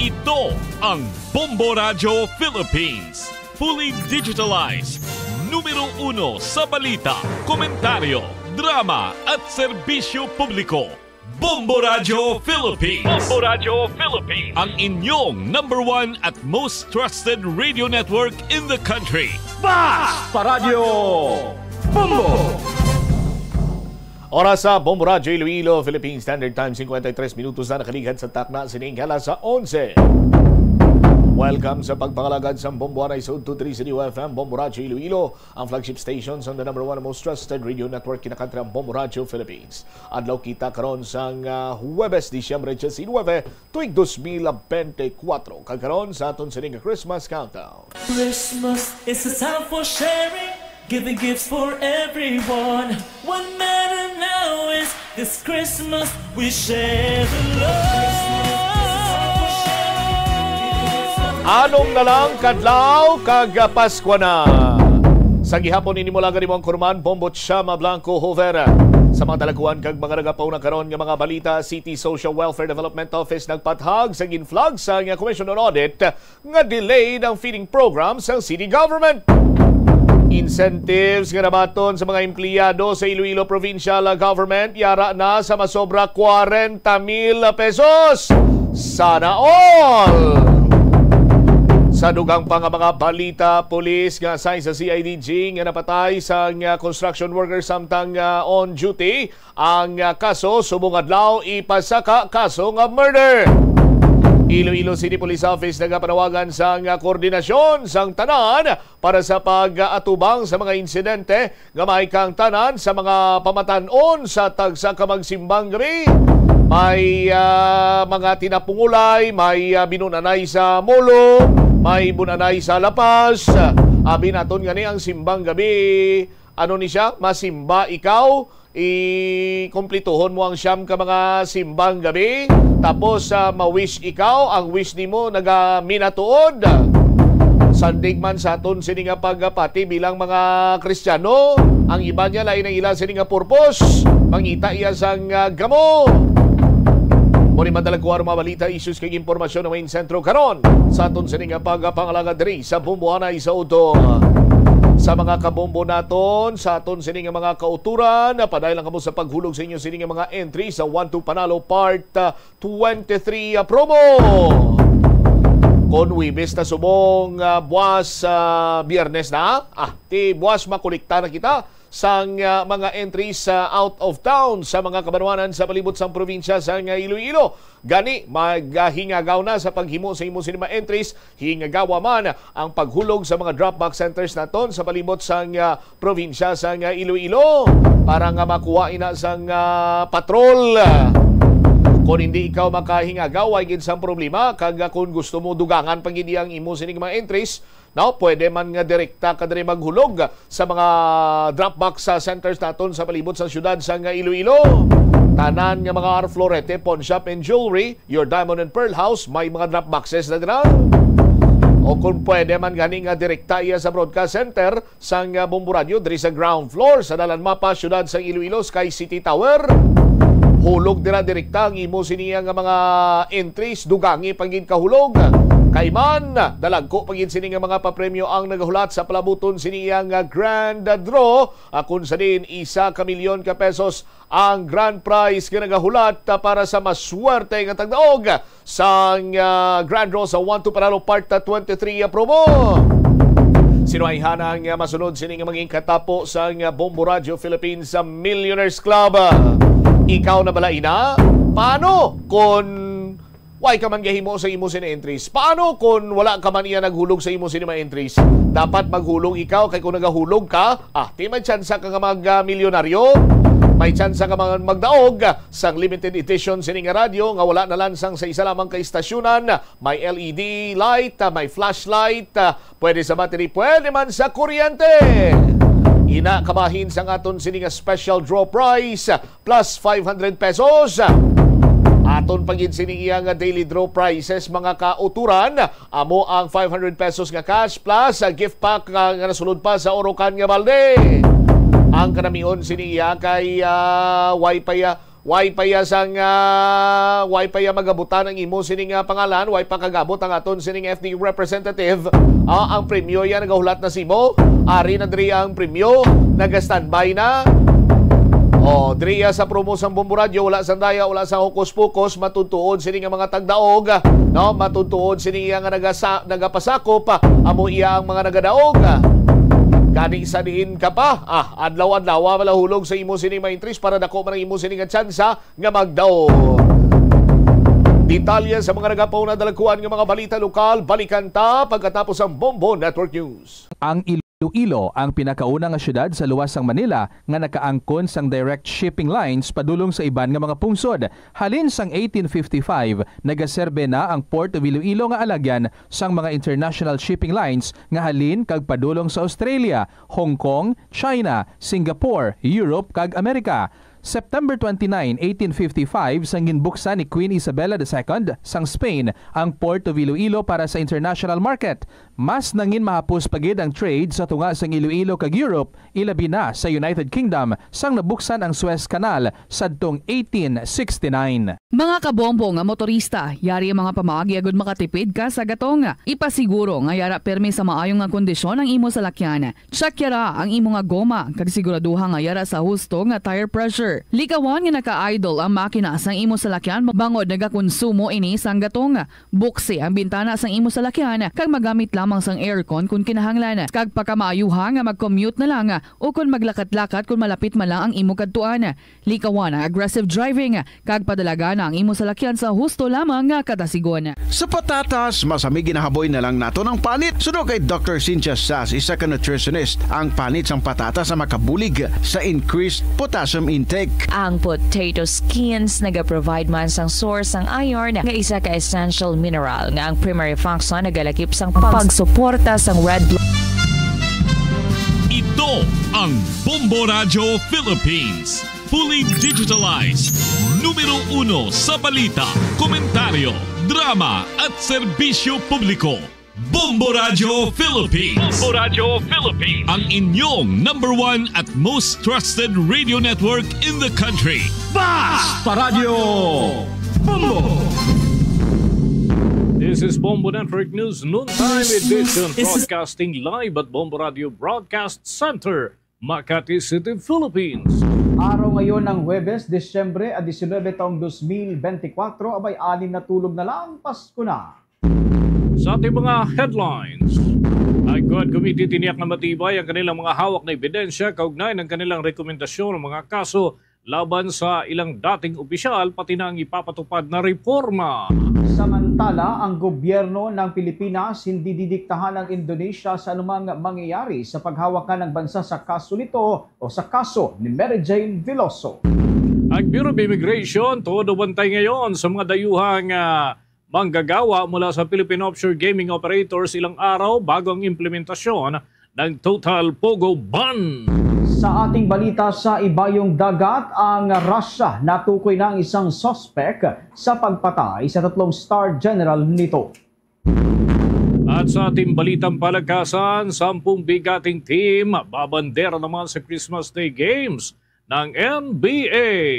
Ito ang Bombo Radio Philippines. Fully digitalized. Numero 1 sa balita, komentaryo, drama at serbisyo publiko. Bombo Radio Philippines. Bombo Radio Philippines. Ang inyong number 1 at most trusted radio network in the country. Basta Radio Bombo! Oras sa Bombo Radio Iloilo, Philippine Standard Time, 53 minutos na nakaligad sa takna sininghala sa 11. Welcome sa pagpangalagad sa Bombo Anay sa 2-3 sa UFM, Bombo Radio Iloilo, ang flagship stations on the number 1 most trusted radio network kinakantri ang Bombo Radio Philippines. Adlaw kita karon sang Huwebes, Disyembre 19, tuig 2024. Kagaron sa aton sining Christmas countdown. Christmas is a time for sharing, giving gifts for everyone. What matters now is this Christmas we share the love. Anong na lang kadlaw kag Pasko na. Sa gihapon ini mula gani mo ang kurman Bombo Chama Blanco Hover. Sa mga dalaguan kag mga nagapaw na karon nga mga balita, City Social Welfare Development Office nagpathag sa ginflag sa Commission on Audit nga delay ng feeding program sa city government. Incentives nga nabaton sa mga empleyado sa Iloilo Provincial Government yara na sa masobra 40,000 pesos. Sana all! Sa dugang pa nga mga balita, pulis nga assign sa CIDG nga napatay sa construction worker samtang on duty. Ang kaso subong adlaw ipasaka kaso nga murder. Iloilo City Police Office nagapanawagan sa koordinasyon sang tanan para sa pag-atubang sa mga insidente nga may kang tanan sa mga pamatanon sa tagsa ka magsimbang gabi. May mga tinapungulay, may binunanay sa molo, may bunanay sa lapas. Abi naton gani ang simbang gabi. Ano ni siya? Masimba ikaw. I-kumplituhon mo ang siyam ka mga simbang gabi. Tapos ma-wish ikaw. Ang wish nimo nagaminatuod. Sandig man sa aton sini nga pagpati bilang mga Kristiyano. Ang iba niya lain ang ilang sini nga purpose. Mangita iya sang gamo. Muni madalagkuar mga balita, issues kay impormasyon ng main sentro karon sa aton sini nga pagpangalaga diri sa Bombo Anay sa Udo. Sa mga kabombo naton, sa aton sini nga mga kauturan, padayon lang kamo sa paghulog sa inyo sini nga mga entry sa 1-2 Panalo Part 23 promo. Kon Wibes na subong buwas Biyernes na, ti buwas makolekta na kita sang mga entries out of town sa mga kabanwanan sa palibot sang probinsya sa Iloilo. Gani, maghingagaw na sa paghimo sa imo sinima entries, hingagawa man ang paghulog sa mga drop-box centers naton sa palibot sang probinsya sa Iloilo para nga makuha ina sang patrol. Kung hindi ikaw makahingagaw, ay gid sang problema. Kag kung gusto mo dugangan pag hindi ang imo sining mga entries, now, pwede man nga direkta ka diri maghulog sa mga drop-box centers naton sa palibot sa syudad sa Iloilo. Tanan nga mga Arflorete, pawn shop and jewelry, your Diamond and Pearl House, may mga drop-boxes na dira. O kung pwede man gani nga direkta iya sa broadcast center sa Bombo Radio diri sa ground floor sa dalan mapa syudad sa Iloilo, Sky City Tower. Hulog dira direkta ang imo siniya nga mga entries, dugangi pagin kahulog. Kay man, dalagko pagin sini nga mga papremyo ang nagahulat sa palabuton siniya nga grand draw. Kung sa din, 1 milyon ka pesos ang grand prize nga nagahulat para sa maswerte nga tagdaog sa grand draw sa 1-2 Panalo Part 23 promo. Sinuayhan ang masunod sini nga maging katapo sa Bombo Radio Philippines sa Millionaires Club. Ikaw na bala ina? Paano kung why ka man gahimo sa imo sina entries? Paano kung wala ka man iya naghulog sa imo sina entries? Dapat maghulog ikaw kay kung nagahulog ka, di may tsansa ka nga mag-milyonaryo. May tsansa ka magdaog sang limited edition sini nga radyo nga wala na lansang sa isa lamang ka istasyonan. May LED light, may flashlight, pwede sa battery, pwede man sa kuryente. Ina kabahin sang aton sini nga special draw prize plus 500 pesos. Aton pagin sini iya nga daily draw prizes mga kauturan, amo ang 500 pesos nga cash plus gift pack nga nasulod pa sa Orocan nga balde. Ang kanamion sini iya kay Way pa ya magabutan ang imo sining pangalan, way pa kagabot ang aton sining FD representative. Ang premyo yan nagahulat na simo. Ari na diri ang premyo, naga-standby na. Driya sa promo sang Bombo Radio, wala sandaya, wala sa hokus-pokus, matutuod sini nga mga tagdaog, no? Matutuod sini nga nagapasakop, amo iya ang mga nagadaog. Kani sa diin ka pa, adlaw-adlaw malahulog sa imo sini maintris para dako man ang imo sini nga tsansa nga magdaog. Detalye sa mga nagapaw na dalakuan ng mga balita lokal, balikan ta pagkatapos ang Bombo Network News. Ang Iloilo ang pinakaunang nga syudad sa luwas sang Manila nga nakaangkon sang direct shipping lines padulong sa iban nga mga pungsod. Halin sang 1855, nagaserbe na ang Port of Iloilo nga alagyan sang mga international shipping lines nga halin kag padulong sa Australia, Hong Kong, China, Singapore, Europe kag Amerika. September 29, 1855, sang ginbuksan ni Queen Isabella II sang Spain ang Port of Iloilo para sa international market. Mas nangin mahapos pagid ang trade sa tunga sang Iloilo kag Europe, ilabi na sa United Kingdom sang nabuksan ang Suez Canal sadtong 1869. Mga kabombo nga motorista, yari ang mga pamaagi agud makatipid ka sa gatong. Ipasiguro nga yara permi sa maayong nga kondisyon ang imo salakyan. Check yara ang imo nga goma kag siguraduha nga yara sa husto nga tire pressure. Likawan nga naka-idle ang makina sang imo salakyan bangod nagakonsumo ini sang gatong. Buksi ang bintana sang imo salakyan kag magamit lamang sang aircon kung kinahanglan. Kag pagkamaayuha nga mag-commute na lang o kung maglakat-lakat kung malapit man lang ang imo kadtuan. Likawan ang aggressive driving kag padalaga na ang imo salakyan sa husto lamang nga katasigon. Sa patatas, masami ginahaboy na lang nato ng panit. Suno kay Dr. Cynthia Sass, isa ka nutritionist, ang panit sang patatas sa makabulig sa increased potassium intake. Ang potato skins naga-provide man sang source sang iron nga isa ka essential mineral nga ang primary function nagalakip sang pagsuporta sang red blood. Ito ang Bombo Radio Philippines. Fully digitalized. Numero 1 sa balita, komentaryo, drama at serbisyo publiko. Bombo Radio Philippines. Bombo Radio Philippines. Ang inyong #1 at most trusted radio network in the country. Basta Radio Bombo. This is Bombo Network News Noontime Edition, broadcasting live at Bombo Radio Broadcast Center, Makati City, Philippines. Araw ngayon ng Huwebes, Disyembre 19 taong 2024, abay 6 na tulog na lang, Pasko na. Sa ating mga headlines, ang Quad Committee tiniyak na matibay ang kanilang mga hawak na ebidensya kaugnay ng kanilang rekomendasyon ng mga kaso laban sa ilang dating opisyal pati na ang ipapatupad na reforma. Samantala, ang gobyerno ng Pilipinas hindi didiktahan ng Indonesia sa anumang mangyayari sa paghawakan ng bansa sa kaso nito o sa kaso ni Mary Jane Veloso. Ang Bureau of Immigration todo bantay ngayon sa mga dayuhang manggagawa mula sa Philippine Offshore Gaming Operators ilang araw bago ang implementasyon ng Total Pogo Ban. Sa ating balita sa ibayong dagat, ang Russia natukoy na ang isang suspect sa pagpatay sa 3 star general nito. At sa ating balitang palagkasan, 10 bigating team babandera naman sa Christmas Day Games ng NBA.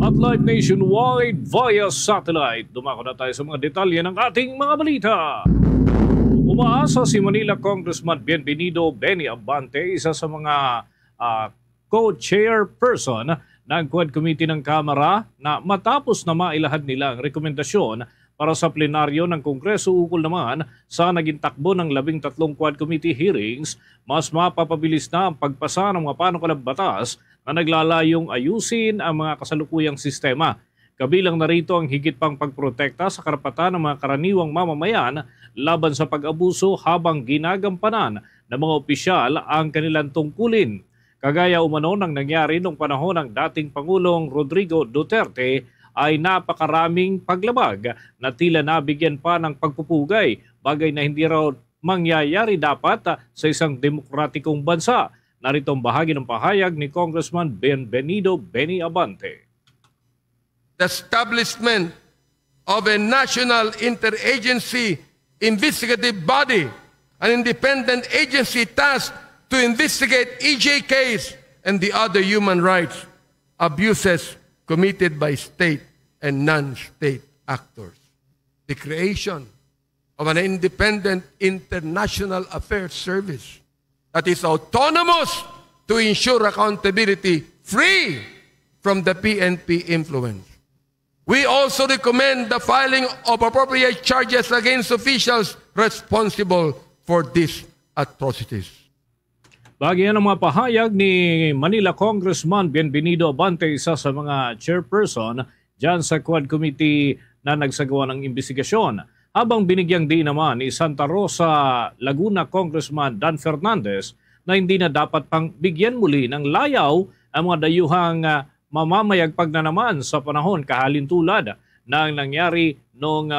At live nationwide via satellite. Dumako na tayo sa mga detalye ng ating mga balita. Umaasa si Manila Congressman Bienvenido Benny Abante, isa sa mga co-chairperson ng Quad Committee ng Kamara, na matapos na mailahad nila ang rekomendasyon para sa plenaryo ng Kongreso ukol naman sa naging takbo ng 13 Quad Committee hearings, mas mapapabilis na ang pagpasa ng mga panukalang batas na naglalayong ayusin ang mga kasalukuyang sistema. Kabilang na rito ang higit pang pagprotekta sa karapatan ng mga karaniwang mamamayan laban sa pag-abuso habang ginagampanan ng mga opisyal ang kanilang tungkulin. Kagaya umano ng nangyari noong panahon ng dating Pangulong Rodrigo Duterte, ay napakaraming paglabag na tila nabigyan pa ng pagpupugay, bagay na hindi raw mangyayari dapat sa isang demokratikong bansa. Narito ang bahagi ng pahayag ni Congressman Bienvenido Benny Abante. The establishment of a national interagency investigative body, an independent agency tasked to investigate EJ case and the other human rights abuses committed by state and non-state actors. The creation of an independent international affairs service that is autonomous to ensure accountability free from the PNP influence. We also recommend the filing of appropriate charges against officials responsible for these atrocities. Bagay ang mga pahayag ni Manila Congressman Bienvenido Abante, isa sa mga chairperson dyan sa Quad Committee na nagsagawa ng investigasyon. Habang binigyang din naman ni Santa Rosa, Laguna Congressman Dan Fernandez na hindi na dapat pang bigyan muli ng layaw ang mga dayuhang mamamayagpag na naman sa panahon kahalintulad na nangyari nung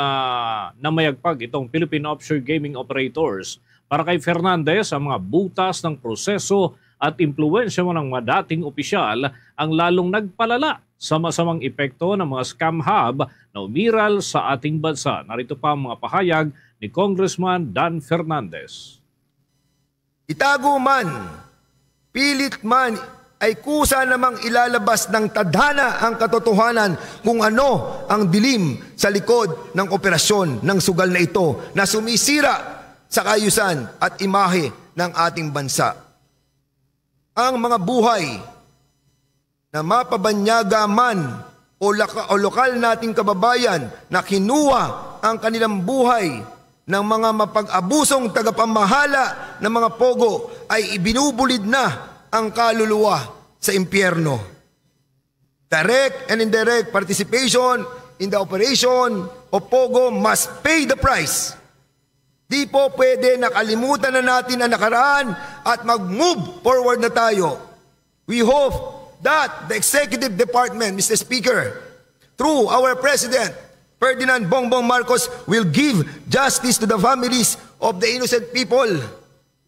namayagpag itong Philippine Offshore Gaming Operators. Para kay Fernandez, ang mga butas ng proseso at impluwensya mo ng mga dating opisyal ang lalong nagpalala sa masamang epekto ng mga scam hub na umiral sa ating bansa. Narito pa ang mga pahayag ni Congressman Dan Fernandez. Itago man, pilit man, ay kusa namang ilalabas ng tadhana ang katotohanan kung ano ang dilim sa likod ng operasyon ng sugal na ito na sumisira sa kaayusan at imahe ng ating bansa. Ang mga buhay na mapabanyaga man o lokal nating kababayan na kinuha ang kanilang buhay ng mga mapag-abusong tagapamahala ng mga pogo ay ibinubulid na ang kaluluwa sa impyerno. Direct and indirect participation in the operation of pogo must pay the price. Di po pwede nakalimutan na natin ang nakaraan at mag-move forward na tayo. We hope that the Executive Department, Mr. Speaker, through our President, Ferdinand Bongbong Marcos, will give justice to the families of the innocent people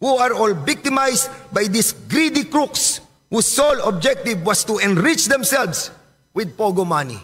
who are all victimized by these greedy crooks whose sole objective was to enrich themselves with pogo money.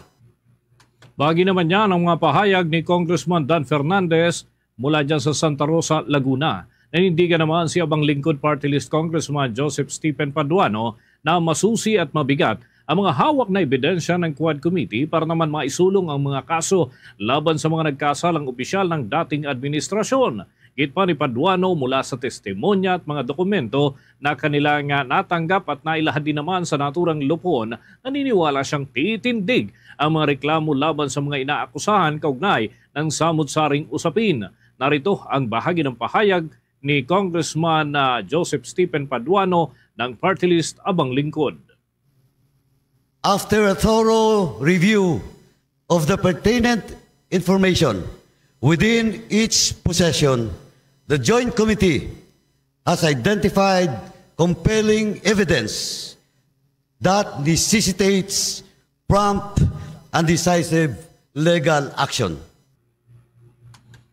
Bagi naman yan ang mga pahayag ni Congressman Dan Fernandez mula dyan sa Santa Rosa, Laguna. Nanindigan naman si Abang Lingkod Party List Congressman Joseph Stephen Paduano na masusi at mabigat ang mga hawak na ebidensya ng Quad Committee para naman maisulong ang mga kaso laban sa mga nagkasalang opisyal ng dating administrasyon. Git pa ni Paduano mula sa testimonya at mga dokumento na kanilang natanggap at nailahad din naman sa naturang lupon, naniniwala siyang titindig ang mga reklamo laban sa mga inaakusahan kaugnay ng samut-saring usapin. Narito ang bahagi ng pahayag ni Congressman Joseph Stephen Paduano ng Party List Abang Lingkod. After a thorough review of the pertinent information within each possession, the Joint Committee has identified compelling evidence that necessitates prompt and decisive legal action.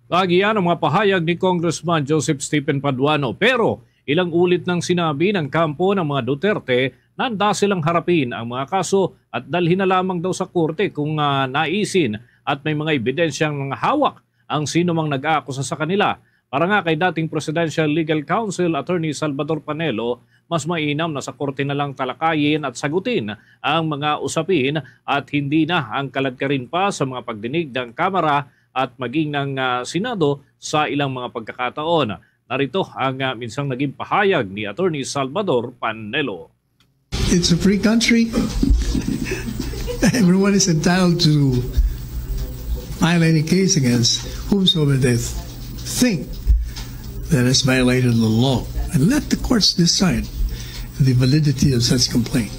Lagi yan ang mga pahayag ni Congressman Joseph Stephen Paduano. Pero ilang ulit nang sinabi ng kampo ng mga Duterte na handa silang harapin ang mga kaso at dalhin na lamang daw sa korte kung naisin at may mga ebidensyang mga hawak ang sino mang nag-aakusa sa kanila. Para nga kay dating Presidential Legal Counsel Attorney Salvador Panelo, mas mainam na sa korte na lang talakayin at sagutin ang mga usapin at hindi na ang kaladkarin pa sa mga pagdinig ng Kamara at maging ng Senado sa ilang mga pagkakataon. Narito ang minsang naging pahayag ni Attorney Salvador Panelo. It's a free country. Everyone is entitled to file any case against whomsoever they think that has violated the law, and let the courts decide the validity of such complaint.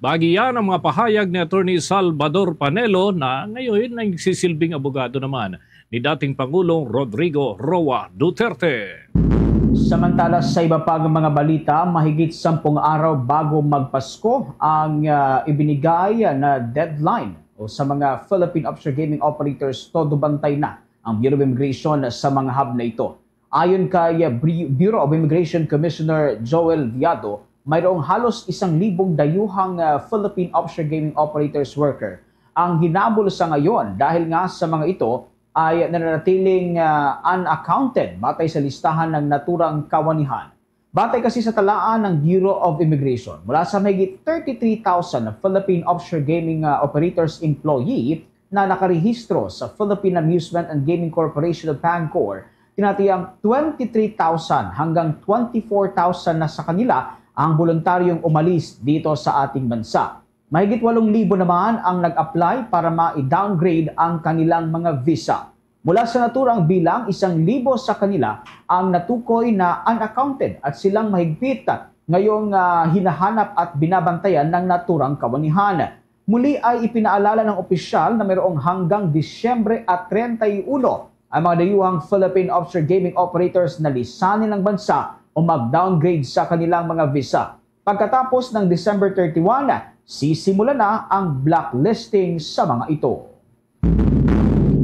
Bagi yan ang mga pahayag ni Attorney Salvador Panelo na ngayon nagsisilbing abogado naman ni dating Pangulong Rodrigo Roa Duterte. Samantala sa iba pang mga balita, mahigit 10 araw bago magpasko ang ibinigay na deadline o sa mga Philippine Offshore Gaming Operators, todo bantay na ang Bureau of Immigration sa mga hub na ito. Ayon kay Bureau of Immigration Commissioner Joel Viado, mayroong halos 1,000 dayuhang Philippine Offshore Gaming Operators worker ang hinabol sa ngayon dahil nga sa mga ito ay nananatiling unaccounted batay sa listahan ng naturang kawanihan. Batay kasi sa talaan ng Bureau of Immigration, mula sa mahigit 33,000 na Philippine offshore gaming operators employee na nakarehistro sa Philippine Amusement and Gaming Corporation of PAGCOR, tinatayang 23,000 hanggang 24,000 na sa kanila ang voluntaryong umalis dito sa ating bansa. Mahigit 8,000 naman ang nag-apply para ma-downgrade ang kanilang mga visa. Mula sa naturang bilang, 1,000 sa kanila ang natukoy na unaccounted at silang mahigpit ngayong hinahanap at binabantayan ng naturang kawanihan. Muli ay ipinaalala ng opisyal na mayroong hanggang Disyembre at 31 ang mga dayuhang Philippine offshore gaming operators na lisanin ng bansa o mag-downgrade sa kanilang mga visa. Pagkatapos ng December 31, sisimula na ang blacklisting sa mga ito.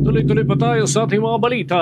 Tuloy-tuloy pa tayo sa ating mga balita.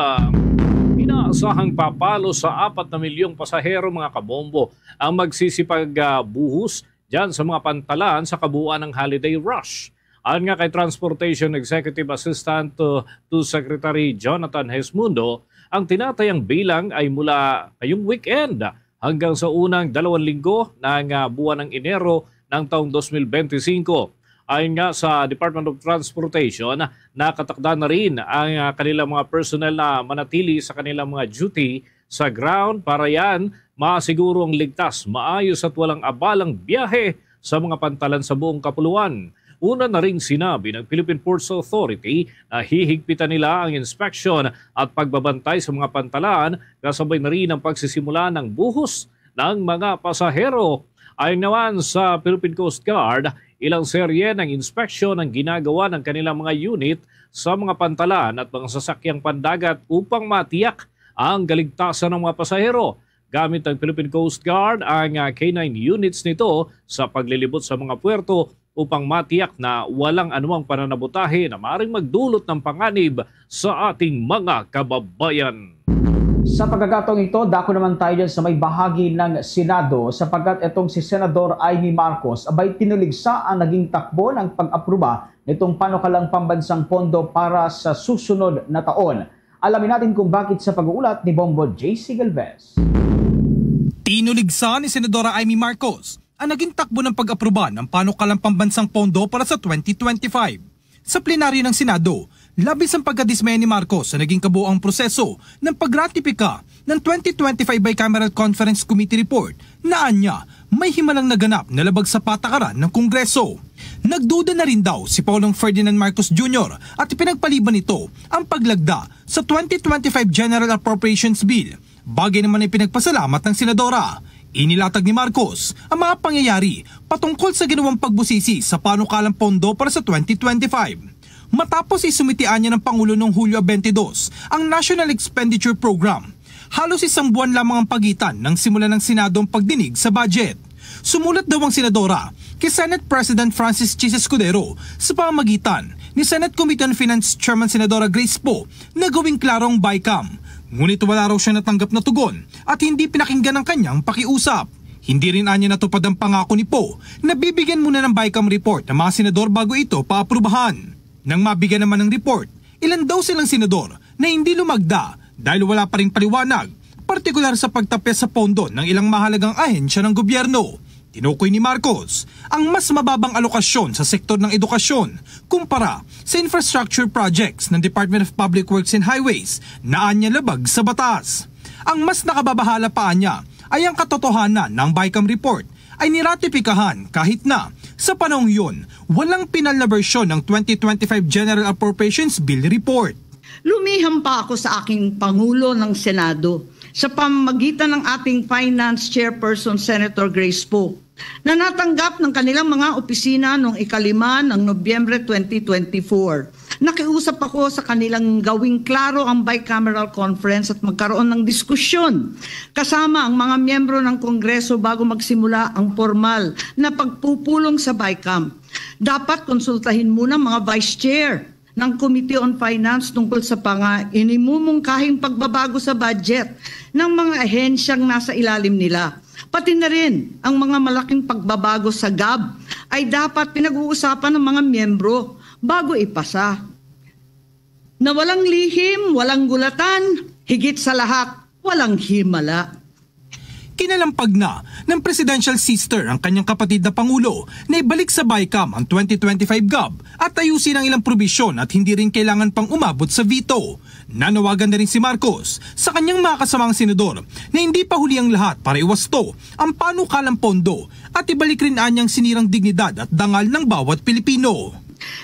Inaasahang papalo sa 4 na milyong pasahero mga kabombo ang magsisipag-buhos dyan sa mga pantalan sa kabuuan ng holiday rush. Ayon nga kay Transportation Executive Assistant to Secretary Jonathan Hesmundo, ang tinatayang bilang ay mula ngayong weekend hanggang sa unang 2 linggo ng buwan ng Enero ng taong 2025. Ayon nga sa Department of Transportation, nakatakda na rin ang kanilang mga personnel na manatili sa kanilang mga duty sa ground para yan masiguro ang ligtas, maayos at walang abalang biyahe sa mga pantalan sa buong kapuluan. Una na ring sinabi ng Philippine Ports Authority na hihigpitan nila ang inspection at pagbabantay sa mga pantalan kasabay na rin ang pagsisimula ng buhos ng mga pasahero. Ayon naman sa Philippine Coast Guard, ilang serye ng inspeksyon ang ginagawa ng kanilang mga unit sa mga pantalan at mga sasakyang pandagat upang matiyak ang kaligtasan ng mga pasahero. Gamit ng Philippine Coast Guard ang K9 units nito sa paglilibot sa mga puerto upang matiyak na walang anumang pananabutahe na maaaring magdulot ng panganib sa ating mga kababayan. Sa pagkakataong ito, dako naman tayo dyan sa may bahagi ng Senado sapagkat itong si Senador Amy Marcos abay tinuligsa ang naging takbo ng pag-aproba nitong panukalang pambansang pondo para sa susunod na taon. Alamin natin kung bakit sa pag-uulat ni Bombo J.C. Galvez. Tinuligsa ni Senadora Amy Marcos ang naging takbo ng pag-aproba ng panukalang pambansang pondo para sa 2025. Sa plenaryo ng Senado, labis ang pagkadismaya ni Marcos sa naging kabuoang proseso ng pagratipika ng 2025 Bicameral Conference Committee Report na anya may himalang naganap na labag sa patakaran ng Kongreso. Nagduda na rin daw si Paulong Ferdinand Marcos Jr. at ipinagpaliban nito ang paglagda sa 2025 General Appropriations Bill. Bagay naman ay pinagpasalamat ng Senadora. Inilatag ni Marcos ang mga pangyayari patungkol sa ginawang pagbusisi sa panukalang pondo para sa 2025. Matapos isumitian niya ng Pangulo noong Hulyo 22 ang National Expenditure Program, halos 1 buwan lamang ang pagitan ng simula ng Senado ang pagdinig sa budget. Sumulat daw ang Senadora kay Senate President Francis Chis Escudero sa pamamagitan ni Senate Committee on Finance Chairman Senadora Grace Poe na gawing klarong BICAM. Ngunit wala raw siya natanggap na tugon at hindi pinakinggan ang kanyang pakiusap. Hindi rin anya natupad ang pangako ni Poe na bibigyan muna ng BICAM report ng mga senador bago ito paaprubahan. Nang mabigyan naman ng report, ilan daw silang senador na hindi lumagda dahil wala pa rin paliwanag, partikular sa pagtapos sa pondo ng ilang mahalagang ahensya ng gobyerno. Tinukoy ni Marcos ang mas mababang alokasyon sa sektor ng edukasyon kumpara sa infrastructure projects ng Department of Public Works and Highways na anya labag sa batas. Ang mas nakababahala pa anya ay ang katotohanan ng BICAM report ay niratipikahan kahit na sa panahong yun, walang pinal na bersyon ng 2025 General Appropriations Bill report. Lumiham pa ako sa aking Pangulo ng Senado sa pamamagitan ng ating Finance Chairperson Senator Grace Poe na natanggap ng kanilang mga opisina noong 5 ng Nobyembre 2024. Nakiusap ako sa kanilang gawing klaro ang bicameral conference at magkaroon ng diskusyon kasama ang mga miyembro ng Kongreso bago magsimula ang formal na pagpupulong sa BICAM. Dapat konsultahin muna mga vice chair ng Committee on Finance tungkol sa inimumungkahing pagbabago sa budget ng mga ahensyang nasa ilalim nila. Pati na rin ang mga malaking pagbabago sa GAB ay dapat pinag-uusapan ng mga miyembro bago ipasa. Na walang lihim, walang gulatan, higit sa lahat, walang himala. Kinalampag na ng presidential sister ang kanyang kapatid na Pangulo na ibalik sa BICAM ang 2025 GOB at ayusin ang ilang probisyon at hindi rin kailangan pang umabot sa veto. Nanawagan na rin si Marcos sa kanyang mga kasamang senador na hindi pa huli ang lahat para iwasto ang panukalang pondo at ibalik rin anyang sinirang dignidad at dangal ng bawat Pilipino.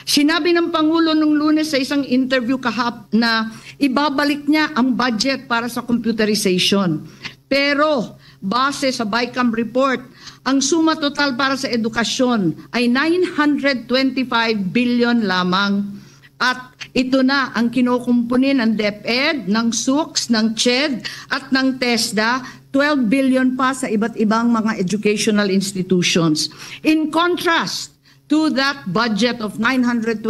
Sinabi ng Pangulo nung Lunes sa isang interview na ibabalik niya ang budget para sa computerization. Pero base sa BICAM report, ang suma total para sa edukasyon ay 925 billion lamang. At ito na ang kinukumpunin ng DepEd, ng SUCS, ng CHED at ng TESDA, 12 billion pa sa iba't ibang mga educational institutions. In contrast to that budget of 925,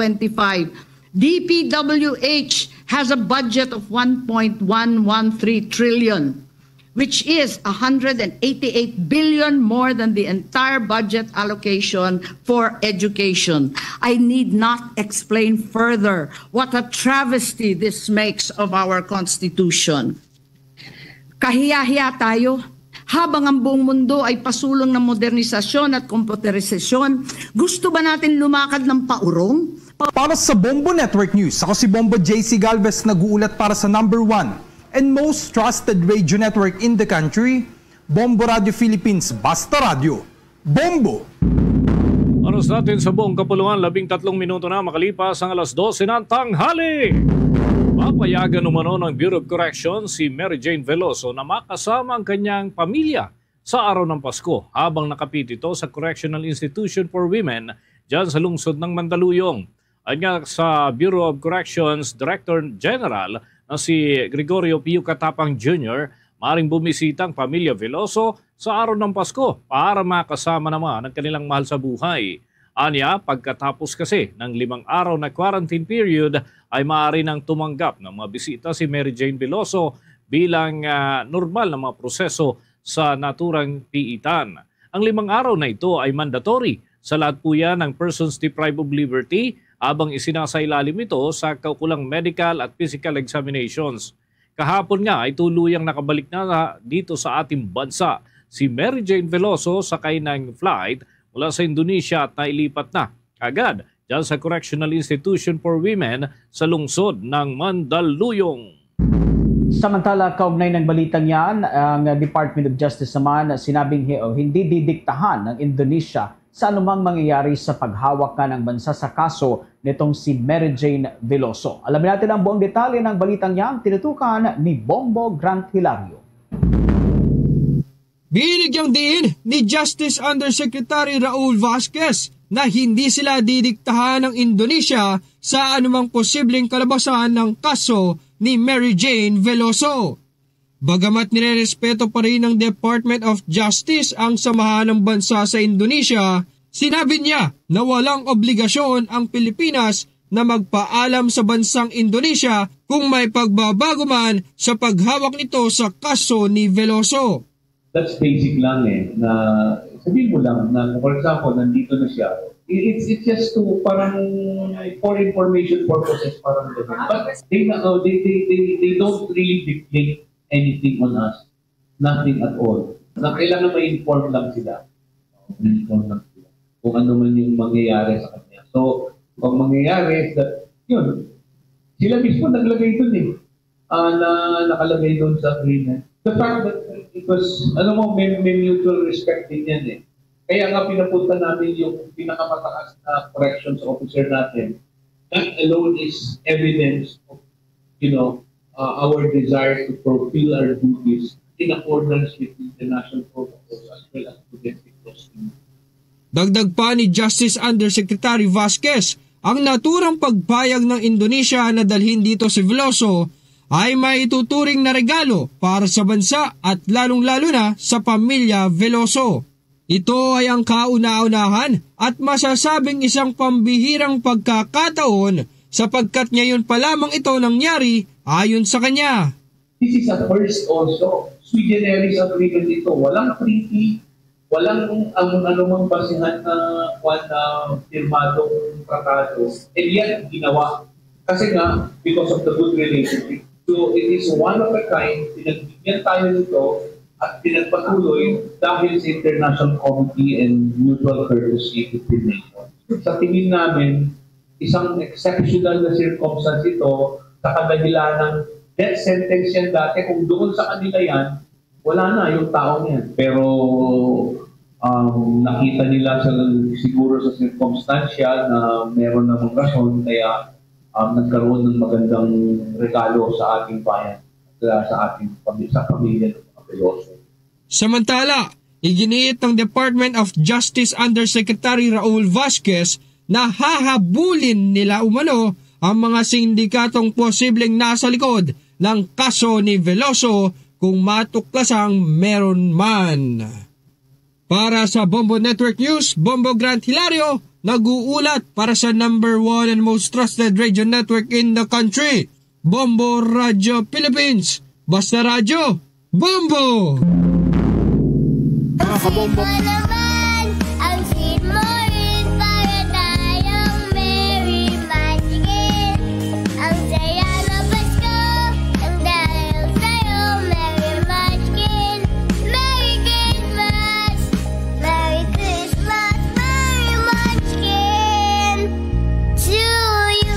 DPWH has a budget of 1.113 trillion. Which is 188 billion more than the entire budget allocation for education. I need not explain further what a travesty this makes of our Constitution. Kahiya-hiya tayo. Habang ang buong mundo ay pasulong ng modernisasyon at komputerisasyon, gusto ba natin lumakad ng paurong? Para sa Bombo Network News, ako si Bombo JC Galvez, nag-uulat para sa number 1 and most trusted radio network in the country, Bombo Radio Philippines, Basta Radio. Bombo! Oras natin sa buong kapuluan, 13 minuto na makalipas ang alas 12 ng tanghali. Papayagan umano ng Bureau of Corrections si Mary Jane Veloso na makasama ang kanyang pamilya sa araw ng Pasko habang nakapit ito sa Correctional Institution for Women dyan sa lungsod ng Mandaluyong. At nga sa Bureau of Corrections Director General na si Gregorio Pio Katapang Jr., maaaring bumisita ang pamilya Veloso sa araw ng Pasko para makasama naman ang kanilang mahal sa buhay. Anya, pagkatapos kasi ng 5 araw na quarantine period ay maaari nang tumanggap ng mga bisita si Mary Jane Veloso bilang normal na mga proseso sa naturang piitan. Ang 5 araw na ito ay mandatory sa lahat po yan ng persons deprived of liberty habang isinasailalim ito sa kaukulang medical at physical examinations. Kahapon nga ay tuluyang nakabalik na dito sa ating bansa si Mary Jane Veloso sakay ng flight mula sa Indonesia at nailipat na agad dyan sa Correctional Institution for Women sa lungsod ng Mandaluyong. Samantala, kaugnay ng balitang yan, ang Department of Justice naman sinabing hindi didiktahan ng Indonesia sa anumang mangyayari sa paghawak ng bansa sa kaso nitong si Mary Jane Veloso. Alamin natin ang buong detalye ng balitang yan, tinutukan ni Bombo Grant Hilario. Binigyang diin ni Justice Undersecretary Raul Vasquez na hindi sila didiktahan ng Indonesia sa anumang posibleng kalabasan ng kaso ni Mary Jane Veloso. Bagamat nirerespeto pa rin ng Department of Justice ang samahan ng bansa sa Indonesia, sinabi niya na walang obligasyon ang Pilipinas na magpaalam sa bansang Indonesia kung may pagbabago man sa paghawak nito sa kaso ni Veloso. That's basic lang na sabihin mo lang na for example, nandito na siya. It's just to parang for information purposes parang gano'n. But they don't really dictate anything on us. Nothing at all. Na kailangan ma-inform lang sila. Kung ano man yung mangyayari sa kanya. So, kung mangyayari, yun, sila mismo naglagay dun na nakalagay dun sa agreement. The fact that it was, may mutual respect din yan Kaya nga pinapunta namin yung pinakamataas na corrections officer natin. That alone is evidence of, our desire to fulfill our duties in accordance with international protocols as well as domestic laws. Dagdag pa ni Justice Undersecretary Vasquez, ang naturang pagpayag ng Indonesia na dalhin dito si Veloso ay may ituturing na regalo para sa bansa at lalong-lalo na sa pamilya Veloso. Ito ay ang kauna-unahan at masasabing isang pambihirang pagkakataon sapagkat ngayon pa lamang ito nangyari ayon sa kanya. This is a first also. Sui generis agreement ito. Walang treaty, walang anumang basihan na firmadong tratado. And yet, ginawa. Kasi nga, because of the good relationship. So it is one of a kind, pinagbigyan tayo nito at pinagpatuloy dahil sa International Committee and Mutual Courtesy between nations. Sa tingin namin, isang exceptional na circumstance ito sa kadahilan ng death sentence yan dati. Kung doon sa kanila yan, wala na yung taong yan. Pero nakita nila siguro sa circumstantial na meron namang rason, kaya nagkaroon ng magandang regalo sa ating bayan, sa ating pamilya ng mga Peloso. Samantala, iginiit ng Department of Justice Undersecretary Raul Vasquez na hahabulin nila umano ang mga sindikatong posibleng nasa likod ng kaso ni Veloso kung matuklasang meron man. Para sa Bombo Network News, Bombo Grant Hilario, nag-uulat para sa #1 and most trusted radio network in the country, Bombo Radio Philippines. Basta radyo, Bombo! Mga kabombo! Ang sweet mo rin para tayong merry manigin. Ang saya na Pasko, ang dahil sa'yo merry manigin. Merry Christmas, Merry Christmas, Merry manigin to you.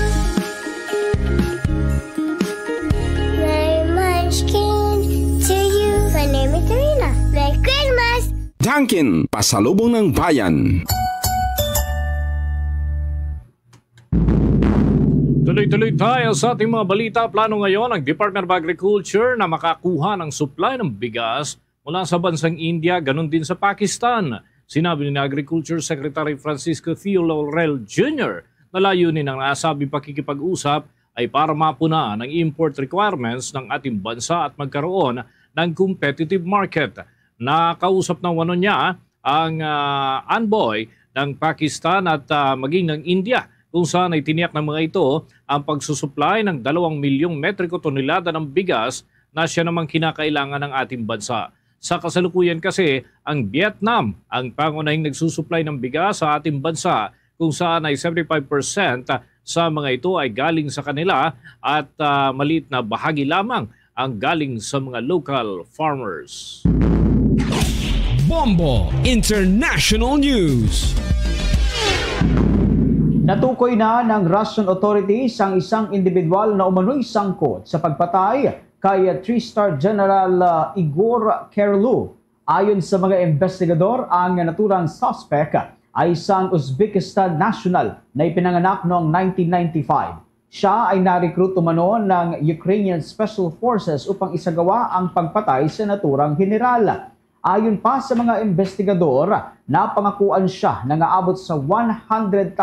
Merry manigin to you. My name is Karina. Merry Christmas! Dunkin, pasalubong ng bayan. Tuloy-tuloy tayo sa ating mga balita. Plano ngayon ng Department of Agriculture na makakuha ng supply ng bigas mula sa bansang India, ganun din sa Pakistan. Sinabi ni Agriculture Secretary Francisco Theo Laurel Jr. na layunin ng nasabing pakikipag-usap ay para mapuna ng import requirements ng ating bansa at magkaroon ng competitive market. Nakausap ng wano niya ang envoy ng Pakistan at maging ng India kung saan ay tiniyak ng mga ito ang pagsusupply ng 2 milyong metriko tonelada ng bigas na siya namang kinakailangan ng ating bansa. Sa kasalukuyan kasi, ang Vietnam ang pangunahing nagsusupply ng bigas sa ating bansa kung saan ay 75% sa mga ito ay galing sa kanila at maliit na bahagi lamang ang galing sa mga local farmers. Bombo International News. Natukoy na ng Russian authorities ang isang individual na umano'y sangkot sa pagpatay kay 3-star General Igor Kirillov. Ayon sa mga investigador, ang naturang suspect ay isang Uzbekistan national na ipinanganak noong 1995. Siya ay na-recruit umano ng Ukrainian Special Forces upang isagawa ang pagpatay sa naturang general. Ayon pa sa mga investigador, napangakuan siya na aabot sa $100,000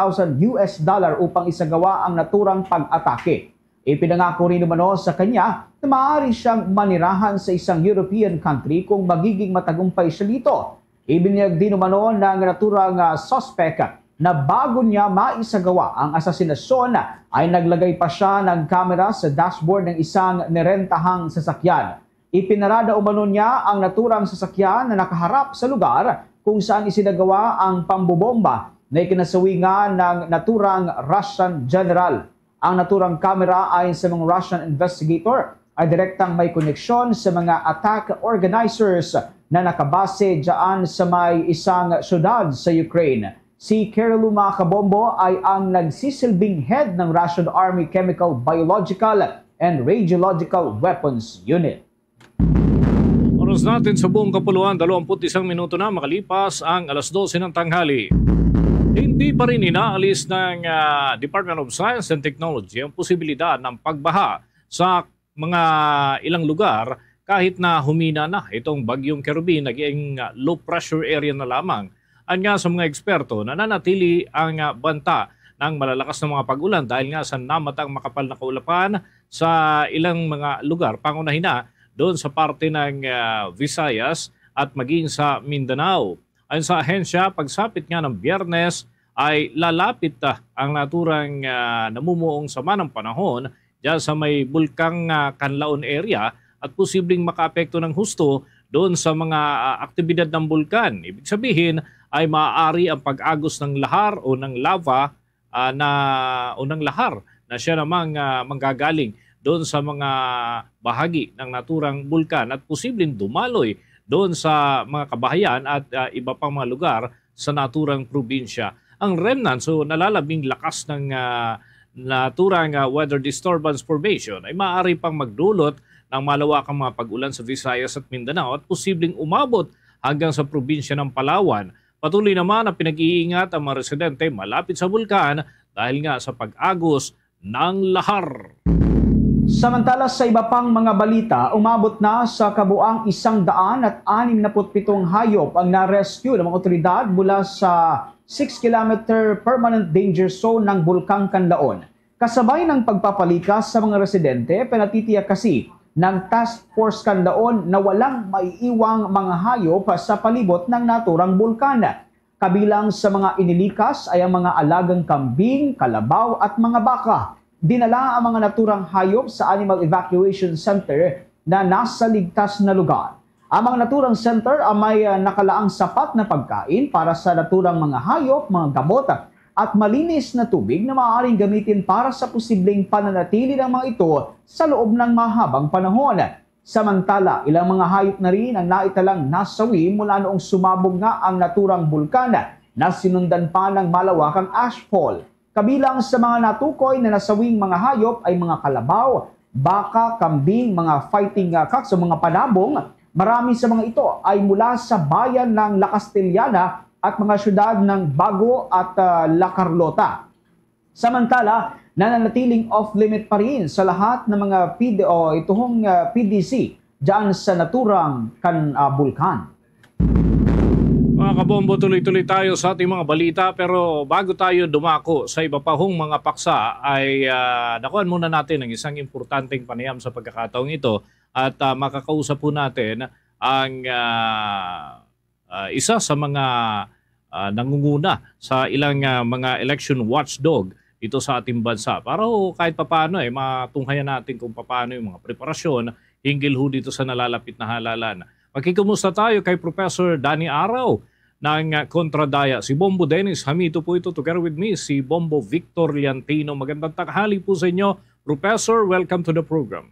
upang isagawa ang naturang pag-atake. Ipinangako rin umano sa kanya na maaari siyang manirahan sa isang European country kung magiging matagumpay siya dito. Ibinyag din umano ng naturang suspect na bago niya maisagawa ang asasinasyon ay naglagay pa siya ng kamera sa dashboard ng isang nirentahang sasakyan. Ipinarada umano niya ang naturang sasakyan na nakaharap sa lugar kung saan isinagawa ang pambobomba na ikinasawi nga ng naturang Russian general. Ang naturang kamera ayon sa mga Russian investigator ay direktang may koneksyon sa mga attack organizers na nakabase dyan sa may isang syudad sa Ukraine. Si Kirillov, mga kabombo, ay ang nagsisilbing head ng Russian Army Chemical, Biological and Radiological Weapons Unit. Oras natin sa buong kapuluan, 21 minuto na makalipas ang alas 12 ng tanghali. Hindi pa rin inaalis ng Department of Science and Technology ang posibilidad ng pagbaha sa mga ilang lugar kahit na humina na itong bagyong Kerubin, naging low pressure area na lamang. Ang nga sa mga eksperto, nananatili ang banta ng malalakas na mga pag-ulan dahil nga sa namatang makapal na kaulapan sa ilang mga lugar, pangunahin na doon sa parte ng Visayas at maging sa Mindanao. Ayon sa ahensya, pagsapit nga ng Biyernes ay lalapit ang naturang namumuong sama ng panahon dyan sa may bulkang Canlaon area at posibleng makaapekto ng husto doon sa mga aktibidad ng bulkan. Ibig sabihin ay maaari ang pag-agos ng lahar o ng lava ng lahar na siya namang manggagaling doon sa mga bahagi ng naturang bulkan at posibleng dumaloy doon sa mga kabahayan at iba pang mga lugar sa naturang probinsya. Ang remnants o nalalabing lakas ng naturang weather disturbance formation ay maaari pang magdulot ng malawakang mga pag-ulan sa Visayas at Mindanao at posibleng umabot hanggang sa probinsya ng Palawan. Patuloy naman ang pinag-iingat ang mga residente malapit sa bulkan dahil nga sa pag-agos ng lahar. Samantala sa iba pang mga balita, umabot na sa kabuang 167 hayop ang na-rescue ng mga otoridad mula sa 6-kilometer permanent danger zone ng Bulkang Kanlaon. Kasabay ng pagpapalikas sa mga residente, pinatitiyak kasi ng Task Force Kanlaon na walang maiiwang mga hayop sa palibot ng naturang bulkan. Kabilang sa mga inilikas ay ang mga alagang kambing, kalabaw at mga baka. Dinala ang mga naturang hayop sa Animal Evacuation Center na nasa ligtas na lugar. Ang mga naturang center ay may nakalaang sapat na pagkain para sa naturang mga hayop, mga gamot at malinis na tubig na maaaring gamitin para sa posibleng pananatili ng mga ito sa loob ng mahabang panahon. Samantala, ilang mga hayop na rin ang naitalang nasawi mula noong sumabog nga ang naturang bulkan na sinundan pa ng malawakang ashfall. Kabilang sa mga natukoy na nasawing mga hayop ay mga kalabaw, baka, kambing, mga fighting cocks o mga panabong. Marami sa mga ito ay mula sa bayan ng La Castellana at mga syudad ng Bago at La Carlota. Samantala, nananatiling off-limit pa rin sa lahat ng mga PDC dyan sa naturang bulkan. Mga kabombo, tuloy-tuloy tayo sa ating mga balita pero bago tayo dumako sa iba pa hong mga paksa ay nakuhan muna natin ang isang importanteng panayam sa pagkakataong ito at makakausap po natin ang isa sa mga nangunguna sa ilang mga election watchdog dito sa ating bansa. Para kahit papaano matunghayan natin kung paano yung mga preparasyon hinggil ho dito sa nalalapit na halalan. Magkikumusta tayo kay Professor Danny Araw ng Kontradaya. Si Bombo Dennis Hamito po ito. Together with me, si Bombo Victor Liantino. Magandang tanghali po sa inyo. Professor, welcome to the program.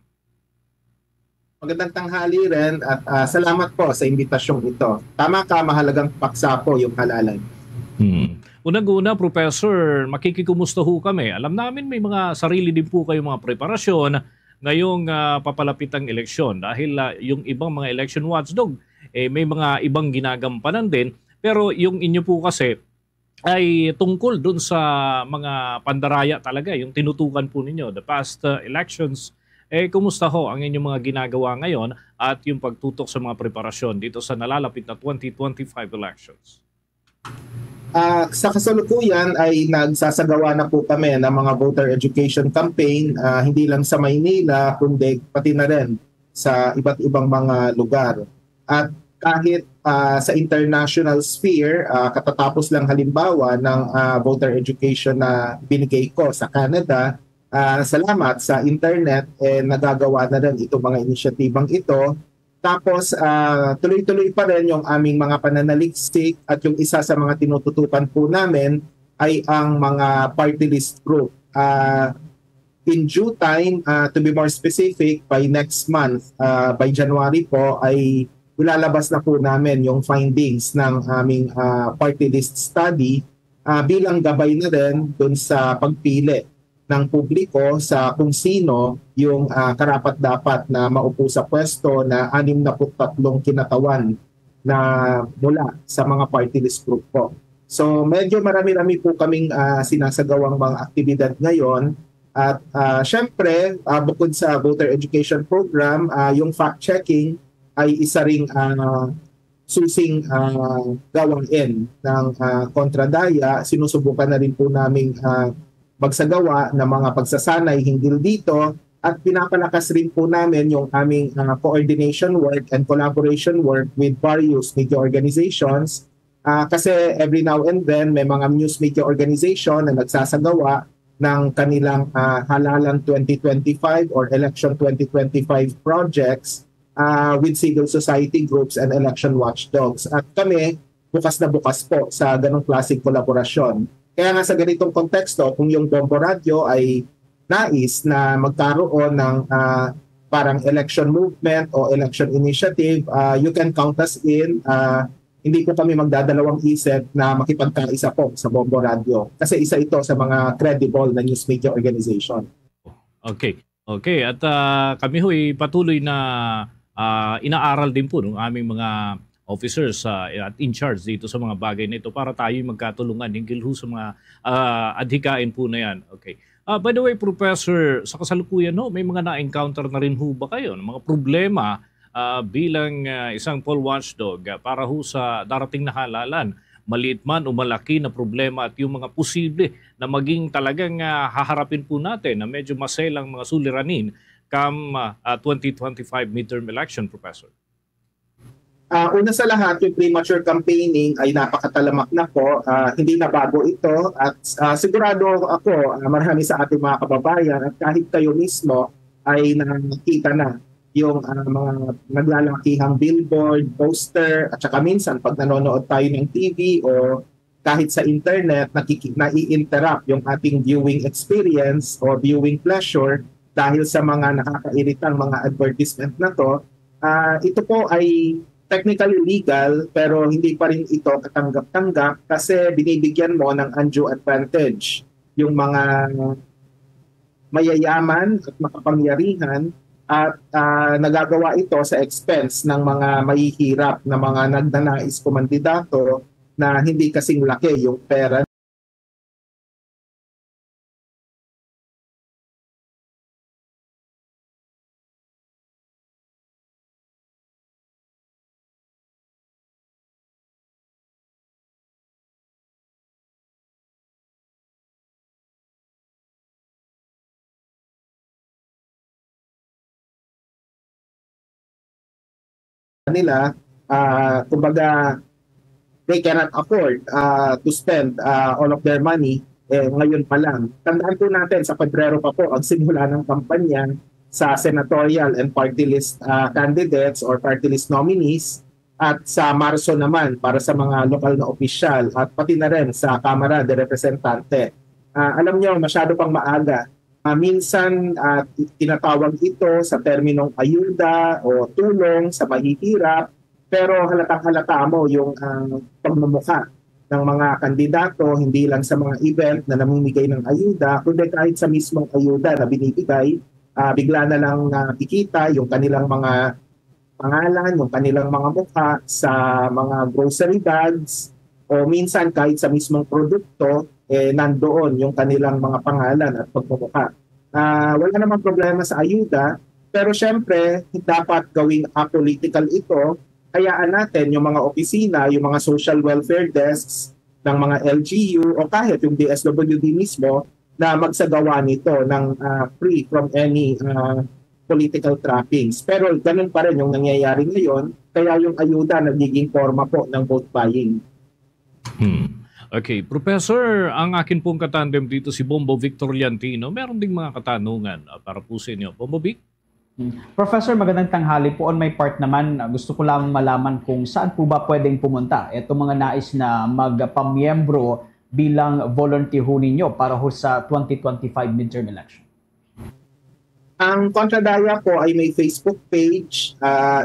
Magandang tanghali rin at salamat po sa imbitasyong ito. Tama ka, mahalagang paksa po yung halalan. Unang-una, Professor, makikikumusta ho kami. Alam namin may mga sarili din po kayong mga preparasyon ngayong papalapit ang eleksyon. Dahil yung ibang mga election watchdog, may mga ibang ginagampanan din. Pero yung inyo po kasi ay tungkol dun sa mga pandaraya talaga, yung tinutukan po ninyo, the past elections. Kumusta ho ang inyong mga ginagawa ngayon at yung pagtutok sa mga preparasyon dito sa nalalapit na 2025 elections? Sa kasalukuyan ay nagsasagawa na po kami ng mga voter education campaign, hindi lang sa Maynila kundi pati na rin sa iba't ibang mga lugar. At kahit sa international sphere, katatapos lang halimbawa ng voter education na binigay ko sa Canada, salamat sa internet, nagagawa na rin itong mga inisyatibang ito. Tapos tuloy-tuloy pa rin yung aming mga pananaliksik at yung isa sa mga tinututukan po namin ay ang mga party list group. In due time, to be more specific, by next month, by January po, ay ilalabas na po namin yung findings ng aming party list study bilang gabay na rin dun sa pagpili ng publiko sa kung sino yung karapat-dapat na maupo sa pwesto na 63 kinatawan na mula sa mga party list group po. So medyo marami-rami po kaming sinasagawang mga aktibidad ngayon at syempre bukod sa voter education program, yung fact-checking ay isa ring susing gawain ng Kontradaya. Sinusubukan na rin po namin magsagawa ng mga pagsasanay hinggil dito at pinapalakas rin po namin yung aming coordination work and collaboration work with various media organizations kasi every now and then may mga news media organization na nagsasagawa ng kanilang halalan 2025 or election 2025 projects with civil society groups and election watchdogs. At kami, bukas na bukas po sa ganong klaseng kolaborasyon. Kaya nga sa ganitong konteksto, kung yung Bombo Radio ay nais na magkaroon ng parang election movement o election initiative, you can count us in. Hindi po kami magdadalawang isip na makipagkaisa po sa Bombo Radio. Kasi isa ito sa mga credible na news media organization. Okay. At kami ho'y patuloy na inaaral din po ng aming mga officers at in charge dito sa mga bagay na ito para tayo magkatulungan hinggil sa mga adhikain po na yan. Okay. By the way, Professor, sa kasalukuyan may mga na-encounter na rin ho ba kayo ng mga problema bilang isang poll watchdog para ho sa darating na halalan? Maliit man o malaki na problema at yung mga posible na maging talagang haharapin po natin na medyo maselang mga suliranin come 2025 midterm election, Professor? Una sa lahat, yung premature campaigning ay napakatalamak na po. Hindi na bago ito at sigurado ako, marami sa ating mga kababayan at kahit kayo mismo ay nakikita na yung mga naglalakihang billboard, poster at saka minsan pag nanonood tayo ng TV o kahit sa internet, nai-interrupt yung ating viewing experience o viewing pleasure dahil sa mga nakakairitang mga advertisement na to. Ito po ay technically legal pero hindi pa rin ito katanggap-tanggap kasi binibigyan mo ng undue advantage yung mga mayayaman at makapangyarihan at nagagawa ito sa expense ng mga mahihirap na mga nagnanais kumandidato na hindi kasing laki yung pera. Nila, kumbaga, they cannot afford to spend all of their money ngayon pa lang. Tandaan po natin, sa Pebrero pa po ang simula ng kampanya sa senatorial and party list candidates or party list nominees at sa Marso naman para sa mga lokal na opisyal at pati na rin sa Kamara de Representante. Alam nyo, masyado pang maaga. Minsan tinatawag ito sa terminong ayuda o tulong sa mahihirap pero halatang-halata mo yung pagmumukha ng mga kandidato hindi lang sa mga event na namimigay ng ayuda kundi kahit sa mismong ayuda na binibigay bigla na lang nakikita yung kanilang mga pangalan, yung kanilang mga mukha sa mga grocery bags o minsan kahit sa mismong produkto nandoon yung kanilang mga pangalan at pagmumukha. Wala namang problema sa ayuda, pero syempre, dapat gawing apolitical ito. Hayaan natin yung mga opisina, yung mga social welfare desks ng mga LGU o kahit yung DSWD mismo na magsagawa nito ng free from any political trappings. Pero ganun pa rin yung nangyayari ngayon, kaya yung ayuda nagiging forma po ng vote buying. Okay, Professor, ang akin pong katandem dito si Bombo Victor Liantino. Meron ding mga katanungan para po sa inyo. Bombo Vic? Professor, magandang tanghali po. On my part naman, gusto ko lang malaman kung saan po ba pwedeng pumunta itong mga nais na magpamiyembro bilang volunteer ho ninyo para ho sa 2025 midterm election. Ang Kontradaya po ay may Facebook page.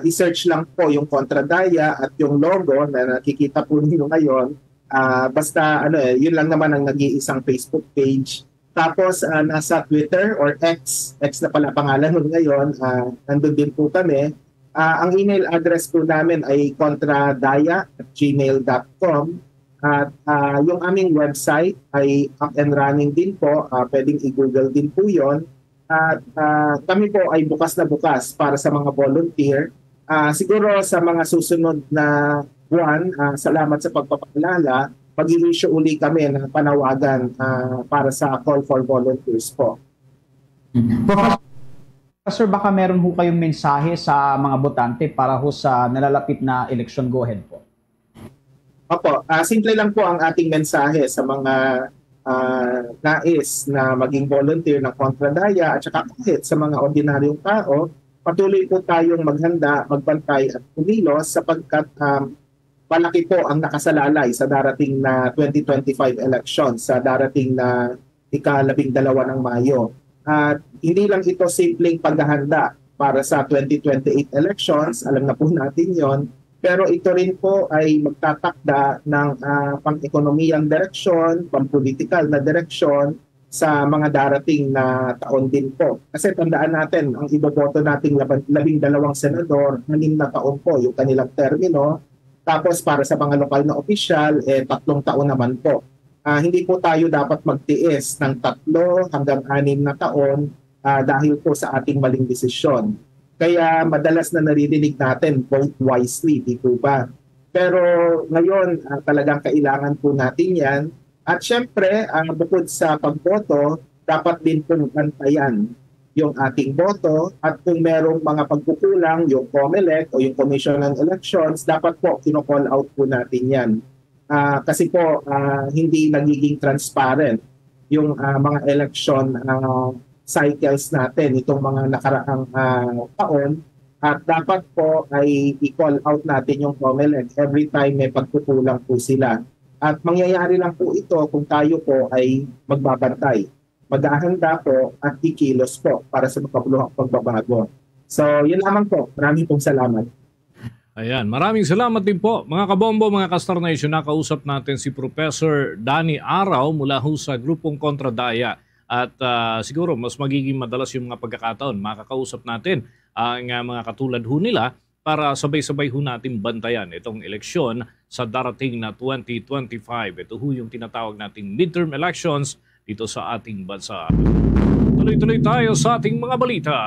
I-search lang po yung Kontradaya at yung logo na nakikita po ninyo ngayon. Basta yun lang naman ang nag-iisang Facebook page. Tapos nasa Twitter or X na pala pangalan nun ngayon, nandun din po kami. Ang email address po namin ay kontradaya@gmail.com at yung aming website ay up and running din po. Pwedeng i-google din po yun. At kami po ay bukas na bukas para sa mga volunteer. Siguro sa mga susunod na buwan, salamat sa pagpapaalala, mag-i-issue uli kami ng panawagan para sa call for volunteers po. Professor, baka meron ho kayong mensahe sa mga botante para ho sa nalalapit na election. Go ahead po. Opo, simple lang po ang ating mensahe sa mga nais na maging volunteer ng Kontradaya at saka kahit sa mga ordinaryong tao, patuloy po tayong maghanda, magbantay at kumilos sapagkat malaki po ang nakasalalay sa darating na 2025 election, sa darating na ika-12 ng Mayo. At hindi lang ito simpleng paghahanda para sa 2028 elections. Alam na po natin yon. Pero ito rin po ay magtatakda ng pang-ekonomiyang direksyon, pang-political na direksyon sa mga darating na taon din po. Kasi tandaan natin, ang iboboto nating 12 senador, 6 na taon po yung kanilang termino. Tapos para sa mga lokal na opisyal, 3 taon naman po. Hindi po tayo dapat magtiis ng 3 hanggang 6 na taon dahil po sa ating maling desisyon. Kaya madalas na naririnig natin, vote wisely, di po ba? Pero ngayon, talagang kailangan po natin yan. At syempre, bukod sa pagboto, dapat din pong bantayan yung ating boto. At kung merong mga pagkukulang, yung COMELEC o yung Commission on Elections, dapat po kino-call out po natin yan. Kasi po, hindi nagiging transparent yung mga election cycles natin itong mga nakaraang taon, at dapat po ay i-call out natin yung COMELEC every time may pagkukulang po sila. At mangyayari lang po ito kung tayo po ay magbabantay, maghahanda po at kikilos po para sa makabuluhang pagbabago. So yun lamang po. Maraming pong salamat. Ayan, maraming salamat din po mga kabombo, mga Kastar Nation. Nakausap natin si Professor Danny Araw mula ho sa grupong Kontradaya. At siguro mas magiging madalas yung mga pagkakataon makakausap natin ang mga katulad ho nila para sabay-sabay ho natin bantayan itong eleksyon sa darating na 2025. Ito ho yung tinatawag nating midterm elections dito sa ating bansa. Tuloy-tuloy tayo sa ating mga balita.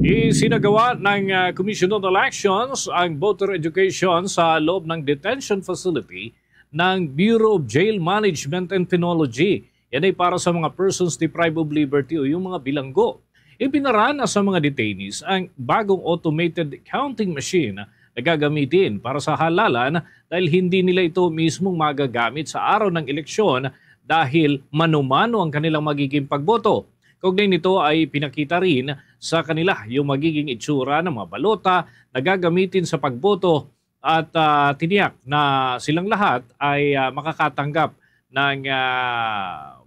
Isinagawa ng Commission on Elections ang voter education sa loob ng detention facility ng Bureau of Jail Management and Penology. Yan ay para sa mga persons deprived of liberty o yung mga bilanggo. Ipinarana sa mga detainees ang bagong automated counting machine na gagamitin para sa halalan dahil hindi nila ito mismong magagamit sa araw ng eleksyon dahil mano-mano ang kanilang magiging pagboto. Kaugnay nito ay pinakita rin sa kanila yung magiging itsura ng mga balota na gagamitin sa pagboto at tiniyak na silang lahat ay makakatanggap ng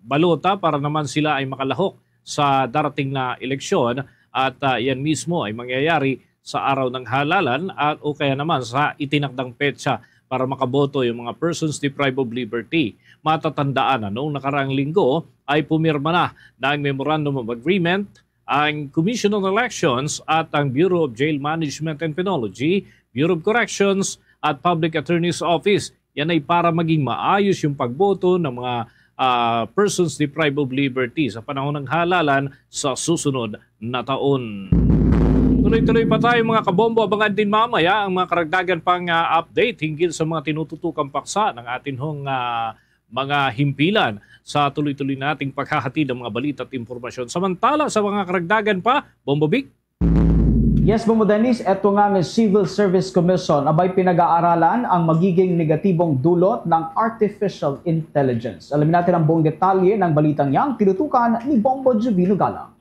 balota para naman sila ay makalahok sa darating na eleksyon at yan mismo ay mangyayari sa araw ng halalan at o kaya naman sa itinakdang petsa para makaboto yung mga persons deprived of liberty. Matatandaan na noong nakaraang linggo ay pumirma na ng Memorandum of Agreement ang Commission on Elections at ang Bureau of Jail Management and Penology, Bureau of Corrections at Public Attorney's Office. Yan ay para maging maayos yung pagboto ng mga persons deprived of liberty sa panahon ng halalan sa susunod na taon. Tuloy-tuloy pa tayo mga kabombo. Abangan din mamaya ang mga karagdagan pang update hinggil sa mga tinututukang paksa ng atin hong mga himpilan sa tuloy-tuloy nating paghahatid ng mga balita at impormasyon. Samantala sa mga karagdagan pa, Bombo Big? Yes, Bombo Dennis, eto nga ng Civil Service Commission abay pinag-aaralan ang magiging negatibong dulot ng artificial intelligence. Alamin natin ang buong detalye ng balitang yang tinutukan ni Bombo Juvino Galang.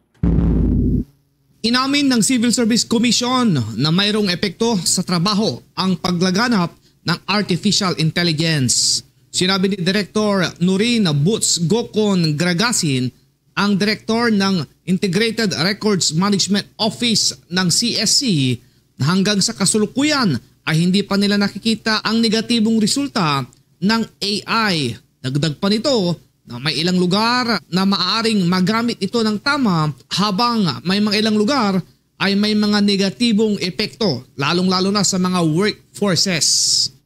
Inamin ng Civil Service Commission na mayroong epekto sa trabaho ang paglaganap ng artificial intelligence. Sinabi ni Director Nurin Boots Gokon Gragasin, ang Director ng Integrated Records Management Office ng CSC, na hanggang sa kasulukuyan ay hindi pa nila nakikita ang negatibong resulta ng AI. Dagdag pa nito na may ilang lugar na maaaring magamit ito ng tama habang may mga ilang lugar ay may mga negatibong epekto, lalong-lalo na sa mga workforces.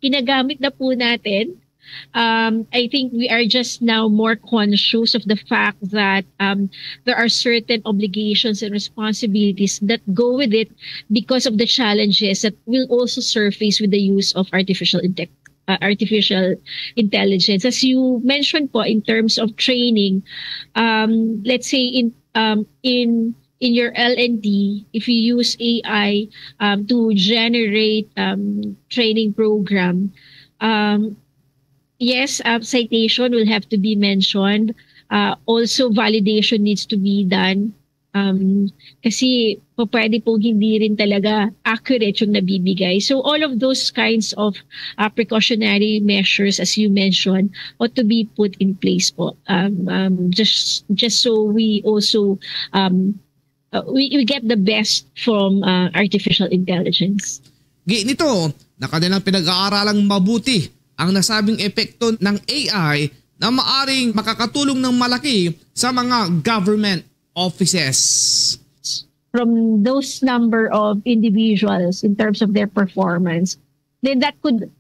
Ginagamit na po natin. I think we are just now more conscious of the fact that there are certain obligations and responsibilities that go with it because of the challenges that will also surface with the use of artificial intelligence. As you mentioned po, in terms of training, let's say in your L&D, if you use AI to generate training program, yes, citation will have to be mentioned. Also, validation needs to be done. Kasi pwede pong hindi rin talaga accurate yung nabibigay. So all of those kinds of precautionary measures, as you mentioned, ought to be put in place po. Just so we also we get the best from artificial intelligence. Nito na kanilang pinag-aaralang mabuti ang nasabing epekto ng AI na maaring makakatulong ng malaki sa mga government offices. From those number of individuals in terms of their performance, then that could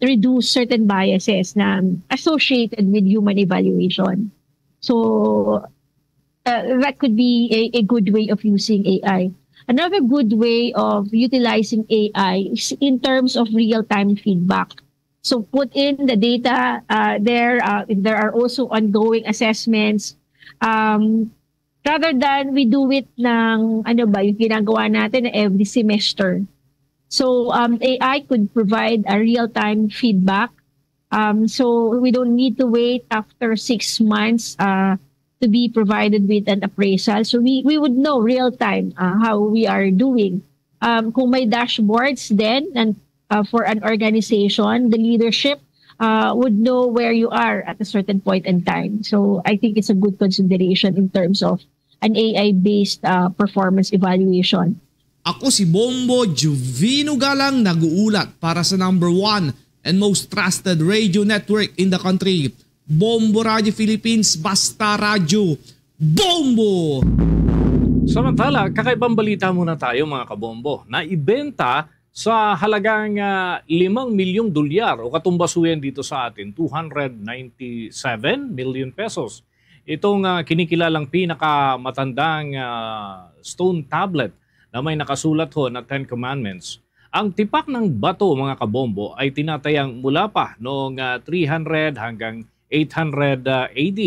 reduce certain biases na associated with human evaluation. So that could be a good way of using AI. Another good way of utilizing AI is in terms of real-time feedback. So put in the data there. If there are also ongoing assessments, rather than we do it ng yung ginagawa natin every semester. So AI could provide a real-time feedback. So we don't need to wait after 6 months to be provided with an appraisal. So we would know real-time how we are doing. Kung may dashboards then and for an organization, the leadership would know where you are at a certain point in time. So I think it's a good consideration in terms of an AI-based performance evaluation. Ako si Bombo Juvino Galang, nag-uulat para sa number 1 and most trusted radio network in the country, Bombo Radio Philippines, Basta Radio, Bombo! Samantala, kakaibang balita muna tayo mga kabombo, na ibenta sa halagang $5 milyong o katumbasuyan dito sa atin, 297 million pesos. Itong kinikilalang pinakamatandang stone tablet na may nakasulat ho na 10 Commandments. Ang tipak ng bato mga kabombo ay tinatayang mula pa noong 300 hanggang 800 AD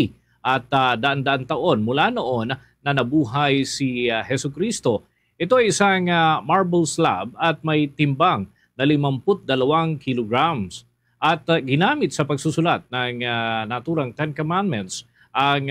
at daan-daan taon mula noon na nabuhay si Jesucristo. Ito ay isang marble slab at may timbang na 52 kilograms at ginamit sa pagsusulat ng naturang 10 Commandments ang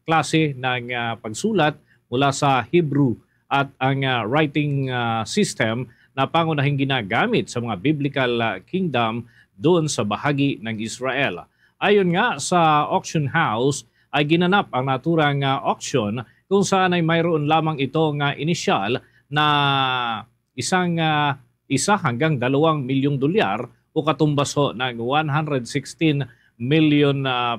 klase ng pagsulat mula sa Hebrew at ang writing system na pangunahing ginagamit sa mga biblical kingdom doon sa bahagi ng Israel. Ayon nga sa auction house ay ginanap ang naturang auction kung saan ay mayroon lamang itong inisyal na isa hanggang $2 milyong o katumbaso ng 116 million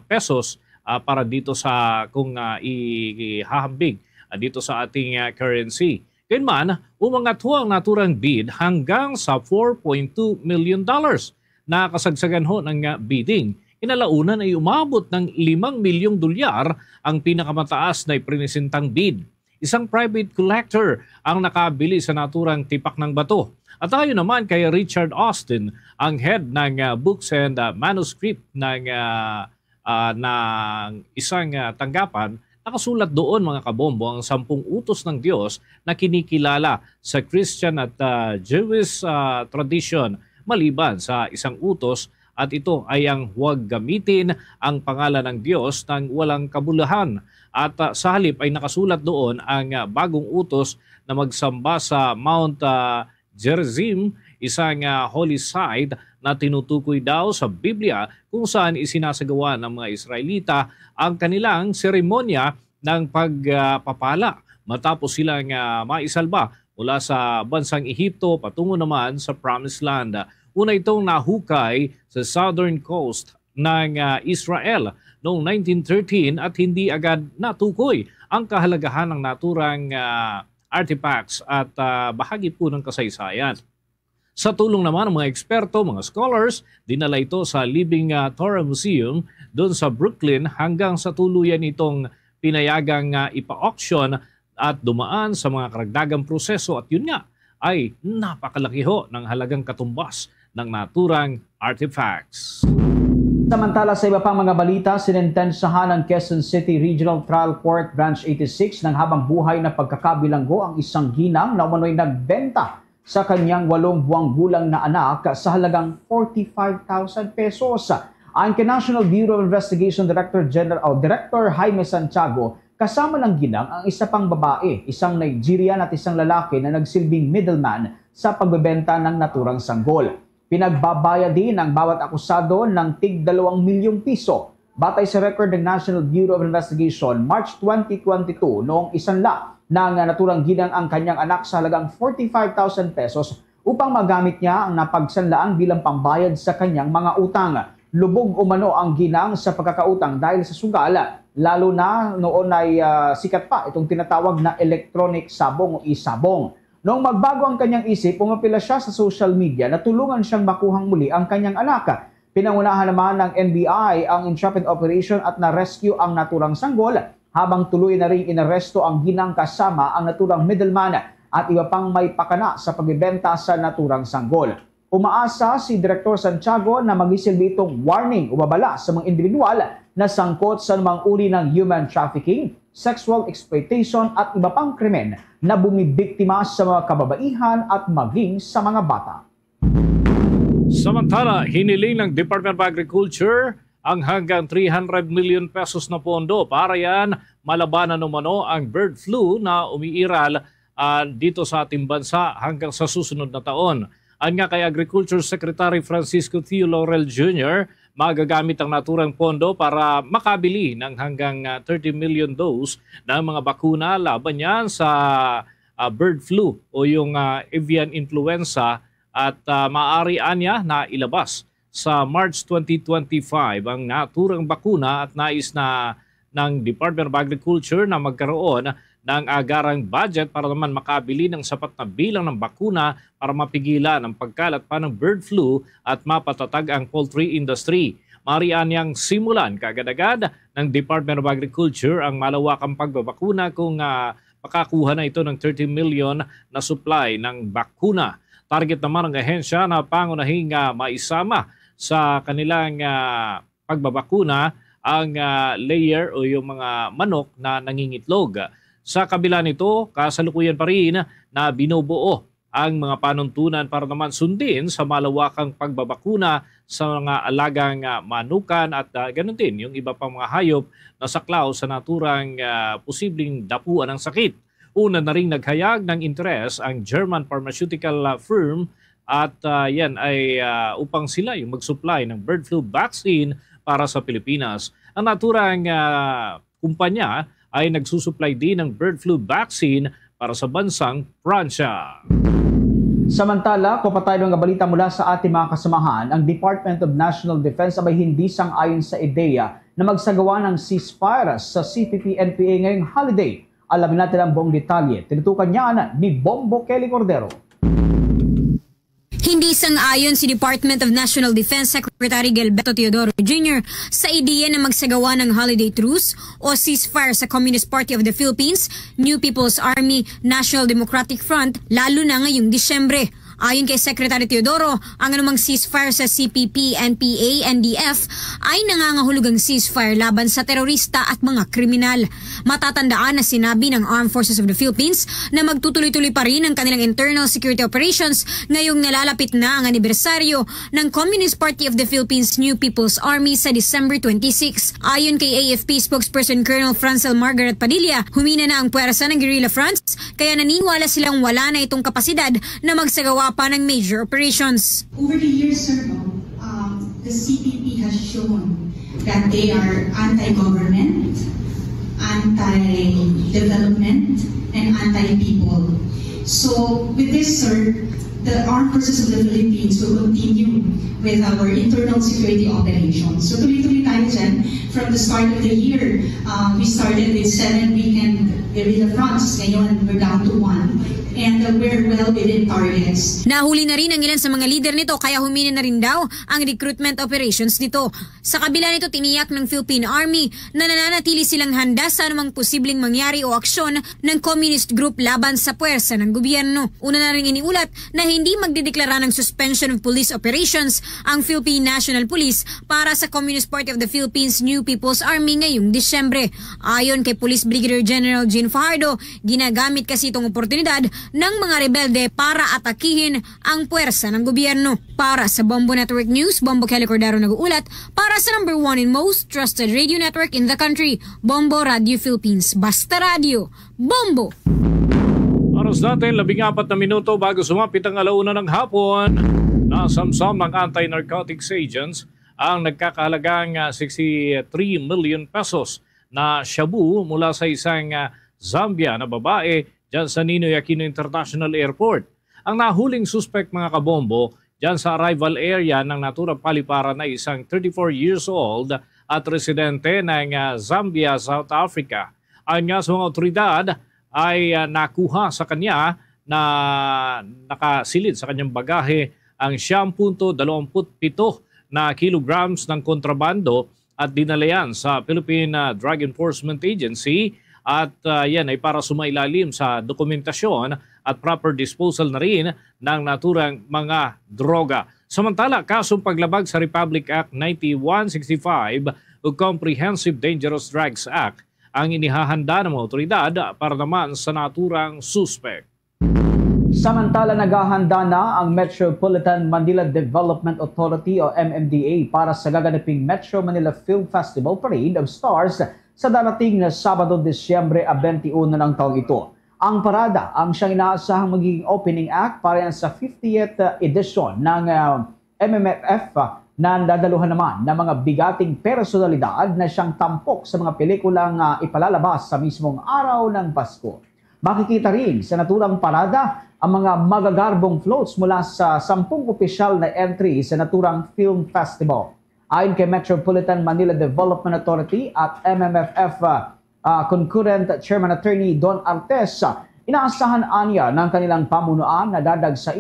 pesos para dito sa kung ihahambing dito sa ating currency. Gayunman, umangat ho ang naturang bid hanggang sa $4.2 million na kasagsagan ho ng bidding. Kinalaunan ay umabot ng $5 milyong ang pinakamataas na iprinisintang bid. Isang private collector ang nakabili sa naturang tipak ng bato. At tayo naman kay Richard Austin, ang head ng books and manuscript ng isang tanggapan, nakasulat doon mga kabombo ang 10 utos ng Diyos na kinikilala sa Christian at Jewish tradition maliban sa isang utos at ito ay ang huwag gamitin ang pangalan ng Diyos ng walang kabuluhan. At sa halip ay nakasulat doon ang bagong utos na magsamba sa Mount Gerizim, isang holy site na tinutukoy daw sa Biblia kung saan isinasagawa ng mga Israelita ang kanilang seremonya ng pagpapala matapos silang maisalba mula sa bansang Ehipto patungo naman sa Promised Land. Una itong nahukay sa southern coast ng Israel noong 1913 at hindi agad natukoy ang kahalagahan ng naturang artifacts at bahagi po ng kasaysayan. Sa tulong naman ng mga eksperto, mga scholars, dinala ito sa Living Torah Museum doon sa Brooklyn hanggang sa tuluyan itong pinayagang ipa-auction at dumaan sa mga karagdagang proseso at yun nga ay napakalaki ho ng halagang katumbas ng naturang artifacts. Samantala sa iba pang mga balita, sinentensahan ng Quezon City Regional Trial Court Branch 86 ng habang buhay na pagkakabilanggo ang isang ginang na umano'y nagbenta sa kanyang 8 buwang gulang na anak sa halagang 45,000 pesos. Ayon kay National Bureau of Investigation Director Jaime Santiago, kasama ng ginang ang isa pang babae, isang Nigerian at isang lalaki na nagsilbing middleman sa pagbebenta ng naturang sanggol. Pinagbabayad din ang bawat akusado ng tig 2 milyong piso. Batay sa record ng National Bureau of Investigation, March 2022, noong isanla ng naturang ginang ang kanyang anak sa halagang 45,000 pesos upang magamit niya ang napagsanlaan bilang pambayad sa kanyang mga utang. Lubog umano ang ginang sa pagkakautang dahil sa sugal, lalo na noon ay sikat pa itong tinatawag na electronic sabong o isabong. Noong magbago ang kanyang isip, pumapila siya sa social media na tulungan siyang makuhang muli ang kanyang anak. Pinangunahan naman ng NBI ang intrepid operation at na-rescue ang naturang sanggol, habang tuloy na rin inaresto ang ginang kasama ang naturang middleman at iba pang may pakana sa pagbebenta sa naturang sanggol. Umaasa si Director Santiago na magisilbi itong warning o babala sa mga individual na sangkot sa mga uri ng human trafficking, sexual exploitation at iba pang krimen na bumibiktima sa mga kababaihan at maging sa mga bata. Samantala, hiniling ng Department of Agriculture ang hanggang 300 million pesos na pondo para yan malabanan umano ang bird flu na umiiral dito sa ating bansa hanggang sa susunod na taon. Ang nga kay Agriculture Secretary Francisco Theo Laurel Jr., magagamit ang naturang pondo para makabili ng hanggang 30 million dose ng mga bakuna laban yan sa bird flu o yung avian influenza at maaari niya na ilabas sa March 2025 ang naturang bakuna at nais na ng Department of Agriculture na magkaroon ng agarang budget para naman makabili ng sapat na bilang ng bakuna para mapigilan ang pagkalat pa ng bird flu at mapatatag ang poultry industry. Marian niyang simulan kaagad-agad ng Department of Agriculture ang malawakang pagbabakuna kung makakuha na ito ng 30 million na supply ng bakuna. Target naman ng ahensya na pangunahing maisama sa kanilang pagbabakuna ang layer o yung mga manok na nangingitlog. Sa kabila nito, kasalukuyan pa rin na binubuo ang mga panuntunan para naman sundin sa malawakang pagbabakuna sa mga alagang manukan at ganun din yung iba pang mga hayop na saklaw sa naturang posibleng dapuan ng sakit. Una na rin naghayag ng interes ang German pharmaceutical firm at yan ay upang sila yung mag-supply ng bird flu vaccine para sa Pilipinas. Ang naturang kumpanya ay nagsusupply din ng bird flu vaccine para sa bansang Pransya. Samantala, kupatay ng balita mula sa ating mga kasamahan, ang Department of National Defense ay hindi sang-ayon sa ideya na magsagawa ng ceasefire sa CPP-NPA ngayong holiday. Alamin natin ang buong detalye. Tinutukan niya ni Bombo Kelly Cordero. Hindi sang-ayon si Department of National Defense Secretary Gilberto Teodoro Jr. sa ideya na magsagawa ng holiday truce o ceasefire sa Communist Party of the Philippines, New People's Army, National Democratic Front, lalo na ngayong Disyembre. Ayon kay Secretary Teodoro, ang anumang ceasefire sa CPP, NPA, NDF ay nangangahulugang ceasefire laban sa terorista at mga kriminal. Matatandaan na sinabi ng Armed Forces of the Philippines na magtutuloy-tuloy pa rin ang kanilang internal security operations ngayong nalalapit na ang anibersaryo ng Communist Party of the Philippines New People's Army sa December 26. Ayon kay AFP spokesperson Colonel Francel Margaret Padilla, humina na ang puwersa ng guerrilla fronts kaya naniniwala silang wala na itong kapasidad na magsagawa pa ng major operations. Over the years, sir, the CPP has shown that they are anti-government, anti-development, and anti-people. So with this, sir, the Armed Forces of the Philippines will continue with our internal security operations. So tuloy-tuloy tayo dyan. From the start of the year, we started with 7 weekend guerrilla fronts. Ngayon, we're down to 1. And we're well within targets. Nahuli na rin ang ilan sa mga leader nito kaya humina na rin daw ang recruitment operations nito. Sa kabila nito, tiniyak ng Philippine Army na nananatili silang handa sa anumang posibleng mangyari o aksyon ng communist group laban sa puwersa ng gobyerno. Una na rin iniulat na hindi magdedeklara ng suspension of police operations ang Philippine National Police para sa Communist Party of the Philippines New People's Army ngayong Disyembre. Ayon kay Police Brigadier General Jean Fajardo, ginagamit kasi itong oportunidad ng mga rebelde para atakihin ang puwersa ng gobyerno. Para sa Bombo Network News, Bombo Kelly Cordero nag-uulat para sa number 1 and most trusted radio network in the country, Bombo Radio Philippines. Basta Radio, Bombo! Oras natin, 14 na minuto bago sumapit ang alauna ng hapon. Nasamsam ng anti-narcotics agents ang nagkakahalagang 63 million pesos na shabu mula sa isang Zambia na babae dyan sa Ninoy Aquino International Airport. Ang nahuling suspect mga kabombo dyan sa arrival area ng naturang paliparan na isang 34 years old at residente ng Zambia, South Africa. Ayon nga sa mga otoridad ay nakuha sa kanya na nakasilid sa kanyang bagahe ang 7.27 na kilograms ng kontrabando at dinala yan sa Philippine Drug Enforcement Agency at yan ay para sumailalim sa dokumentasyon at proper disposal na rin ng naturang mga droga. Samantala, kasong paglabag sa Republic Act 9165 o Comprehensive Dangerous Drugs Act ang inihahanda ng mga otoridad para naman sa naturang suspect. Samantala, naghahanda na ang Metropolitan Manila Development Authority o MMDA para sa gaganaping Metro Manila Film Festival Parade of Stars sa darating na Sabado, Disyembre 21 ng taong ito. Ang parada ang siyang inaasahang magiging opening act para yan sa 50th edition ng MMFF na dadaluhan naman ng mga bigating personalidad na siyang tampok sa mga pelikulang ipalalabas sa mismong araw ng Pasko. Makikita rin sa naturang parada ang mga magagarbong floats mula sa 10 opisyal na entry sa naturang film festival. Ayon kay Metropolitan Manila Development Authority at MMFF Concurrent Chairman Attorney Don Artes, inaasahan anya ng kanilang pamunuan na dadagsa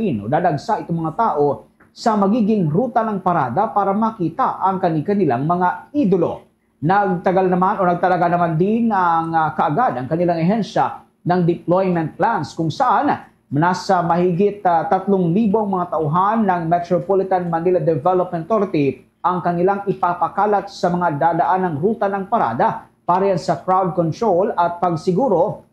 itong mga tao sa magiging ruta ng parada para makita ang kanilang mga idolo. Nagtalaga naman din ang kaagad ang kanilang ehensya ng deployment plans kung saan nasa mahigit 3,000 mga tauhan ng Metropolitan Manila Development Authority ang kanilang ipapakalat sa mga dadaanang ruta ng parada para yan sa crowd control at pagsiguro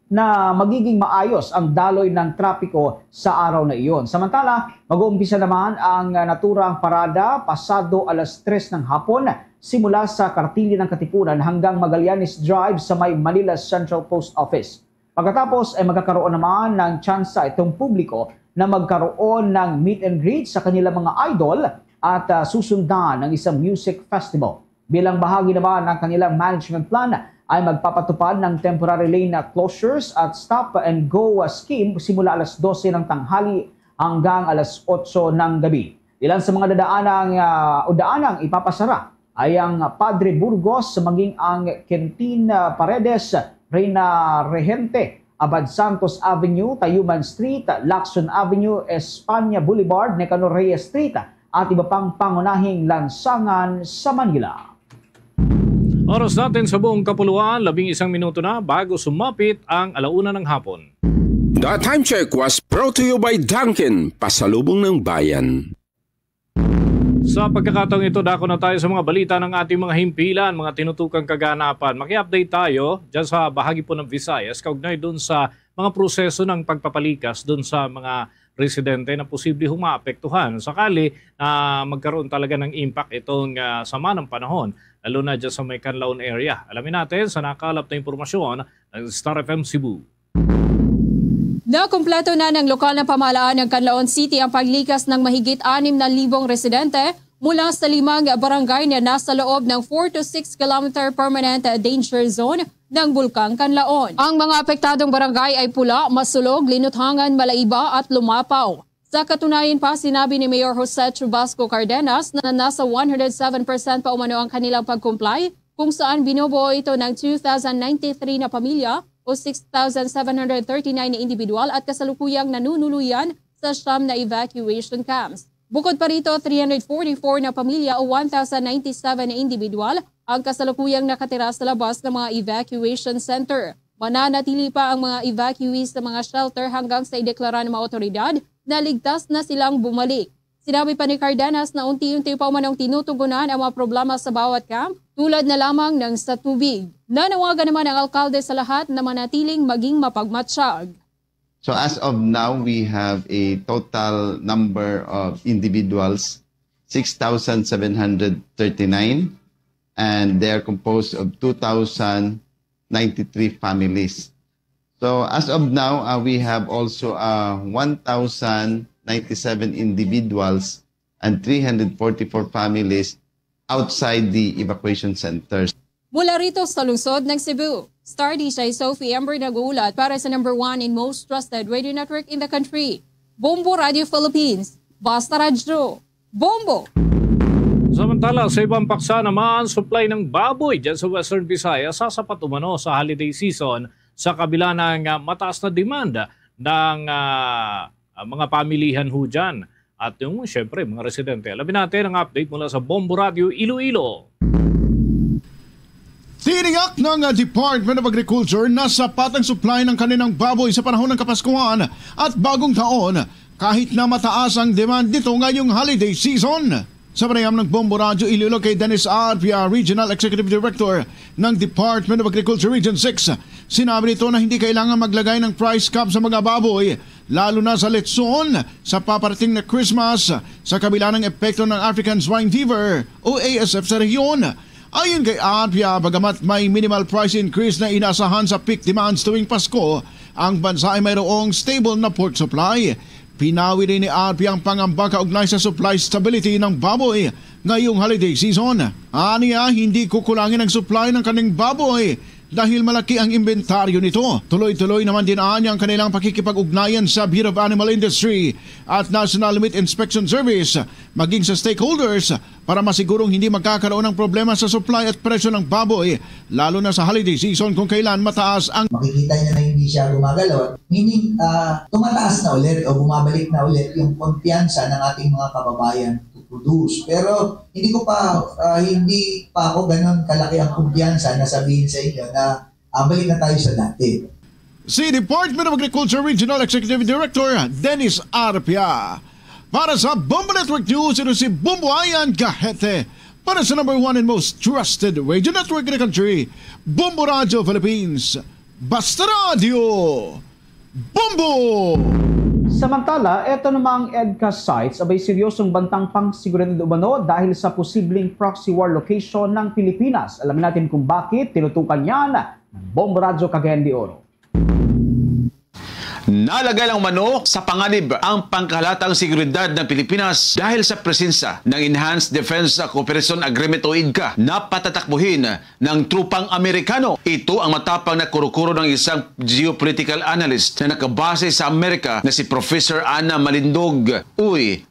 na magiging maayos ang daloy ng trapiko sa araw na iyon. Samantala, mag-uumpisa naman ang naturang parada pasado 3:00 ng hapon simula sa Kartili ng Katipunan hanggang Magallanes Drive sa may Manila Central Post Office. Pagkatapos ay magkakaroon naman ng tsansa itong publiko na magkaroon ng meet and greet sa kanilang mga idol at susundan ng isang music festival. Bilang bahagi naman ng kanilang management plan ay magpapatupad ng temporary lane closures at stop and go scheme simula 12:00 ng tanghali hanggang 8:00 ng gabi. Ilan sa mga daanang ipapasara ay ang Padre Burgos maging ang Quintin Paredes, Reina Regente, Abad Santos Avenue, Tayuman Street, Lacson Avenue, Espanya Boulevard, Nicanor Reyes Street at iba pang pangunahing lansangan sa Manila. Oras natin sa buong kapuluan, 11 minuto na bago sumapit ang 1:00 ng hapon. The time check was brought to you by Dunkin, pasalubong ng bayan. Sa pagkakataong ito, dako na tayo sa mga balita ng ating mga himpilan, mga tinutukang kaganapan. Maki-update tayo dyan sa bahagi po ng Visayas, kaugnay dun sa mga proseso ng pagpapalikas dun sa mga residente na posibleng maapektuhan. Sakali na magkaroon talaga ng impact itong sama ng panahon, lalo na dyan sa may Canlaon area. Alamin natin sa nakalap na impormasyon ng Star FM Cebu. Nakumpleto na ng lokal na pamahalaan ng Canlaon City ang paglikas ng mahigit 6,000 residente mula sa 5 barangay na nasa loob ng 4 to 6 km permanent danger zone ng Bulkang Canlaon. Ang mga apektadong barangay ay Pula, Masulog, Linuthangan, Malaiba at Lumapaw. Sa katunayan pa, sinabi ni Mayor Jose Chubasco Cardenas na nasa 107% pa umano ang kanilang pag-comply, kung saan binubuo ito ng 2,093 na pamilya o 6,739 na individual at kasalukuyang nanunuluyan sa siyam na evacuation camps. Bukod pa rito, 344 na pamilya o 1,097 na individual ang kasalukuyang nakatira sa labas ng mga evacuation center. Mananatili pa ang mga evacuees sa mga shelter hanggang sa ideklara ng mga otoridad na ligtas na silang bumalik. Sinabi pa ni Cardenas na unti-unti pa umanong tinutugunan ang mga problema sa bawat camp, tulad na lamang ng sa tubig. Nanawagan naman ang alkalde sa lahat na manatiling maging mapagmatsyag. So as of now, we have a total number of individuals, 6,739, and they are composed of 2,093 families. So as of now, we have also 1,097 individuals and 344 families outside the evacuation centers. Mula rito sa lungsod ng Cebu, Star DJ Sophie Amber nag-uulat para sa number 1 and most trusted radio network in the country, Bombo Radio Philippines. Basta Radyo, Bombo! Samantala, sa ibang paksa naman, supply ng baboy dyan sa Western Visayas sasapat umano sa holiday season sa kabila ng mataas na demand ng mga pamilihan ho dyan. At yung syempre mga residente. Alamin natin ang update mula sa Bombo Radio Iloilo. Tiniyak ng Department of Agriculture na sapat ang supply ng kanilang baboy sa panahon ng Kapaskuhan at Bagong Taon kahit na mataas ang demand nito ngayong holiday season. Sa panayam ng Bombo Radio Iloilo kay Dennis Arpia, Regional Executive Director ng Department of Agriculture Region 6, sinabi nito na hindi kailangan maglagay ng price cap sa mga baboy, lalo na sa letson sa paparating na Christmas sa kabila ng epekto ng African Swine Fever o ASF sa rehiyon. Ayon kay Arpia, bagamat may minimal price increase na inasahan sa peak demands tuwing Pasko, ang bansa ay mayroong stable na pork supply. Pinawi rin ni Arpia ang pangamba kaugnay sa supply stability ng baboy ngayong holiday season. Aniya, hindi kukulangin ang supply ng kaning baboy dahil malaki ang inventaryo nito. Tuloy-tuloy naman din ang kanilang pakikipag-ugnayan sa Bureau of Animal Industry at National Meat Inspection Service maging sa stakeholders para masigurong hindi magkakaroon ng problema sa supply at presyo ng baboy lalo na sa holiday season kung kailan mataas ang... Makikita niyo na hindi siya gumagalaw, meaning tumataas na ulit o bumabalik na ulit yung kumpiyansa ng ating mga kababayan produce. Pero hindi pa ako ganun kalaki ang kumpiyansa na sabihin sa inyo na balik na tayo sa dati. Si Department of Agriculture Regional Executive Director Dennis Arpia. Para sa Bombo Network News, ito si Bombo Ayan Gahete. Para sa number 1 and most trusted radio network in the country, Bombo Radio Philippines. Basta Radio, Bombo! Samantala, eto namang EDCA sites abay seryosong bantang pang-seguridad umano dahil sa posibleng proxy war location ng Pilipinas. Alamin natin kung bakit tinutukan yan ng Bombo Radio Cagayan de Oro. Nalagay lang umano sa panganib ang pangkahalatang seguridad ng Pilipinas dahil sa presensya ng Enhanced Defense Cooperation Agreement o EDCA na patatakbuhin ng trupang Amerikano. Ito ang matapang na kurukuro ng isang geopolitical analyst na nakabase sa Amerika na si Professor Ana Malindog.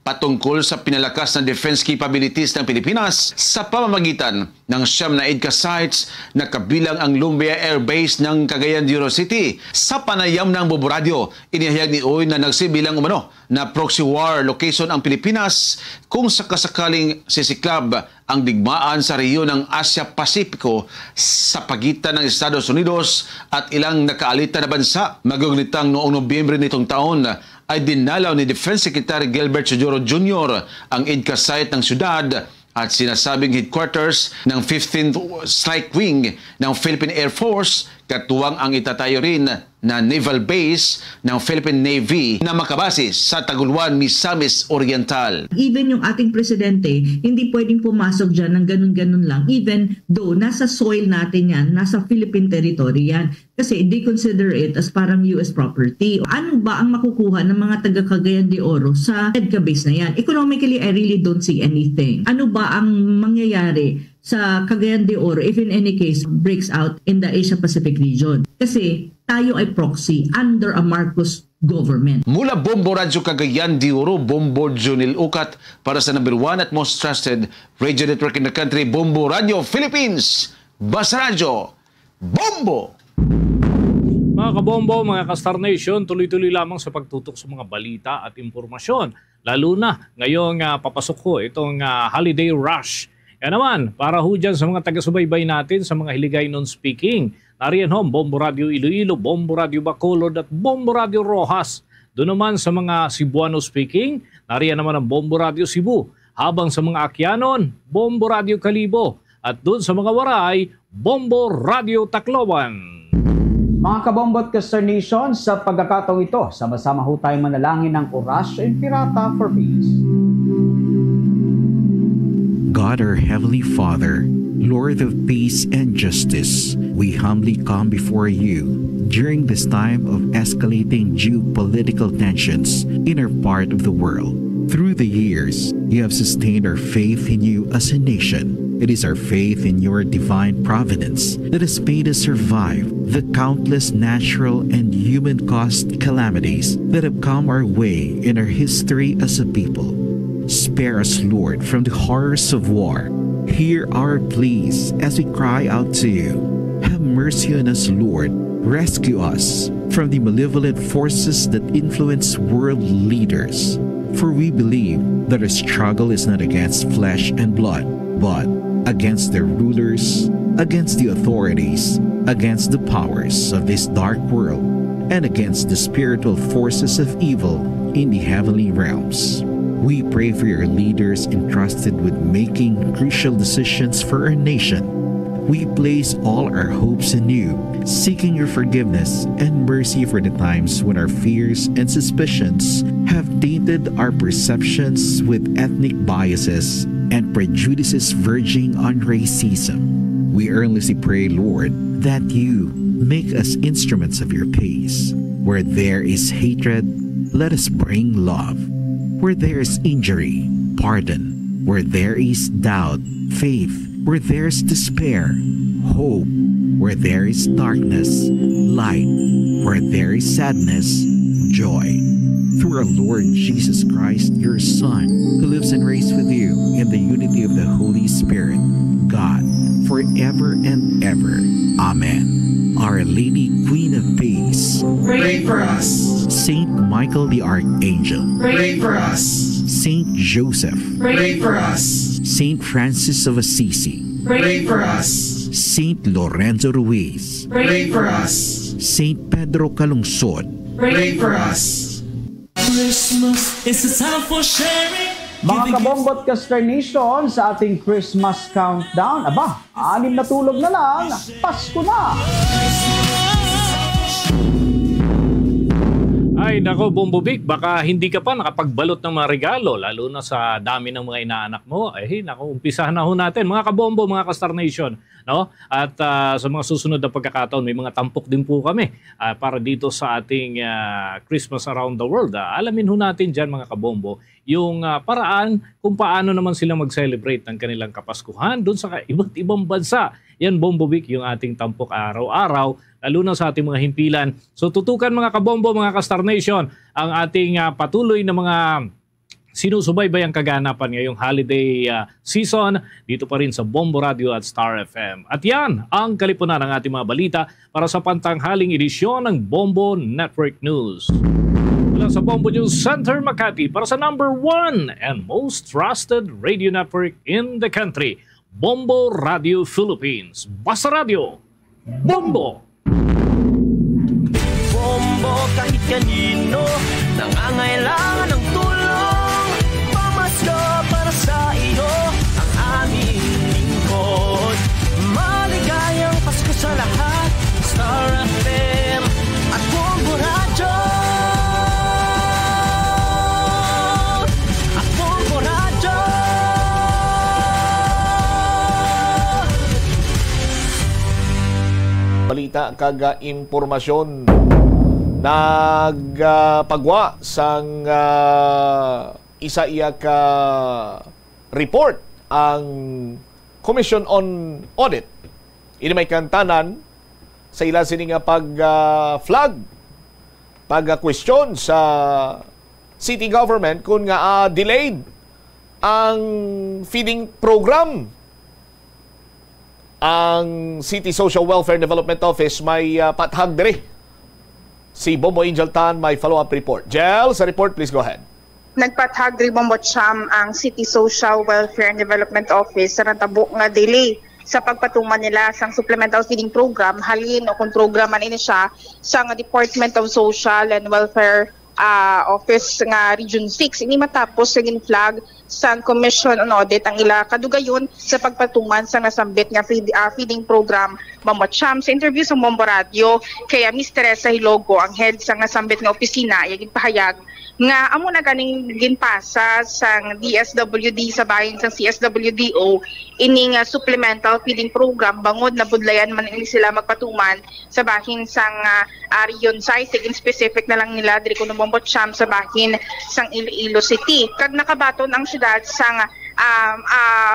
Patungkol sa pinalakas ng defense capabilities ng Pilipinas sa pamamagitan ng siyam na EDCA sites na kabilang ang Lumbia Air Base ng Cagayan de Oro City. Sa panayam ng Bombo Radio, inihayag ni Uy na nagsibilang umano na proxy war location ang Pilipinas kung sakasakaling sisiklab ang digmaan sa rehiyon ng Asia-Pasipiko sa pagitan ng Estados Unidos at ilang nakaalita na bansa. Magugnitang noong Nobyembre nitong taon ay dinalaw ni Defense Secretary Gilbert Sodoro Jr. ang EDCA site ng syudad at sinasabing headquarters ng 15th Strike Wing ng Philippine Air Force, katuwang ang itatayo rin na naval base ng Philippine Navy na makabase sa Taguluan, Misamis Oriental. Even yung ating presidente, hindi pwedeng pumasok dyan ng ganun-ganun lang. Even though nasa soil natin yan, nasa Philippine territory yan. Kasi they consider it as parang US property. Ano ba ang makukuha ng mga taga Cagayan de Oro sa EDCA base na yan? Economically, I really don't see anything. Ano ba ang mangyayari sa Cagayan de Oro if in any case breaks out in the Asia-Pacific region? Kasi tayo ay proxy under a Marcos government. Mula Bombo Radio Cagayan de Oro, Bombo Junil Ukat para sa number 1 at most trusted radio network in the country, Bombo Radio Philippines. Basta Radio, Bombo! Mga kabombo, mga ka-Star Nation, tuloy-tuloy lamang sa pagtutok sa mga balita at impormasyon. Lalo na ngayong papasok ko itong holiday rush. Yan naman, para ho dyan sa mga taga-subaybay natin sa mga Hiligay non-speaking. Nariyan ho, Bombo Radio Iloilo, Bombo Radio Bacolod at Bombo Radio Rojas. Doon naman sa mga Cebuano speaking, nariyan naman ang Bombo Radio Cebu. Habang sa mga Akyanon, Bombo Radio Kalibo. At doon sa mga Waray, Bombo Radio Tacloban. Mga kabombo at ka-Star Nation, sa pagkakataong ito, sama-sama ho tayong manalangin ng Orasyo Pirata for Peace. God, our Heavenly Father, Lord of peace and justice, we humbly come before you during this time of escalating geopolitical tensions in our part of the world. Through the years, you have sustained our faith in you as a nation. It is our faith in your divine providence that has made us survive the countless natural and human-caused calamities that have come our way in our history as a people. Spare us, Lord, from the horrors of war. Hear our pleas as we cry out to you. Have mercy on us, Lord. Rescue us from the malevolent forces that influence world leaders. For we believe that our struggle is not against flesh and blood, but against the rulers, against the authorities, against the powers of this dark world, and against the spiritual forces of evil in the heavenly realms. We pray for your leaders entrusted with making crucial decisions for our nation. We place all our hopes in you, seeking your forgiveness and mercy for the times when our fears and suspicions have tainted our perceptions with ethnic biases and prejudices verging on racism. We earnestly pray, Lord, that you make us instruments of your peace. Where there is hatred, let us bring love. Where there is injury, pardon. Where there is doubt, faith. Where there is despair, hope. Where there is darkness, light. Where there is sadness, joy. Through our Lord Jesus Christ, your Son, who lives and reigns with you in the unity of the Holy Spirit, God, forever and ever. Amen. Our Lady, Queen of Peace, pray for us. Saint Michael the Archangel, Pray for us. Saint Joseph, Pray for us. Saint Francis of Assisi, Pray for us. Saint Lorenzo Ruiz, Pray for us. Saint Pedro Calungsod, Pray for us. Christmas is a time for sharing. Mga kabongbot consternation sa ating Christmas countdown. Aba, 6 na tulog na lang, Pasko na! Ay nako, Bombovic, baka hindi ka pa nakapagbalot ng mga regalo, lalo na sa dami ng mga inaanak mo. Eh nako, umpisahan na ho natin. Mga kabombo, mga ka-Star Nation, no? At sa mga susunod na pagkakataon, may mga tampok din po kami para dito sa ating Christmas Around the World. Alamin ho natin dyan, mga kabombo, yung paraan kung paano naman sila mag-celebrate ng kanilang Kapaskuhan doon sa iba't ibang bansa. Yan, Bombovic, yung ating tampok araw-araw, lalo na sa ating mga himpilan. So tutukan, mga kabombo, mga ka-Star Nation, ang ating patuloy na mga sinusubaybayang kaganapan ngayong holiday season dito pa rin sa Bombo Radio at Star FM. At yan ang kalipunan ng ating mga balita para sa pantanghaling edisyon ng Bombo Network News. Mula sa Bombo News Center, Makati, para sa #1 and most trusted radio network in the country, Bombo Radio Philippines. Basta Radio, Bombo! Bombo, kahit kanino nangangailangan ng tulong, pamasko para sa iyo ang aming lingkod. Maligayang Pasko sa lahat, Star FM at Bombo Radio. At Bombo Radio. Balita kaga impormasyon nagpagwa sang isa iya ka report ang Commission on Audit. Ini may kantanan sa ila sini nga pag-flag, pag-question sa city government kung nga delayed ang feeding program. Ang City Social Welfare Development Office may pathag diri. Si Bombo Angel Tan may follow-up report. Jel, sa report, please go ahead. Nagpathag ri Bombo Cham ang City Social Welfare and Development Office sa natabo nga delay sa pagpatuman nila sang supplemental feeding program halin o kung programan ini siya sa Department of Social and Welfare Office nga Region 6. Ini matapos sa flag sa Commission on Audit ang ila kadugayon sa pagpatuman sa nasambit nga feeding program. Bombo Cham sa interview sa Bombo Radio kay Miss Teresa Hilogo, ang head sa nasambit nga opisina, yagid pahayag nga amo na ganing ginpasa sang DSWD sa bahin sang CSWDO ining supplemental feeding program bangod na budlayan man ini sila magpatuman sa bahin sang Region 6, in specific na lang nila diri kuno Bombo Cham sa bahin sang Iloilo City. Kag nakabaton ang syudad sang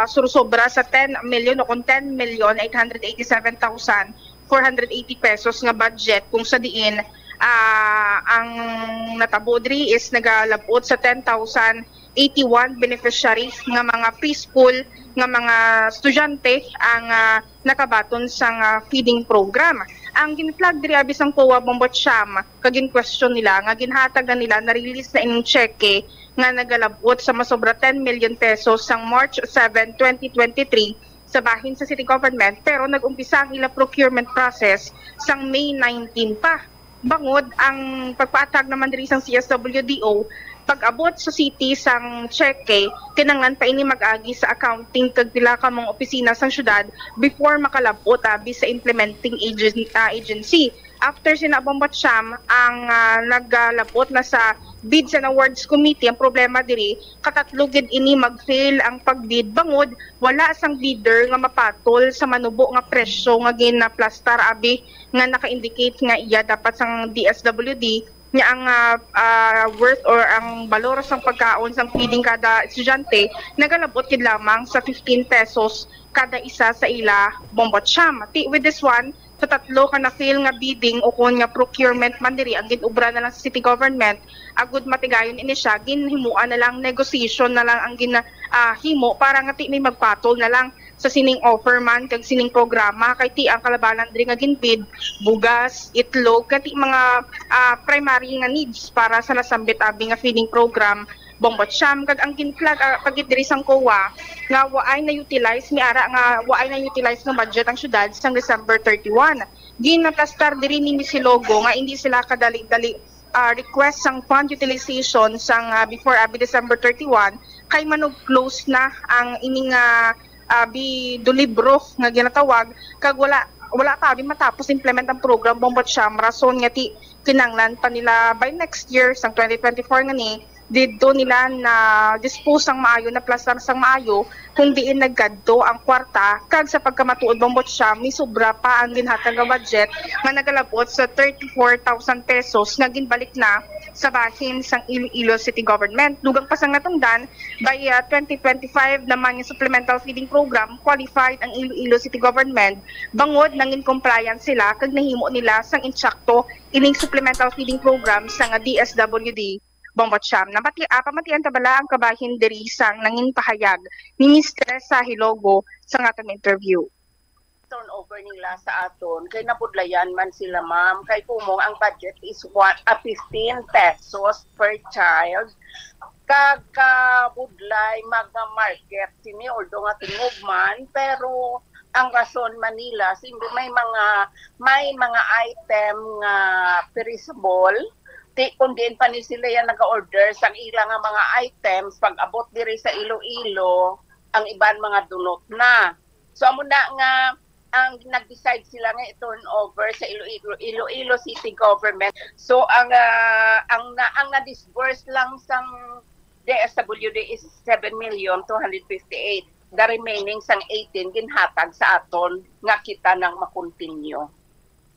surusobra sa 10 million o kung 10,887,480 pesos nga budget kung sa diin ang natabo diri is nagalabot sa 10,081 beneficiaries nga mga preschool nga mga estudyante ang nakabaton sa feeding program. Ang ginflag diri abis ang COA Bombot Siam kagin question nila nga ginhatag na nila na release na ining cheque nga nagalabot sa masobra 10 million pesos sang March 7, 2023 sa bahin sa city government, pero nag-umpisa ang ila procurement process sang May 19 pa. Bangod ang pagpaatag naman diri sang CSWDO, pag-abot sa city sang cheque, kinanglan pa ini mag-agi sa accounting kag pila ka mga opisina sang syudad before makalabot abi sa implementing agency. After sinabombat Siam ang naglabot na sa Bids and Awards Committee, ang problema diri katatlugid ini mag-fail ang pagbid bangod wala sang bidder nga mapatol sa manubo nga presyo nga ginaplastar abi nga naka-indicate nga iya dapat sang DSWD nga ang worth or ang balor sang pagkaon sang feeding kada estudyante nagalabot gid lamang sa 15 pesos kada isa sa ila Bombot Siam. With this one, sa tatlo ka na fail nga bidding o kung nga procurement man diri ang ginubra na lang sa city government, agud matigayon ini siya, ginhimuan na lang negotiation na lang ang ginahimo para nga ti may magpatol na lang sa sining offer man kag sining programa kay ti ang kalabanan diri nga ginbid bugas, itlog kati mga primary nga needs para sa nasambit abi nga feeding program Bombot Siam. Kag ang ginflag pagit diri sang COA nga waay na utilize miara nga waay na utilize ng budget ang syudad sang December 31. Ginaplastar diri ni Misilogo nga hindi sila kadali-dali request sang fund utilization sang before abi December 31 kay manog close na ang ining do libro nga ginatawag kag wala pa abi matapos implement ang program Bombot Siam, rason nga ti kinanglan pa nila by next year sang 2024 nga ni dito nila na dispose ang maayo na plastar sang maayo kung diin naggadto ang kwarta kag sa pagkamatuod Bombot Siam ni sobra pa ang ginhatag nga budget nga nagalabot sa 34,000 pesos nga ginbalik na sa bahin sang Iloilo City Government. Dugang pa sang natungdan by 2025 naman yung supplemental feeding program qualified ang Iloilo City Government bangod nang in compliance sila kag nahimo nila sang insakto ining supplemental feeding program sa nga DSWD Bombot Siam. Pamatian tabala ang kabahin diri sang nangin pahayag ni Mr. sa Hilogo sa atong interview. Turnover nila sa aton kay napudlayan man sila ma'am kay kumong ang budget is 15 pesos per child kag kabudlay magna-market sini although nga tingugman pero ang rason Manila simbi may mga item nga perishable kung diin pa ni sila yan nag-order sa ilang nga mga items pag abot diri sa Iloilo ang iban mga dunot na. So amo na nga ang nag-decide sila nga i-turn over sa Iloilo City Government. So ang na-disburse lang sang DSWD is 7,258,000. The remaining sang 18 ginhatag sa aton nga kita nang makontinue.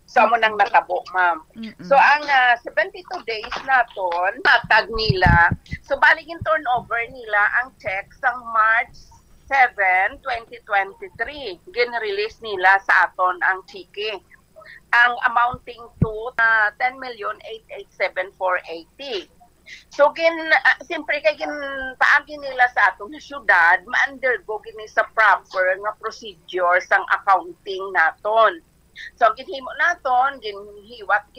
So amo nang natabo ma'am. So ang 72 days naton hatag nila. So baligin turnover nila ang check sang March 7, 2023. Gin-release nila sa aton ang chiki. Ang amounting to 10,887,480. So siyempre kay paagi nila sa atong syudad ma-undergo gini sa proper nga procedure sang accounting naton. So ginhimo naton ginhiwat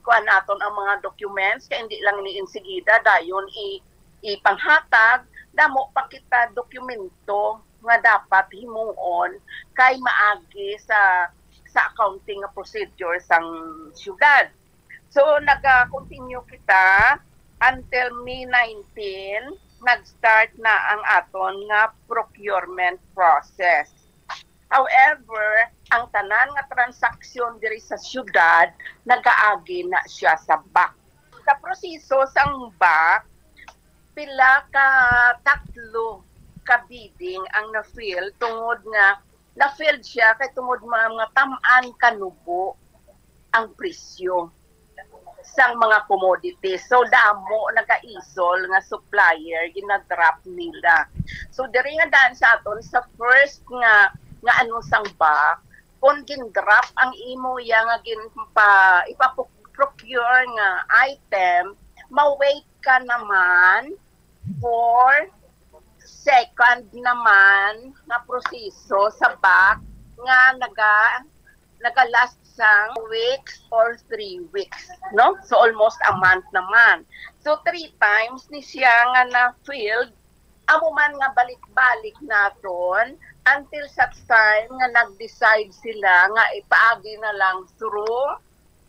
kuan naton ang mga documents kay hindi lang ni insigida dayon ipanghatag damo pa kita dokumento nga dapat himuon kay maagi sa accounting nga procedure sang syudad. So naga-continue kita until May 19 nag-start na ang aton nga procurement process. However, ang tanan nga transaksyon diri sa syudad nagaagi na siya sa BAC. Sa proseso sang BAC, pila ka tatlo ka bidding ang na-fill tungod nga na-fill siya kay tungod mga tam-an kanubo ang presyo. sang mga commodities. So damo nagaisol nga supplier ginadrop nila. So diri nga daan sa aton sa first nga ano sang bak kung gin-drop ang imo ya nga ipaprocure nga item, ma-wait ka naman for second naman nga proseso sa bak nga naga-last sang weeks or 3 weeks, no? So almost a month naman. So 3 times ni siya nga na-filled, amo man nga balik-balik naton until such time nga nag-decide sila nga ipaagi na lang through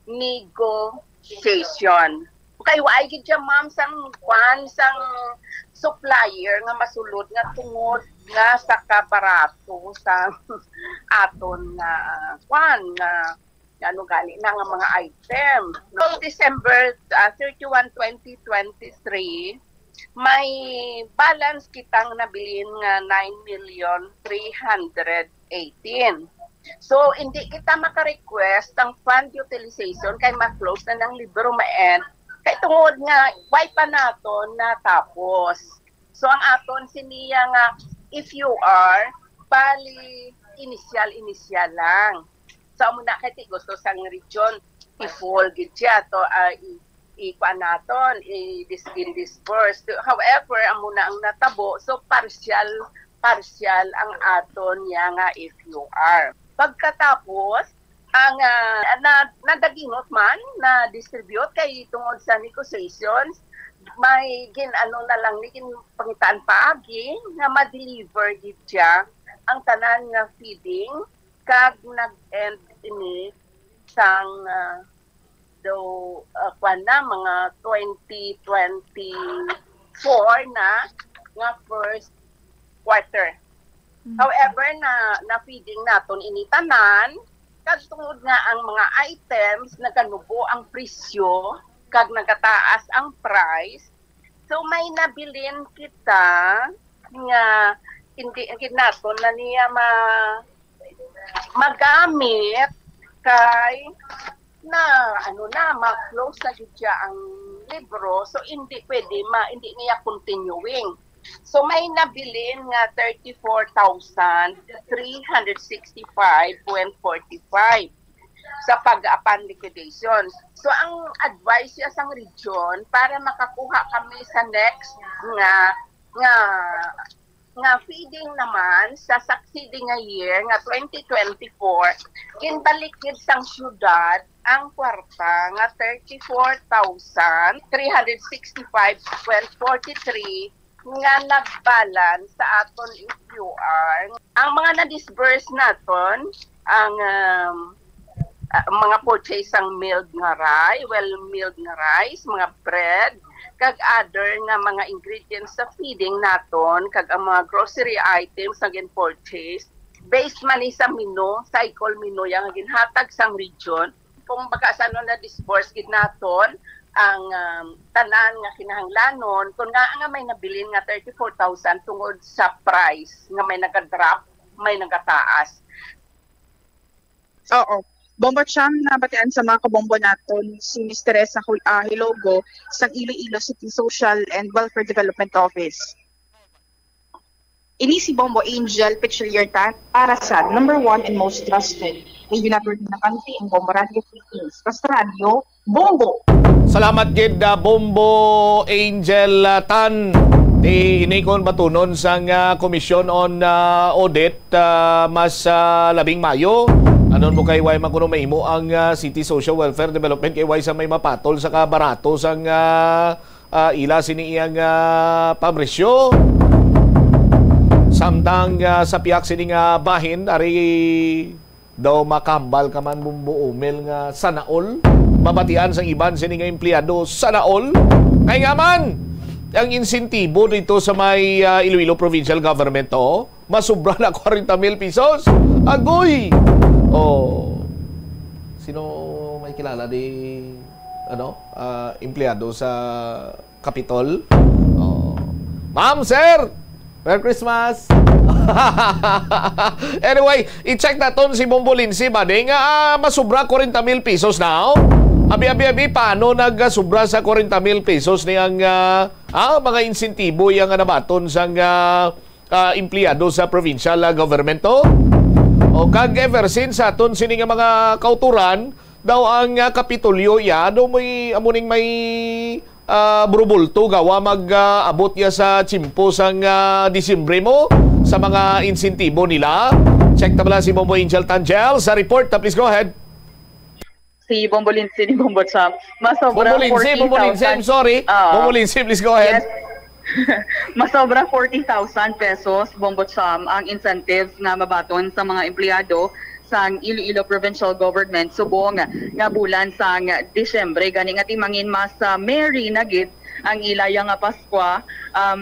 negotiation. Kay waay gid siya ma'am sang supplier nga masulod nga tungod nga sa kabarato sa aton nga ano gali na nga mga item. So December 31, 2023, may balance kitang nabilin nga 9,318,000. So hindi kita maka-request ang fund utilization kay ma-close na ng libro ma-end kay tungod nga why pa naton natapos. So ang aton siniya nga if you are bali initial lang. So muna kay gusto sang region i-full gid siya to ikuan naton i-disburse. However amo na ang natabo so partial ang aton niya nga if you are. Pagkatapos ang nadagingot man na distribute kay tungod sa negotiations may ano na lang ni pangitaan paagi nga ma-deliver gid siya ang tanan nga feeding kag nag-end ini sang mga 2024 na nga first quarter. However na feeding naton ini tanan kag tungod nga ang mga items naganubo ang presyo kag nagataas ang price. So may nabilin kita nga hindi naton na niya magamit kay ma-close na siya ang libro so hindi pwede hindi niya continuing. So may nabilin nga 34,365.45 sa pag-apan liquidation. So ang advice niya sang region para makakuha kami sa next nga feeding naman sa succeeding nga year nga 2024 kinbalikid sang syudad ang kwarta nga 34,365.43 nga nagbalance sa aton FUR. Ang mga na-disburse naton ang mga purchase ang milled nga rice, well-milled nga rice, mga bread, kag other nga mga ingredients sa feeding naton, kag ang mga grocery items na gin-purchase, based man sa menu, cycle menu yang ginhatag sang region, kung baka sa na-disburse gid naton, ang tanan nga kinahanglanon kung nga may nabilin nga 34,000 tungod sa price nga may naga-drop, may nagataas. Oo. Bombo Cham na batian sa mga kabombo naton si Ms. Teresa Hilogo sa Iloilo City Social and Welfare Development Office. Ini si Bombo Angel Pichiliertan para sa number 1 and most trusted radio network na country ang Bombo Radio Philippines. Basta Radio, Bombo! Salamat gid Bombo Angel Tan. Inikon batunon sang Commission on Audit mas 10 Mayo. Anon mo kay way makuno mahimo ang City Social Welfare Development kay way sa may mapatol sa kabarato sang ila sini iyang pamresyo. Samtang sa piyak sini nga bahin ari daw makambal ka man bumbo umel nga sanaol. Mabatian sang iban sini nga empleyado sanaol. Kay nga man ang insentibo dito sa may Iloilo Provincial Government to, masubra na 40,000 pesos. Agoy! Oh, sino may kilala di empleyado sa Capitol? Oh. Ma'am, sir! Merry Christmas! Anyway, i-check natin si Bombo Lindsay ba? Di nga masubra 40,000 pesos now. Abi, paano nag-sobra sa 40,000 pesos niyang mga insentibo yung nabaton sa empleyado sa provincial government to? O kag ever since aton sini nga mga kauturan daw ang Kapitolyo ya do may amuning may brubulto gawa mag-abot ya sa chimpo sang Disyembre mo sa mga insentibo nila. Check tabla si Bombo Angel Tangel sa report. Please go ahead. Si Bombo Lindsay ni Bombo Cham. Masobra 40,000. Bombo Lindsay, I'm sorry. Bombo Lindsay, please go ahead. Yes. Masobra 40,000 pesos, Bombo Cham, ang incentives nga mabaton sa mga empleyado sa Iloilo Provincial Government subong nga bulan sa Disyembre. Gani nga timangin mas Mary Nagit ang ilaya nga Paskwa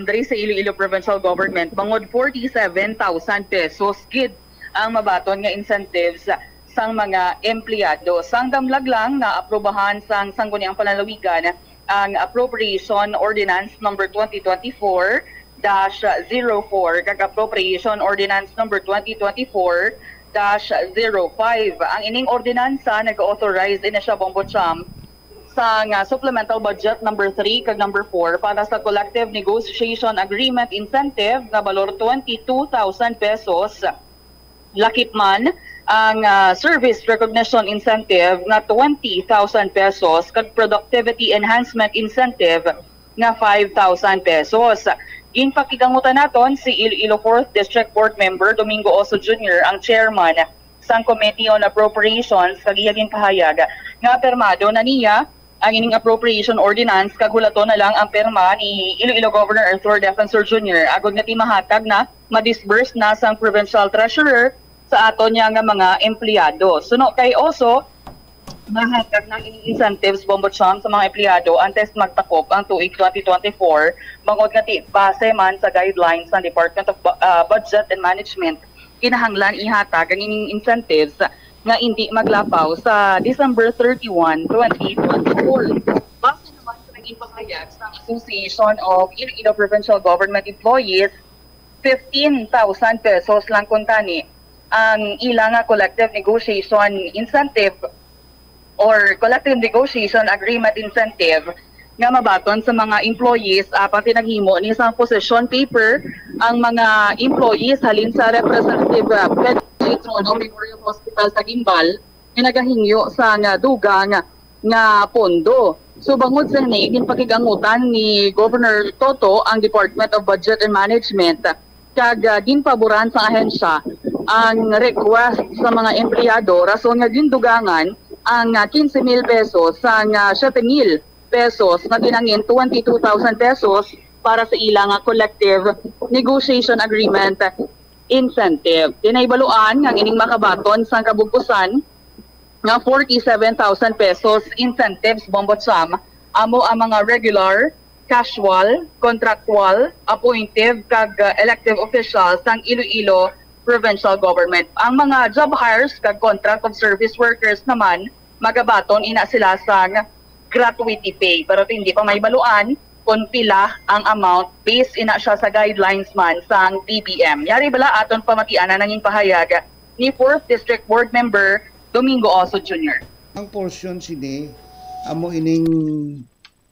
diri sa Iloilo Provincial Government. Bangod 47,000 pesos gid ang mabaton nga incentives sang mga empleyado. Sang damlag lang na aprobahan sang sangguniang panlalawigan ang Appropriation Ordinance number 2024-04 kag Appropriation Ordinance number 2024-05. Ang ining ordinansa nag-authorize na siya, Bombo Cham, sa supplemental budget number 3 kag number 4 para sa collective negotiation agreement incentive na balor 22,000 pesos. Lakip man ang service recognition incentive na 20,000 pesos kag productivity enhancement incentive nga 5,000 pesos. Ginpakigangutan naton si Iloilo 4th District Board Member Domingo Oso Jr., ang chairman sang Committee on Appropriations kag iyang kahayag nga permado na niya ang ining appropriation ordinance kag hulaton na lang ang perma ni Iloilo Governor Arthur Defensor Jr. agod nga timahatag na ma-disburse na sang provincial treasurer sa aton niya nga mga empleyado. Suno kay Oso, mahatag ng incentives, Bombo Cham, sa mga empleyado antes magtakop ang tuig 2024 bangod nga base man sa guidelines ng Department of Budget and Management, kinahanglan ihatag ang ining incentives nga hindi maglapaw sa December 31, 2024. Base naman sa naging pahayag sa Association of Iloilo Provincial Government Employees, 15,000 pesos lang kuntani ang ilang collective negotiation incentive or collective negotiation agreement incentive nga mabaton sa mga employees pati naghimo ni isang position paper ang mga employees halin sa Representative Pedro Memorial Hospital sa Gimbal nga nagahingyo sa dugang nga pondo. So bangod sa naging pakigangutan ni Governor Toto ang Department of Budget and Management kag ginpaboran sa ahensya ang request sa mga empleyado rason nga gindugangan ang 15,000 pesos sa 7,000 pesos na tinangin 22,000 pesos para sa ilang collective negotiation agreement incentive. Tinaybaluan ang ining makabaton sa kabugpusan nga 47,000 pesos incentives, Bombo Cham, amo ang mga regular, casual, contractual, appointive kag elective officials sang Iloilo Provincial Government. Ang mga job hires kag contract of service workers naman magabaton ina sila sa gratuity pay, pero hindi pa may baluan kung pila ang amount based ina siya sa guidelines man sang DBM. Yari bala aton pamatian na nanging pahayag ni 4th District Board Member Domingo Oso Jr. Ang portion sini amo ining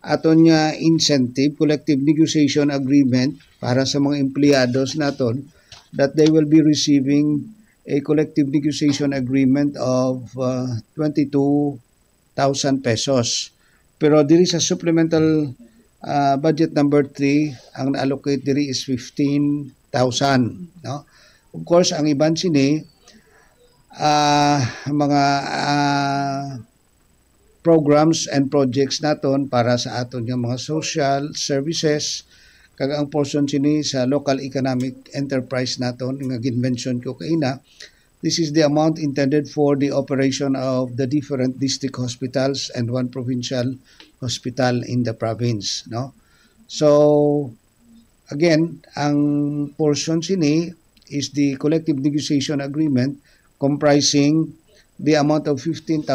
aton nga incentive collective negotiation agreement para sa mga empleyados naton that they will be receiving a collective negotiation agreement of 22,000 pesos. Pero diri sa supplemental budget number 3, ang na-allocate diri is 15,000. No? Of course, ang iban sini, mga programs and projects naton para sa aton nga mga social services, kag ang portion sini sa local economic enterprise naton nga ginmention ko kaina, this is the amount intended for the operation of the different district hospitals and one provincial hospital in the province, no? So again, ang portion sini is the collective negotiation agreement comprising the amount of 15,000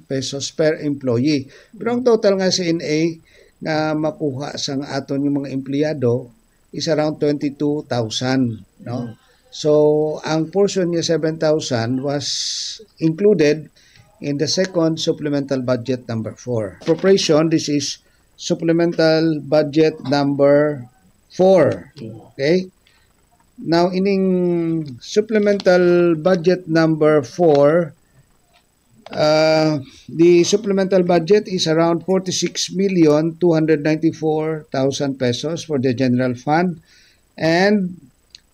pesos per employee. Pero ang total nga sa NA na makuha sa aton yung mga empleyado is around 22,000, no? So ang portion niya 7,000 was included in the second supplemental budget number 4. Appropriation, this is supplemental budget number 4. Okay? Now, ining supplemental budget number 4, the supplemental budget is around 46,294,000 pesos for the general fund and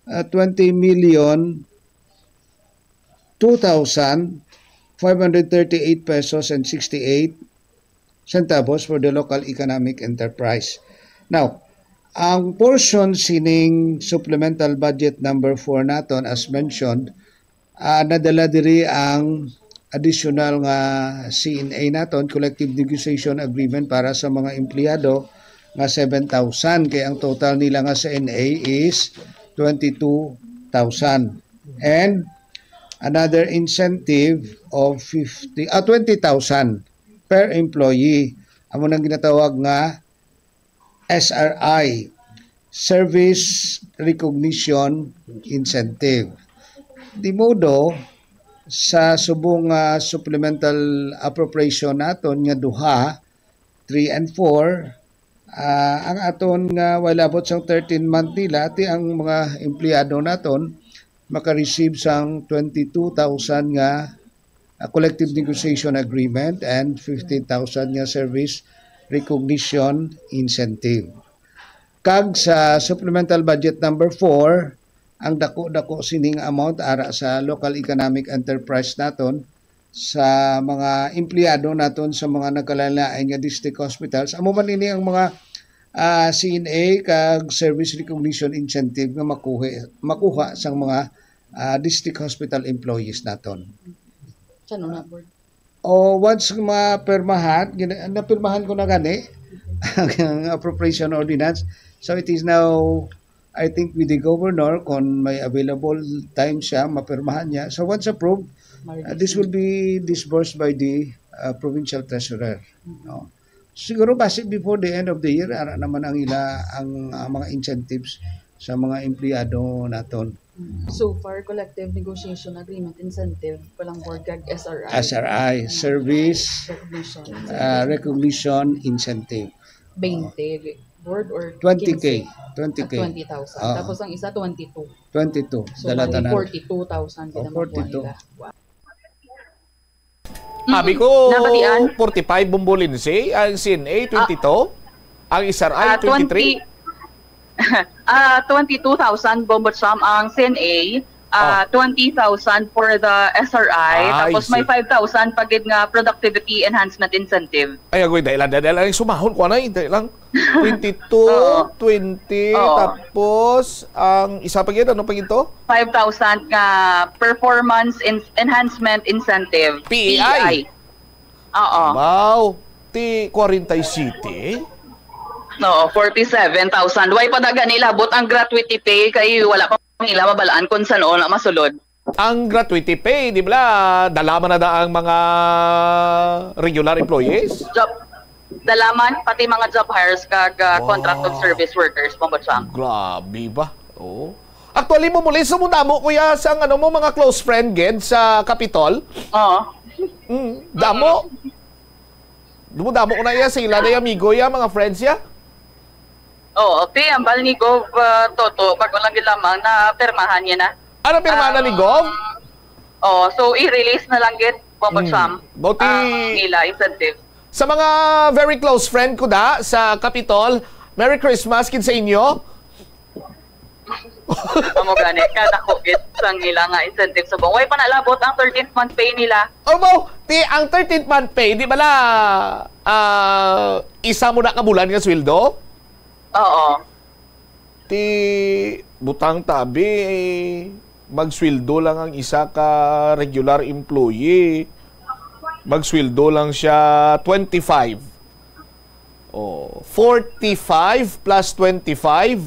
20,02,538 pesos and 68 centavos for the local economic enterprise. Now, ang portion sining supplemental budget number 4 naton as mentioned, nadala diri ang additional nga CNA naton, collective negotiation agreement para sa mga empleyado nga 7,000 kay ang total nila nga CNA is 22,000 and another incentive of 20,000 per employee. Amo nang ginatawag nga SRI, Service Recognition Incentive. Di modo sa subong supplemental appropriation naton nga duha, 3 and 4, ang aton nga walabot sang 13-month nila, ti ang mga empleyado naton maka-receive sang 22,000 nga collective negotiation agreement and 15,000 nga service recognition incentive. Kag sa supplemental budget number 4, ang dako-dako sining amount ara sa local economic enterprise naton sa mga empleyado naton sa mga nagkalalain nga district hospitals. Amo man ini ang mga CNA kag service recognition incentive nga makuha sang mga district hospital employees naton. Saan na board? O once mapirmahan, napirmahan ko na gani ang appropriation ordinance. So it is now, I think, with the governor kung may available time siya, mapirmahan niya. So once approved, this will be disbursed by the provincial treasurer. No? Siguro basic before the end of the year, ara naman ang mga incentives sa mga empleyado naton. So far, collective negotiation agreement incentive, palang board gag SRI. SRI, Service Recognition Incentive. 20 board or 20K. 20,000. Tapos ang isa 22. 22. So, 42,000 din naman 42. Sabi ko, 45 bumbulinsi, ang CNA 22, ang SRI 23. 22,000 Bombotsam ang CNA, 20,000 for the SRI, tapos may 5,000 pagid nga productivity enhancement incentive. Ay, agoy, dahil lang sumahon ko na, dahil lang 22, 20, tapos ang isa pagid, ano pagid to? 5,000 nga performance enhancement incentive. PEI? Oo. Wow, ti 40 City? No, 47,000. Why pa daga nila but ang gratuity pay kay wala pa nila mabalaan kung saan na masulod. Ang gratuity pay, di ba? Dalaman na ang mga regular employees? Dalaman, pati mga job hires kag contract of service workers, Bombotsam. Grabe ba? Oh. Actually mo muli sa mundamo kuya sang ano mo mga close friend ged sa Capitol? Oo. Damo. Damo ko na iya sila na amigo ya mga friends ya. Oo, ang bal ni Gov Toto, bago lang lamang na permahan niya na. Ano permahan na ni Gov? Oo, so i-release na lang git, Bombotsam, nila incentive. Sa mga very close friend ko da sa Capitol, Merry Christmas kin sa inyo. Amo gani, kada ko git sang nila nga incentive sa buong. Way pa nalabot ang 13th month pay nila. Mo, ang 13th month pay, di ba isa mo na ka bulan nga sweldo? Oo. Ti butang tabi magsweldo lang ang isa ka regular employee. Magsweldo lang siya 25. 45 plus 25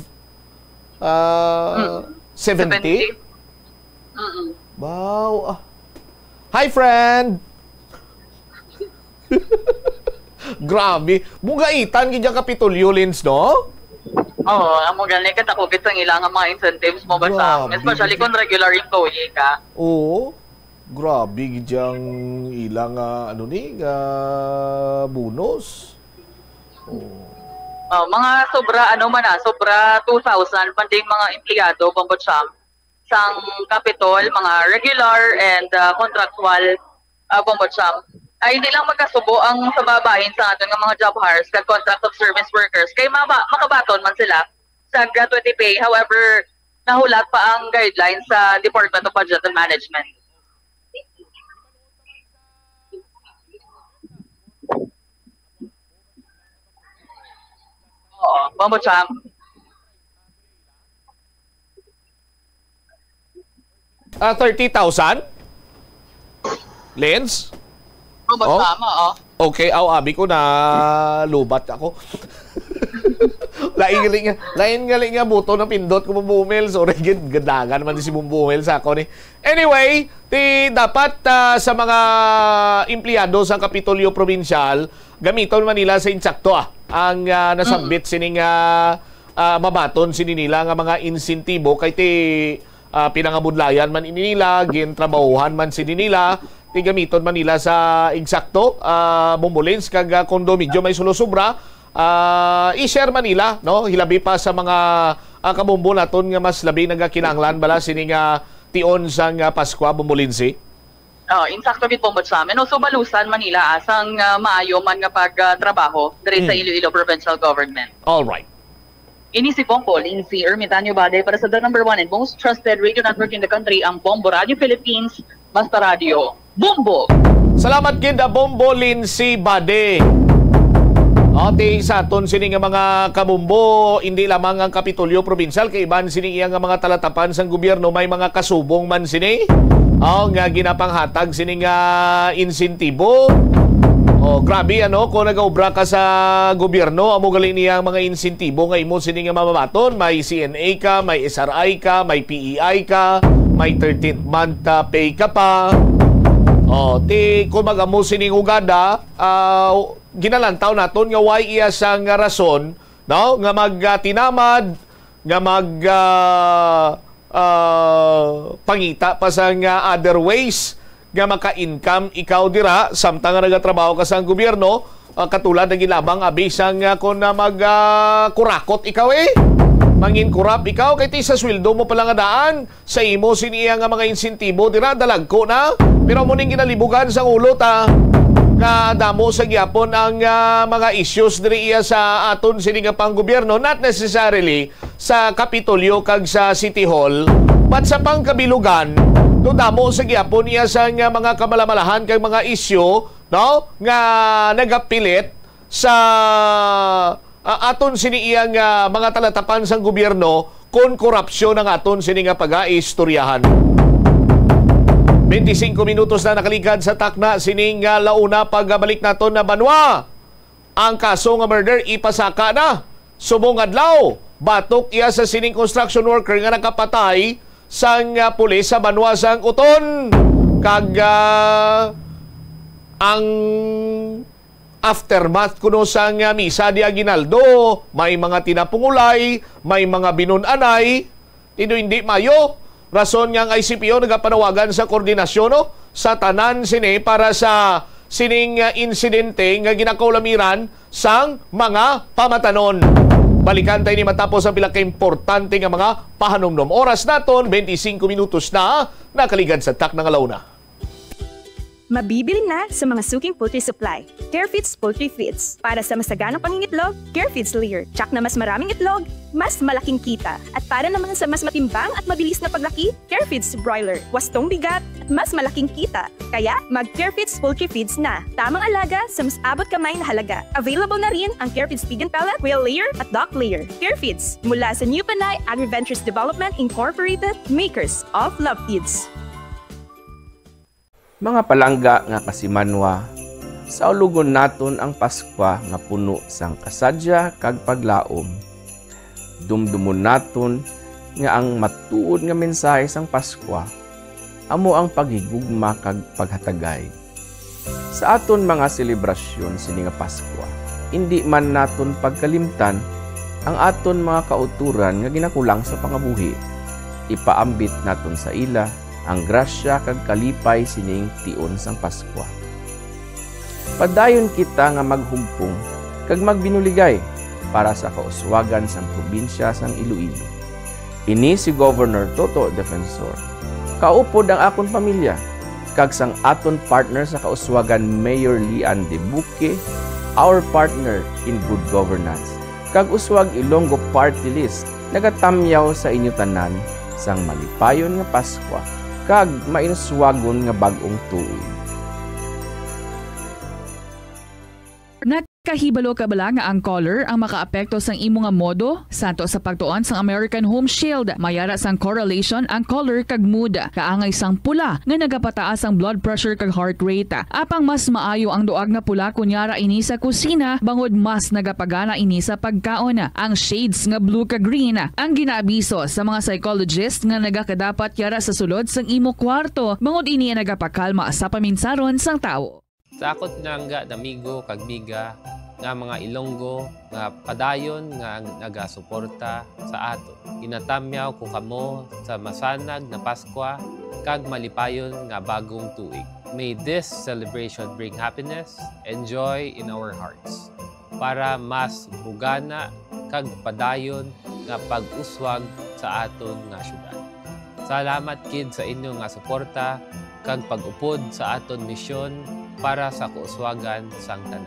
70. Wow. Hi friend. Grabe. Bugaitan gid Kapitolyo Lins, no? Oo, amo gani ka takugit ang ilang mga incentives mo ba sa, especially kung regular employee ka. Oo. Grabe gidyang ilang bonus. Mga sobra sobra 2,000 panding mga empleyado Bombotsam sang Capitol, mga regular and contractual Bombotsam. Ay hindi lang magkasubo ang sa babahin sa aton nga mga job hires kag contract of service workers kay makabaton man sila sa gratuity pay. However, nahulat pa ang guidelines sa Department of Budget and Management. Bombotsam. Ah, 30,000? Lens? Bombotsam, Okay, abi ko na lubat ako. lain galing nga buto na pindot ko bumumil. Sorry, gadagan man si bumumil sa ako ni. Anyway, dapat sa mga empleyado sa Kapitolyo Provincial, gamiton man nila sa insakto ang nasambit sining mabaton sini nila nga mga insentibo kay pinangabudlayan man nila, gintrabahuhan man sini nila, gamiton man nila sa insakto, bumbulins kag kondo medyo may sulosobra, i-share man nila, no? Hilabi pa sa mga kabumbo naton nga mas labi nagakinanglan bala sini nga tion sang Pasko bumbulinsi. Insakto bit Bombotsam. No, so balusan Manila asang maayo man nga pagtrabaho diri sa Iloilo Provincial Government. All right. Inisipong po, Lindsay Ermitanio Bade para sa the number 1 and most trusted radio network in the country, ang Bombo Radio Philippines, Basta Radio, Bombo! Salamat kinda Bombo Lindsay Bade. Sa aton sini nga mga kabumbo, hindi lamang ang Kapitolyo Provincial, kay iban sini nga mga talatapan sang gobyerno, may mga kasubong man sini. Nga ginapanghatag sini nga insentibo. Grabe kung nag-obra ka sa gobyerno, amo galing niyang mga insentibo nga imo sini nga mamabaton, may CNA ka, may SRI ka, may PEI ka, may 13th month pay ka pa. Kung mag-amo sining ugada, ginalantaw naton nga why iya sang rason, no, nga magtinamad, nga pangita pa sa other ways nga maka-income ikaw dira samtang nga nagatrabaho ka sa gobyerno, katulad ng ilabang abisang kung kurakot ikaw mangin kurap ikaw kay sa sweldo mo pala nga daan sa imo siniya nga mga insentibo dira dalagko na, pero muning ginalibugan sa ulo nga damo sa gyapon ang mga issues diri iya sa aton sini nga panggobyerno, not necessarily sa Kapitolyo kag sa City Hall, but sa pangkabilugan no damo sa gyapon iya sa mga kamalamalahan kag mga issue, no, nga nagapilit sa aton sini iya nga mga talatapan sang gobyerno kon korupsyon ang aton sini nga pag-aistoryahan. 25 minutos na nakaligad sa takna sining launa pagbalik naton na banwa. Ang kaso nga murder ipasaka na. Subong adlaw, batok iya sa sining construction worker nga nakapatay sang pulis sa banwa sang Uton. Kag ang aftermath kuno sang misa di Aguinaldo, may mga tinapungulay, may mga binunanay, hindi mayo. Rason nga ang ICPO nagapanawagan sa koordinasyon sa tanan sini para sa sining insidente nga ginakaulamiran sang mga pamatanon. Balikan tayo ni matapos ang pila ka-importante nga mga pahanumdom. Oras naton 25 minutos na nakaligad sa tak ng alauna. Mabibili na sa mga suking poultry supply. Carefeeds Poultry Feeds. Para sa masaganang pangingitlog, Carefeeds Layer. Tsak na mas maraming itlog, mas malaking kita. At para naman sa mas matimbang at mabilis na paglaki, Carefeeds Broiler. Wastong bigat at mas malaking kita. Kaya, mag-Carefeeds Poultry Feeds na. Tamang alaga sa mas abot kamay na halaga. Available na rin ang Carefeeds Pig and Pellet, Quail Layer at Duck Layer. Carefeeds, mula sa New Panay Agri-Ventures Development Incorporated, makers of Love Feeds. Mga palangga nga kasimanwa, sa ulugon naton ang Paskwa nga puno sang kasadya kag paglaom. Dumdumon naton nga ang matuod nga mensahe sang Paskwa amo ang paghigugma kag paghatagay. Sa aton mga selebrasyon sini nga Paskwa, hindi man naton pagkalimtan ang aton mga kauturan nga ginakulang sa pangabuhi. Ipaambit naton sa ila ang grasya kag kalipay sining tion sang Paskwa. Padayon kita nga maghumpong kag magbinuligay para sa kauswagan sang probinsya sang Iloilo. Ini si Governor Toto Defensor. Kaupod ang akon pamilya kag sang aton partner sa kauswagan Mayor Lian de Buque, our partner in good governance. Kag uswag Ilonggo Party List nagatamyaw sa inyo tanan sang malipayon nga Paskwa kag mainuswagon nga bag-ong tuig. Kahibalo ka bala nga ang color ang makaapekto sang imo nga modo santo sa pagtuon sang American Home Shield. Mayara sang correlation ang color kag mood. Kaangay sang pula nga nagapataas ang blood pressure kag heart rate. Apang mas maayo ang duag nga pula kunyara ini sa kusina bangod mas nagapagana ini sa pagkaon. Ang shades nga blue kag green ang ginaabiso sa mga psychologist nga nagakadapat yara sa sulod sang imo kwarto bangod ini nagapakalma sa paminsaron sang tawo. Sakot nga damigo kag miga nga mga Ilonggo nga padayon nga nagasuporta sa ato. Inatamyaw ko kamo sa masanag na Paskwa kag malipayon nga bagong tuig. May this celebration bring happiness and joy in our hearts para mas bugana kag padayon nga pag-uswag sa aton nga syudad. Salamat kid sa inyo nga suporta kag pag-upod sa aton misyon para sa kauswagan sang tanan.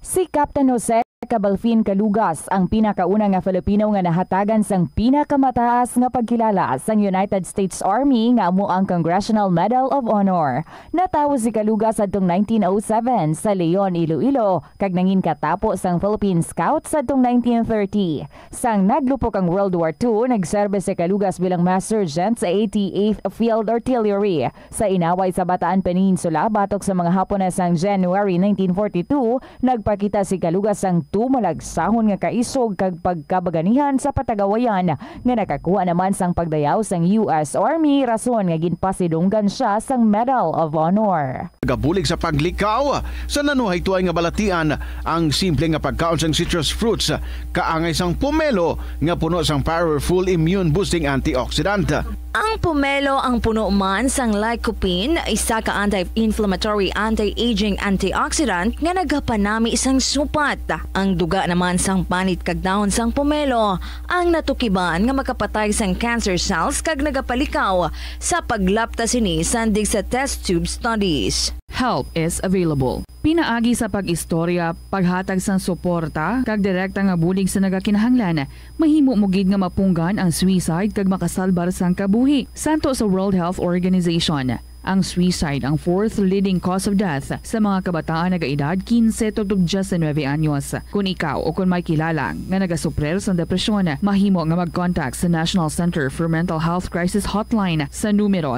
Si Captain Jose Cabalfin Calugas ang pinakauna nga Filipino nga nahatagan sang pinakamataas nga pagkilala sang United States Army nga amo ang Congressional Medal of Honor. Natawo si Calugas adtong 1907 sa Leon, Iloilo kag nangin katapo sang Philippine Scouts adtong 1930. Sang naglupok ang World War II, nagserbe si Calugas bilang Master Sergeant sa 88th Field Artillery. Sa inaway sa Bataan Peninsula batok sa mga Hapones sang January 1942, nagpakita si Calugas sang tumalagsahon nga kaisog kag pagkabaganihan sa patagawayan nga nakakuha naman sang pagdayaw sang US Army rason nga ginpasidunggan siya sang Medal of Honor. Gabulig sa paglikaw sa nanuhay tuay nga balatian ang simple nga pagkaon sang citrus fruits kaangay sang pomelo nga puno sang powerful immune boosting antioxidant. Ang pomelo ang puno man sang lycopene, isa ka anti-inflammatory, anti-aging antioxidant nga nagapanami sang supat. Ang duga naman sang panit kag dahon sang pomelo ang natukiban nga makapatay sang cancer cells kag nagapalikaw sa paglapta sini sandig sa test tube studies. Help is available. Pinaagi sa pag-istorya, paghatag sang suporta, kag direkta nga bulig sa nagakinahanglan, mahimo mugid nga mapunggan ang suicide kag makasalbar sang kabuhi. Santo sa World Health Organization, ang suicide ang fourth leading cause of death sa mga kabataan nagaedad 15 to 19 anyos. Kung ikaw o kung may kilala nga nagasuprer sa depresyon, mahimo nga mag-contact sa National Center for Mental Health Crisis Hotline sa numero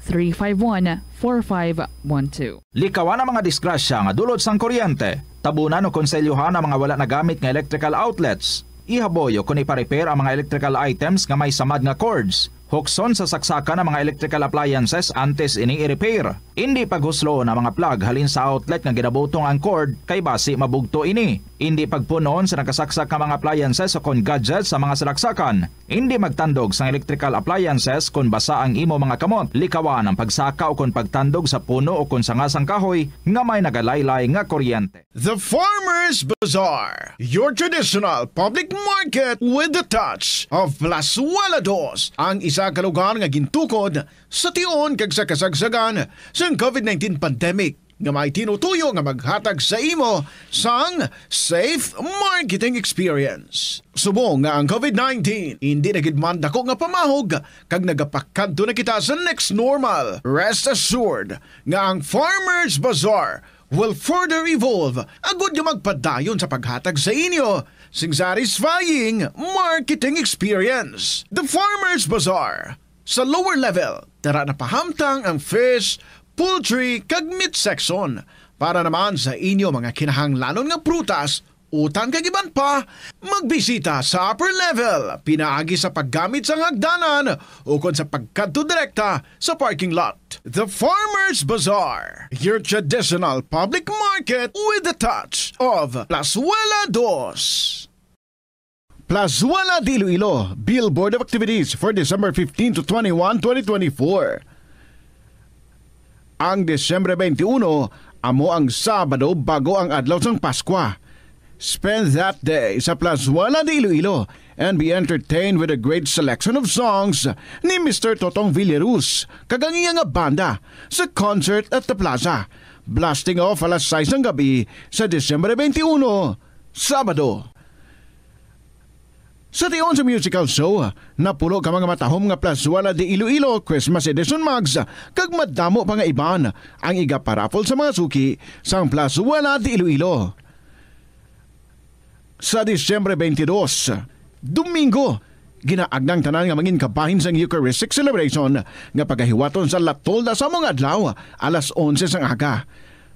0966-351-4512. Likawan ang mga disgrasya nga dulot sang kuryente. Tabunan o konselyuhan ang mga wala nagamit nga electrical outlets. Ihaboyo kung ipa-repair ang mga electrical items nga may samad nga cords. Hukson sa saksakan ng mga electrical appliances antes ini i-repair. Hindi paghuslo na mga plug halin sa outlet nga ginabutong ang cord kay basi mabugto ini. Hindi pagpunon sa nakasaksak ng mga appliances o kon gadgets sa mga salaksakan. Hindi magtandog sa electrical appliances kung basa ang imo mga kamot. Likawan ang pagsaka o kon pagtandog sa puno o kon sangasang kahoy nga may nagalaylay nga kuryente. The Farmers Bazaar, your traditional public market with the touch of Plazuela Dos, ang isa ka lugar nga gintukod sa tion kag sa kasagsagan sa COVID-19 pandemic nga may tinutuyo nga maghatag sa imo sang safe marketing experience. Subong nga ang COVID-19 hindi nagidman dako nga pamahog kag nagapakadto na kita sa next normal. Rest assured nga ang Farmers Bazaar will further evolve agud nga magpadayon sa paghatag sa inyo sing satisfying marketing experience. The Farmers Bazaar. Sa lower level, tara na pahamtang ang fish, poultry, kag meat section. Para naman sa inyo mga kinahanglanon nga prutas, utang kag iban pa, magbisita sa upper level, pinaagi sa paggamit sa hagdanan o kon sa pagkadto direkta sa parking lot. The Farmers Bazaar, your traditional public market with the touch of Plazuela Dos. Plazuela de Iloilo, Billboard of Activities for December 15 to 21, 2024. Ang Desyembre 21, amo ang Sabado bago ang adlaw sang Paskwa. Spend that day sa Plazuela de Iloilo and be entertained with a great selection of songs ni Mr. Totong Villaruz, kagangiya nga banda sa concert at the plaza. Blasting off alas 6 ng gabi sa Desyembre 21, Sabado. Sa tiyon sa musical show, napulo ka mga matahom nga Plazuela de Iloilo Christmas Edition Mugs kag madamo pa nga iban ang igaparapol sa mga suki sang Plazuela de Iloilo. Sa Disyembre 22, Domingo, ginaagnang tanan nga mangin kabahin sang Eucharistic celebration nga pagahiwaton sa Latolda sa mga adlaw alas 11 sang aga.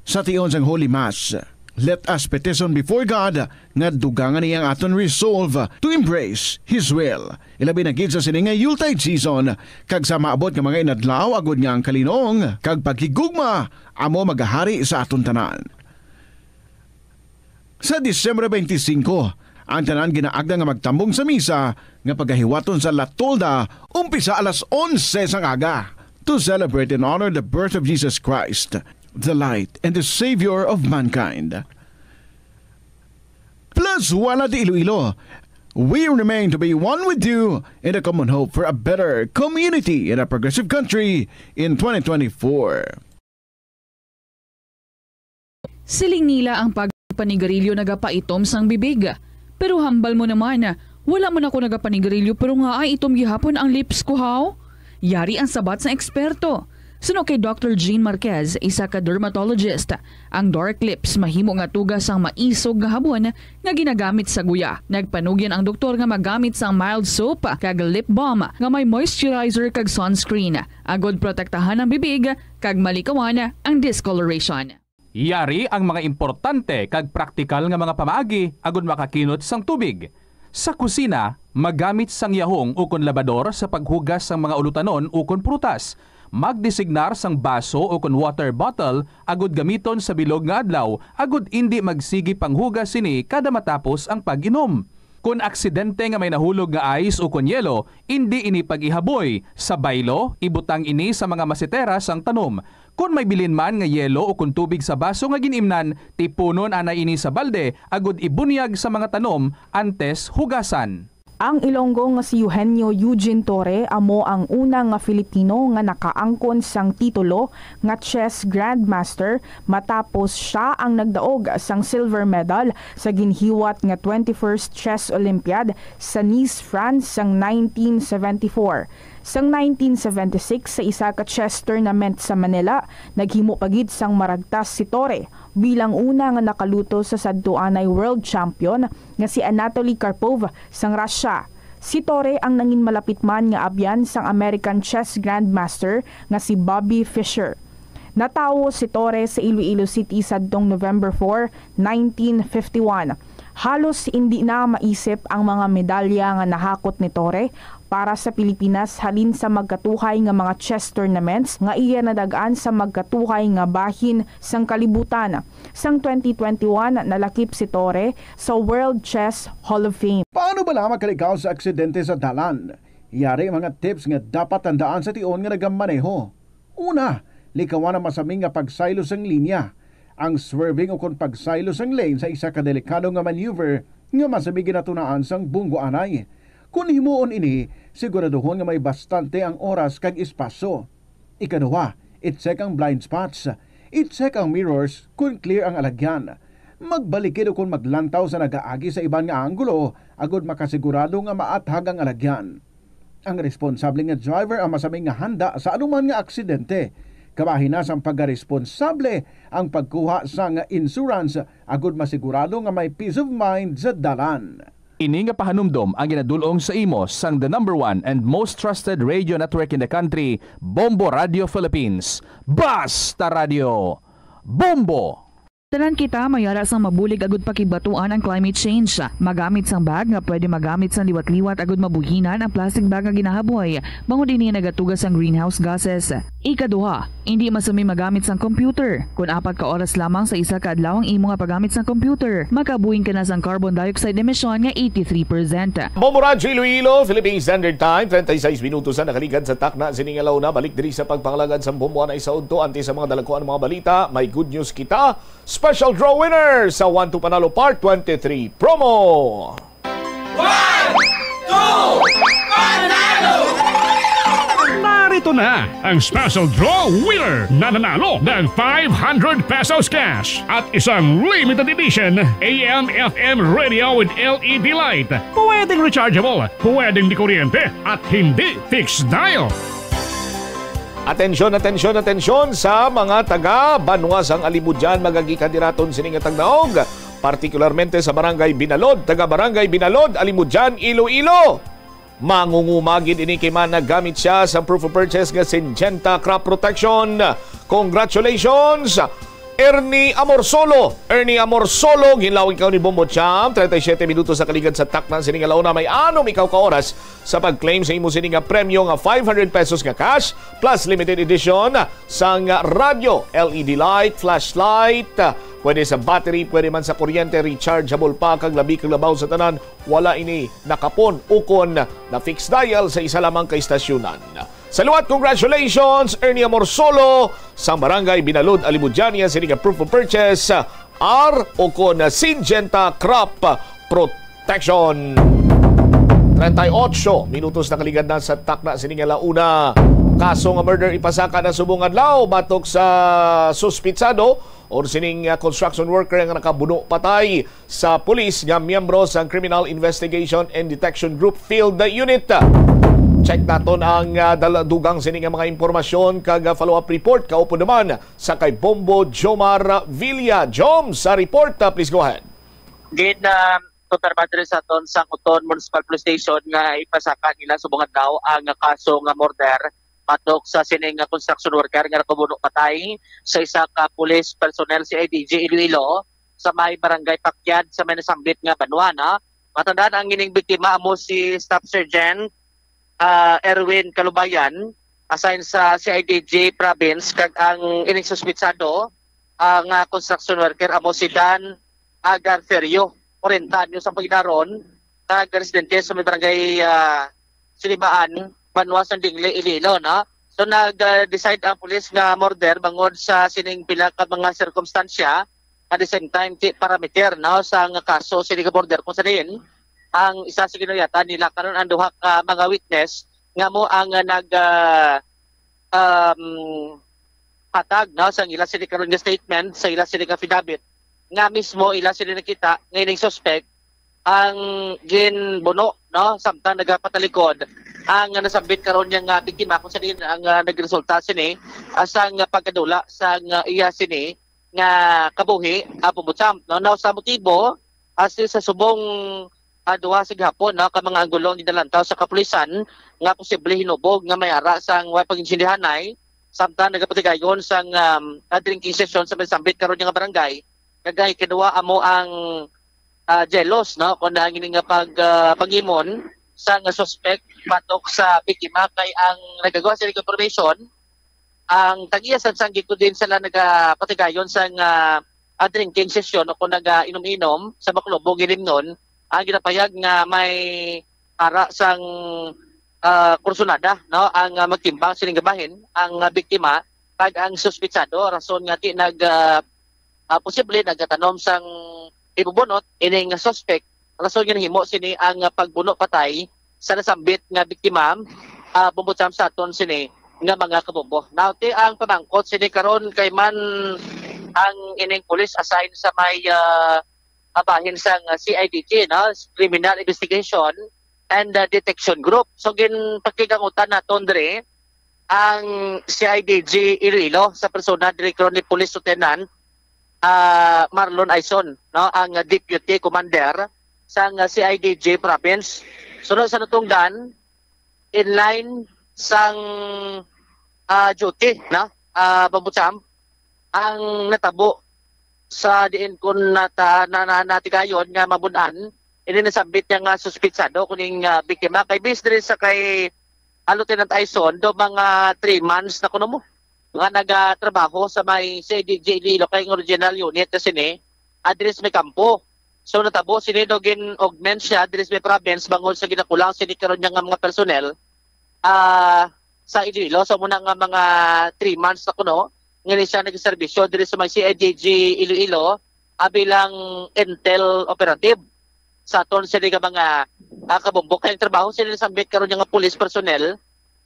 Sa tiyon sang Holy Mass, let us petition before God nga dugangan niyang aton resolve to embrace His will. Ilabi na gid sa sini nga Yuletide season kag sa maabot nga mga inadlaw agud nga ang kalinong kag paghigugma amo magahari sa aton tanan. Sa Disyembre 25, ang tanan ginaagda nga magtambong sa misa nga pagahiwaton sa Latolda umpisa alas 11 sang aga to celebrate and honor the birth of Jesus Christ, the light and the Savior of mankind. Plazuela de Iloilo, we remain to be one with you in a common hope for a better community in a progressive country in 2024. Siling nila ang pagpanigarilyo nagapaitom sang bibig. Pero hambal mo naman, wala mo na ako nagapanigarilyo pero nga ay itom gihapon ang lips ko haw. Yari ang sabat sa eksperto. Suno kay Dr. Jean Marquez, isa ka dermatologist, ang dark lips mahimo nga tugas ang maisog nga habon nga ginagamit sa guya. Nagpanugyan ang doktor nga magamit sang mild soap kag lip balm nga may moisturizer kag sunscreen. Agod protektahan ang bibig kag malikawan ang discoloration. Yari ang mga importante kag praktikal nga mga pamaagi agud makakinot sang tubig. Sa kusina, magamit sang yahong ukon labador sa paghugas sang mga ulutanon ukon prutas. Magdesignar sang baso ukon water bottle agud gamiton sa bilog nga adlaw agud indi magsigi panghugas sini kada matapos ang pag-inom. Kung aksidente nga may nahulog nga ice o kunyelo, hindi ini pag-ihaboy. Sa baylo, ibutang ini sa mga masitera sang tanom. Kung may bilin man nga yelo o kung tubig sa baso nga ginimnan, tipunon ana ini sa balde, agud ibunyag sa mga tanom antes hugasan. Ang Ilonggo nga si Eugenio Eugene Torre amo ang unang nga Filipino nga nakaangkon sang titulo nga chess grandmaster matapos siya ang nagdaog sang silver medal sa ginhiwat nga 21st Chess Olympiad sa Nice, France sang 1974. Sang 1976 sa isa ka chess tournament sa Manila, naghimo pagid sang maragtas si Torre bilang una nga nakaluto sa sadtuanay world champion nga si Anatoly Karpov sang Russia. Si Torre ang nangin malapit man nga abyan sang American chess grandmaster nga si Bobby Fischer. Natawo si Torre sa Iloilo City sadtong November 4, 1951. Halos hindi na maisip ang mga medalya nga nahakot ni Torre para sa Pilipinas halin sa magkatuhay nga mga chess tournaments nga iya nadagaan sa magkatuhay nga bahin sang kalibutan. Sang 2021 nalakip si Torre sa World Chess Hall of Fame. Paano ba lang makalikaw sa aksidente sa dalan? Yari mga tips nga dapat tandaan sa tion nga nagamaneho. Una, likawan ang masaming nga pagsaylo sang linya. Ang swerving o kung pagsaylo sang lane sa isa ka delikado nga maneuver nga masamig ginatunaan sang bunggo anay. Kung himuon ini, siguraduhon nga may bastante ang oras kag espasyo. Ikaduha, i-check ang blind spots. I-check ang mirrors kung clear ang alagyan. Magbalikid o kung maglantaw sa nagaagi sa ibang nga anggulo, agud makasigurado nga maathag ang alagyan. Ang responsable nga driver ang masaming nga handa sa anuman nga aksidente. Kabahin na sang pagkaresponsable ang pagkuha sa nga insurance agud masigurado nga may peace of mind sa dalan. Ini nga pahanumdom ang ginadulong sa imo sang the #1 and most trusted radio network in the country, Bombo Radio Philippines. Basta Radio! Bombo! Tanan kita mayara sang mabulig agud pakibatuan ang climate change. Magamit sang bag nga pwede magamit sang liwat-liwat agud mabuhinan ang plastic bag nga ginahaboy. Bangod ini nagatugas ang greenhouse gases. Ikaduha, hindi masumi magamit sang computer. Kung 4 ka oras lamang sa isa ka adlaw ang imo nga paggamit sang computer, makabuhing ka na sang carbon dioxide emission nga 83%. Bomboradyo Iloilo, Philippine Standard Time, 36 minutos na nakaligad sa takna siningalaw na balik diri sa pagpangalagad sa bomboan ay sa udto anti sa mga dalakuan mga balita. May good news kita. Special draw winner sa 1 to Panalo Part 23 promo. 1, 2, Panalo! Narito na ang special draw winner na nanalo ng 500 pesos cash at isang limited edition AM/FM radio with LED light. Pwedeng rechargeable, pwedeng di kuryente at hindi fixed dial. Atensyon, atensyon, atensyon sa mga taga Banwasang Alimudyan magagikandiraton sining tagnaog, partikularmente sa Barangay Binalod, taga Barangay Binalod, Alimudyan, Iloilo. Mangungumagid ini kay man nagamit siya sa proof of purchase nga Syngenta Crop Protection. Congratulations! Ernie Amorsolo. Ernie Amorsolo, ginlaw ikaw ni Bombo Cham. 37 minutos sa kaligad sa takna sining alaw na may anom ikaw ka oras sa pag-claim sa imo sining nga premyo nga 500 pesos nga cash plus limited edition sang radio, LED light, flashlight. Pwede sa battery, pwede man sa kuryente, rechargeable pa, kag labi kag labaw sa tanan. Wala ini nakapon ukon na fixed dial sa isa lamang ka istasyonan. Saluat, congratulations, Ernie Amorsolo, sa Barangay Binalod, Alimudyan, sining proof of purchase, R ukon Syngenta Crop Protection. 38 minutos na kaligad na sa takna sining alauna. Kaso nga murder ipasaka na subong adlaw batok sa suspitsado or sining construction worker nga nakabuno patay sa pulis nga miyembro sa Criminal Investigation and Detection Group Field Unit. Check naton ang dugang sining mga impormasyon kag follow-up report kaupo naman sa kay Bombo Jomar Villa. Jom, sa report, please go ahead. Kontrabando sa aton sa Uton Municipal Police Station nga ipasaka nila subong adlaw ang kaso nga murder patok sa sining construction worker nga nakabuno patay sa isa ka police personnel si IDG Iloilo sa may barangay Pakyad sa may nasambit nga Banwana. Matandaan ang ining biktima amo si Staff Sergeant Erwin Kalubayan assigned sa CIDG province kag ang ining suspitsado ang construction worker amo si Dan Agarferio 40 anyos ang paginaron na residente sa may barangay Silibaan, Banwasan Dingle, Iloilo, no? So nag-decide ang pulis nga murder bangod sa sining pila ka mga sirkumstansya at the same time parameter no sa nga kaso sining murder kung saan ang isa sa ginuyatan nila karon ang duha ka mga witness nga mo ang patag no sa ila sining karon nga statement sa ila sining affidavit nga mismo ila sila nakita ngayon suspect ang ginbuno no samtang nagapatalikod ang nasabit karon nga biktima kung saan ang nagresulta sini asang pagkadula sa iya sini nga kabuhi apubutsam no now sa motibo asil sa subong duha sa gihapon no ka mga anggulong nidalantaw sa kapulisan nga posible hinubog nga mayara sang way paginsindihanay samtang nagapatigayon sang drinking session sa sambit karon nga barangay. Kagay kinuha amo ang jealous no kun ang nga pagimon sa nga suspect patok sa biktima kay ang nagagawa sa information ang tagiya sa giko din sila nagapatigayon sa drinking session o kun inom-inom sa baklobo gilimnon ang ginapayag nga may para sang kursunada no ang magtimbang sining gabahin ang biktima kag ang suspitsado rason nga ti posible nagatanom sang ibubunot ining suspect rason nga himo sini ang pagbuno patay sa nasambit nga biktima bumbutsam sa aton sini nga mga kabombo. Now ti ang pamangkot sini karon kay man ang ining police assigned sa may bahin sang CIDG no Criminal Investigation and Detection Group. So ginpakigangutan naton dire ang CIDG Iloilo sa persona Director ni Police Lieutenant Marlon Aison no ang deputy commander sa CIDG province sunod sa natungdan in line sang duty no babutsam ang natabo sa diin kun natigayon nga mabunan ini nasabit nga suspitsado kuning biktima kay based din sa kay Lieutenant Aison do mga 3 months na kuno mo nga nagatrabaho sa may CDJ Iloilo kay original unit kasi ni address may kampo. So natabo sini dogin augment siya address may province bangod sa ginakulang sini karon nga mga personnel sa Iloilo. So muna nga mga 3 months na kuno ngayon siya nagserbisyo diri sa may CDJ Iloilo bilang intel operative. Sa aton sila mga kabumbok kayong trabaho sila sambit karon nga police personnel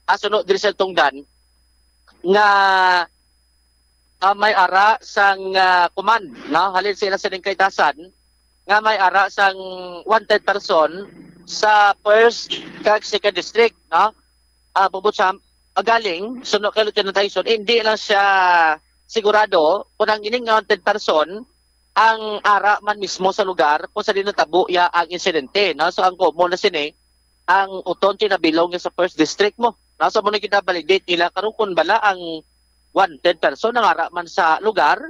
sunod diri sa Tungdan nga may ara sang command no halin sila sa kaitasan nga may ara sang wanted person sa first kag second district no Bubutsam galing sunod kay Lieutenant Tyson hindi lang siya sigurado kung ang ining wanted person ang ara man mismo sa lugar kung sa dinatabo ya ang insidente no so ang mo na sini ang uton tinabilong sa first district mo no so mo na kita validate nila karon kun bala ang wanted person ang ara man sa lugar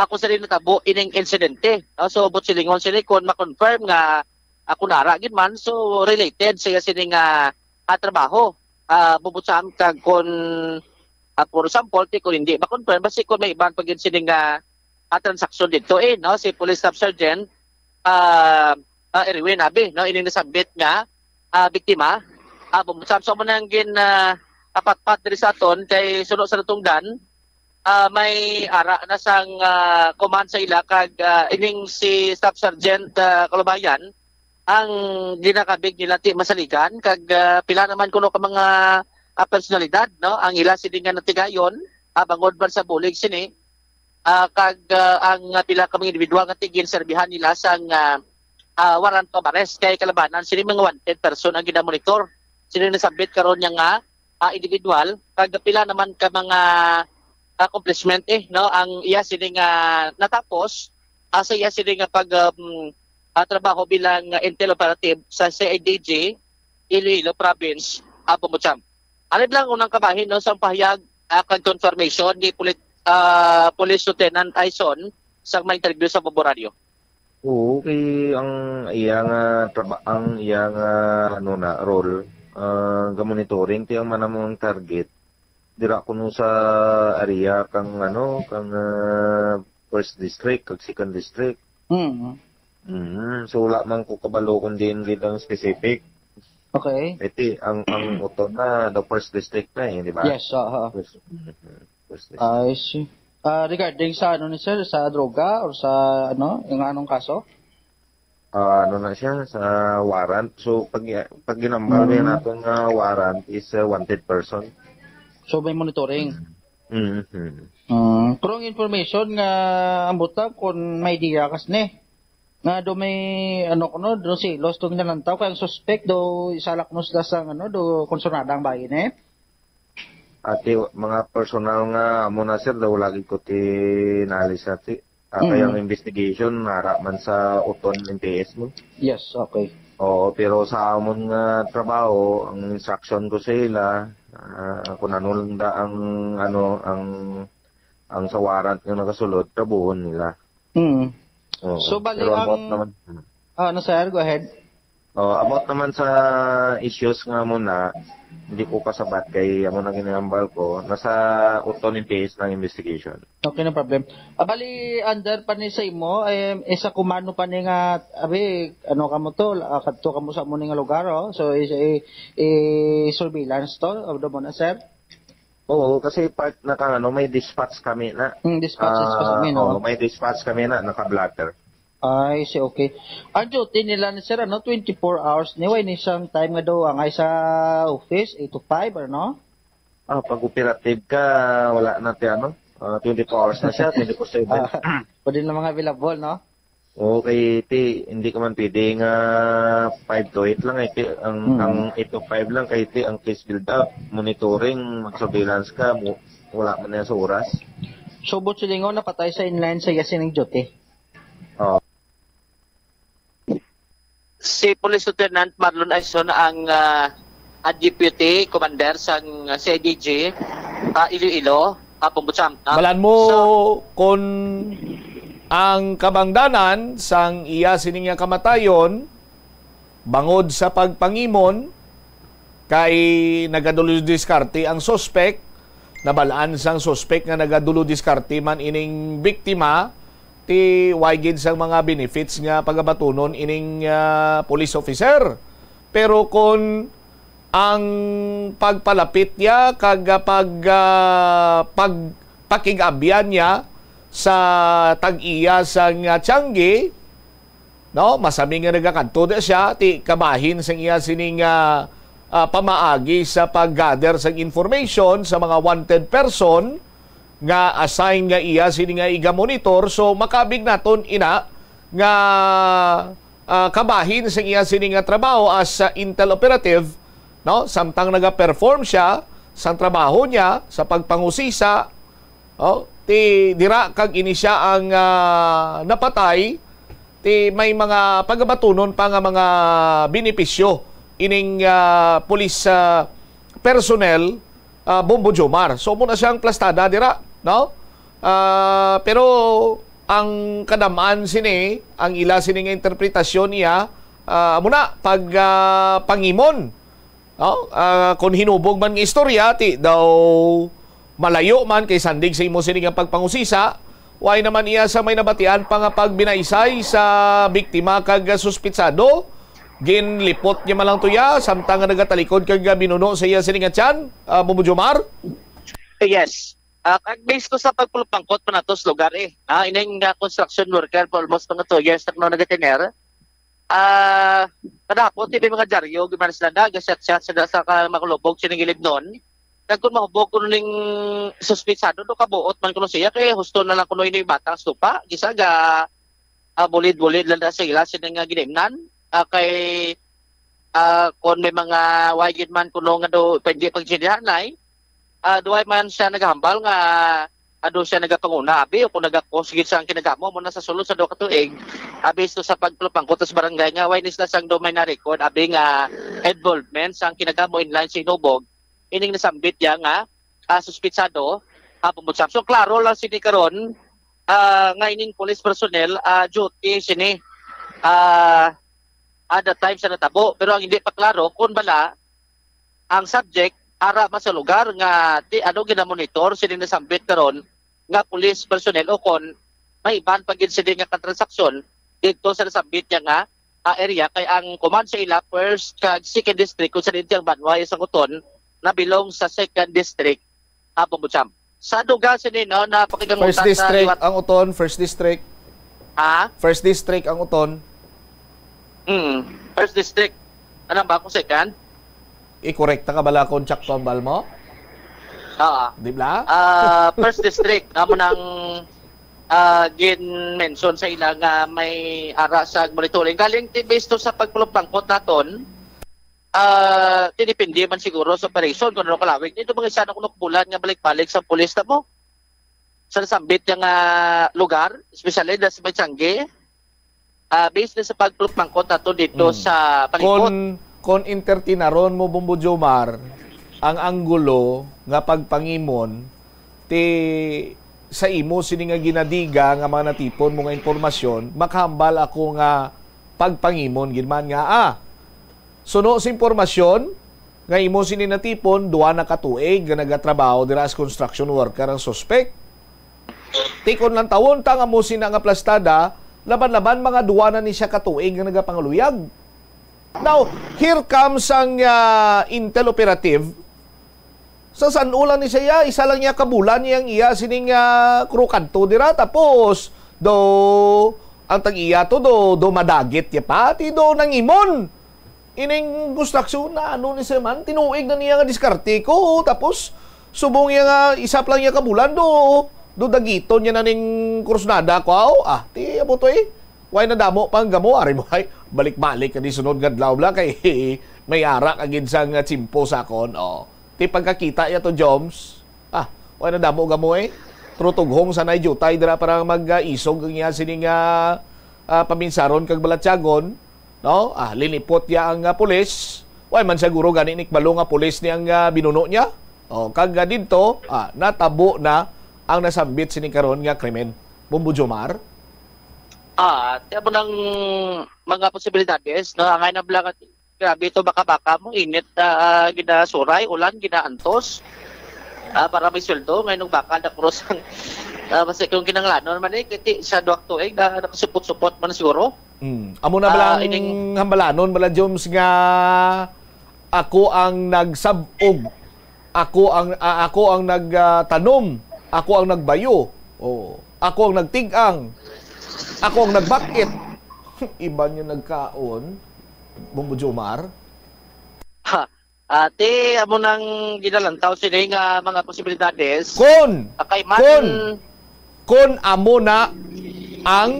ako sa dinatabo ining insidente no so but silingon sila kun ma-confirm nga ako nara gid man so related siya sining trabaho bubutsam kag kun for example ti kun hindi ma-confirm basi kun may iban pagin sining transaction dito no si Police Staff Sergeant Erwin Abi no ini nasabit nga biktima bumusab so man ang gin apat-pat diri sa aton kay sunod sa Tungdan may ara na sang command sa ila kag ining si Staff Sergeant Kalubayan ang ginakabig nila ti masaligan kag pila naman kuno ka mga personalidad no ang ila sini nga natigayon bangod man sa bulig sini kag ang pila ka mga individual nga tigin serbihan nila sang warrant of arrest kay kalabanan sini mga wanted person ang ginamonitor sini nasabit karon nga individual kag pila naman ka mga accomplishment no ang iya sini nga natapos sa iya sini nga pag trabaho bilang intel operative sa CIDG Iloilo Province Bubutsam. Ano lang unang kabahin no sa pahayag kag confirmation ni Police Lieutenant Tyson sa mga interview sa Bobo Radio. Oo, kay ang iyang ano na role ga-monitoring ti ang manamong target dira kuno sa area kang first district kag second district. So wala man ko kabalo kun din ang specific. Okay. Iti ang uto na the first district na di ba? Yes, I see. Regarding sa ano ni sir, sa droga or sa yung anong kaso? Na siya sa warrant. So pag ginambal natin nga warrant is a wanted person. So may monitoring. Pero ang information nga ambuta kung may idea kas ni nga do may do si lost tong nalantaw kay ang suspect do isalak no sila sa do konsonada ang bayin Ati mga personal nga mo na sir daw lagi ko tinalisa kaya ang investigation nara man sa uton MPS mo. Yes, okay. Oo, pero sa amon nga trabaho ang instruction ko sa ila kung ano lang da ang sa warrant nga nakasulod trabuhon nila. So bali ang sir, go ahead. About naman sa issues nga muna, hindi ko kasabat kay amo na ginambal ko, nasa uton phase ng investigation. Okay, no problem. Bali under pa ni sa imo isa kumano pa ni nga kamo to kadto kamo sa mo nga lugar so is surveillance to of the mona sir. Oo, kasi part na may dispatch kami na. Dispatches pa kami no. May dispatch kami na naka-blatter. Ay, see, okay. Ang duty nila ni sir 24 hours ni ni isang time nga daw ang ay sa office 8 to 5 or no? Pag operative ka wala na 24 hours na siya 24/7. Pwede na mga available no? Okay, hindi ka man pwede nga 5 to 8 lang ang 8 to 5 lang kay ang case build up, monitoring, mag-surveillance ka, wala man na sa oras. So Butsulingon napatay sa inline sa yasin ng duty. Si Police Lieutenant Marlon Aison ang Deputy Commander sa CIDG Iloilo, Bubutsam. Balan mo kung ang kabangdanan sang iya sining kamatayon bangod sa pagpangimon kay nagadulo diskarte ang suspect nabalaan sang suspect nga nagadulo diskarte man ining biktima ti wagid sang mga benefits nga pagabatunon ining police officer. Pero kung ang pagpalapit niya kag pagpakigabyan niya sa tag-iya sang Tiangge, no, masami nga nagakadto siya ti kabahin sang iya sining pamaagi sa pag-gather sang information sa mga wanted person nga assign nga iya sini nga iga-monitor. So makabig naton ina nga kabahin sang iya sini nga trabaho as intel operative, no, samtang naga-perform siya sa trabaho niya sa pagpangusisa, ti dira kag ini siya ang napatay, ti may mga pagabatunon pa nga mga benepisyo ining police personnel Bombo Jomar. So muna siyang plastada dira, no? Pero ang kadamaan sini, ang ila sini nga interpretasyon niya muna pag pangimon, no? Kung hinubog man ng istorya ti daw malayo man kay sandig sa imo sini nga pagpangusisa, way naman iya sa may nabatian pa nga pagbinaysay sa biktima kag suspitsado. Ginlipot niya malang tuya samtang nga nagatalikod kag binuno sa iya sini nga tiyan, Bombo Jomar? Yes. Based ko sa pagpulpangkot pa na to sa lugar ining construction worker for almost mga 2 years na nagatiner. Kadapot tibi mga dyaryo giman sila nagaset-set sa makulubog sinigilid nun. Kag kung mahubog kuno ning suspitsado do kabuot man kuno siya kay husto na lang kuno ini batang stupa gisaga bulid-bulid lang sa ila sini nga ginimnan. Kay kung may mga wagid man kuno nga do pwede pagsindihanay, duay man siya naghambal nga ado siya nagapanguna abi o kung nagakosgit sa kinagamo mo na sa sulod sa do ka tuig abi sa pagpulpangkot sa barangay nga why nisla sang do may na record abi nga involvement sa kinagamo inline sa inubog ining nasambit ya nga suspitsado pumutsap. So klaro lang sini karon nga ining police personnel duty sini at the time sa natabo, pero ang hindi pa klaro kung bala ang subject ara man sa lugar nga ginamonitor sila nasambit karon nga police personnel o kon may iban pagid sila nga transaksyon dito sa nasambit niya nga area kay ang command sa ila first kag second district kung sa diyang Banway sa Kuton na belong sa second district Pumbutsam. Sa duga sila no na pakigangutan first district ang uton, first district. First district ang uton. First district. Ano ba kung second? I-correcta ka bala kung Chuck Tombal mo? Di ba? First district. Naman ang gin-mention sa ilang may ara sa monitoring. Galing based sa pagpulupangkot naton, tinipindi man siguro sa operation kung ano kalawig. Ito mga isa na kunukbulan nga balik-balik sa pulis na mo. Sa nasambit yung lugar, especially sa may Tiangge, based na sa pagpulupangkot nato dito sa palikot. Kung intertinaron mo, Bombo Jomar, ang anggulo nga pagpangimon, sa imo sini nga ginadiga nga mga natipon mo nga impormasyon, makahambal ako nga pagpangimon, ginman nga, suno sa impormasyon, nga imo sini natipon, duwa na katuig, nga nagatrabaho dira as construction worker ang suspect. Tikon lang tawon, tanga mo sina nga plastada, laban-laban mga duwa na ni siya katuig nga nagapanguluyag. Now, here comes ang intel operative. Sa sanulan ni siya, isa lang niya kabulan niyang iya sining krukanto dira. Tapos, ang tag-iya to, do madagit niya pa. Do nangimon. Ining construction na ni siya man, tinuig na niya nga diskarte ko. Tapos, subong niya nga, isa lang niya kabulan, do dagiton niya na ning krusnada ko. Ti abo to Why na damo pang gamo ari mo ay balik-balik kani sunod gadlaw bla kay may ara kagid sang chimpo sa kon. Ti pagkakita ya to Joms. Why na damo gamo trutughong sanay jutay dira para mag-isog niya sining paminsaron kag balatyagon, no? Linipot ya ang pulis. Why man siguro gani nikbalo nga pulis ni ang binuno niya. Kag didto natabo na ang nasambit sining karon nga krimen. Bombo Jomar. Tiyan ng mga posibilidades, no? Angay na blangat, grabe ito baka-baka mo, init ginasuray, ulan, ginaantos. para may sweldo ngayon baka na cross ang basta kung kinanglanon man kiti sa duak tuig na nakasupot-supot man siguro. Amo na balang hambalanon bala Joms nga ako ang nagsabog. Ako ang nagtanom. Ako ang nagbayo. Ako ang nagtigang. Ako ang nagbakit. Iba niyo nagkaon. Bombo Jomar. Ate, amo nang ginalantaw sila nga mga posibilidades. Kun amo na ang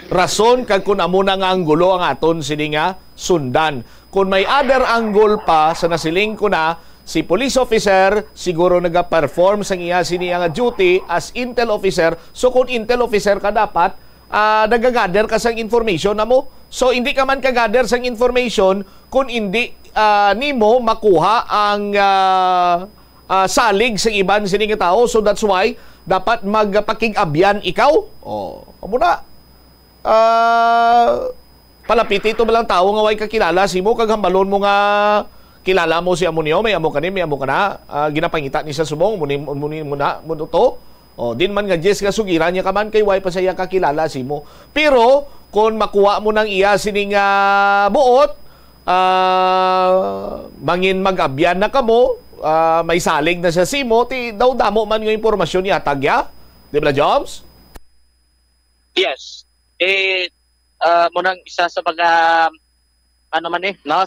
rason kag kun amo na nga ang gulo ang aton sini nga sundan. Kung may other angle pa sa nasiling ko na si police officer siguro naga-perform sa iya sini nga duty as intel officer. So kung intel officer ka dapat nagagather ka sang information na mo. So hindi ka man kagather sang information kung hindi nimo makuha ang salig sa iban sini nga tao. So that's why dapat magpakig-abyan ikaw. Amo na. Palapiti ito balang tao nga way kakilala simo kag hambalon mo nga kilala mo si Amonio, may amo ka na, ginapangita ni sa subong, muni muna to. Din man nga Jess nga sugiran niya kaman kay way pa saya kakilala simo. Pero kung makuha mo nang iya sining buot, mangin mag-abyan na kamo, may salig na sa simo, ti daw damo man yung impormasyon niya tagya. Di ba, Jobs? Yes. Munang isa sa mga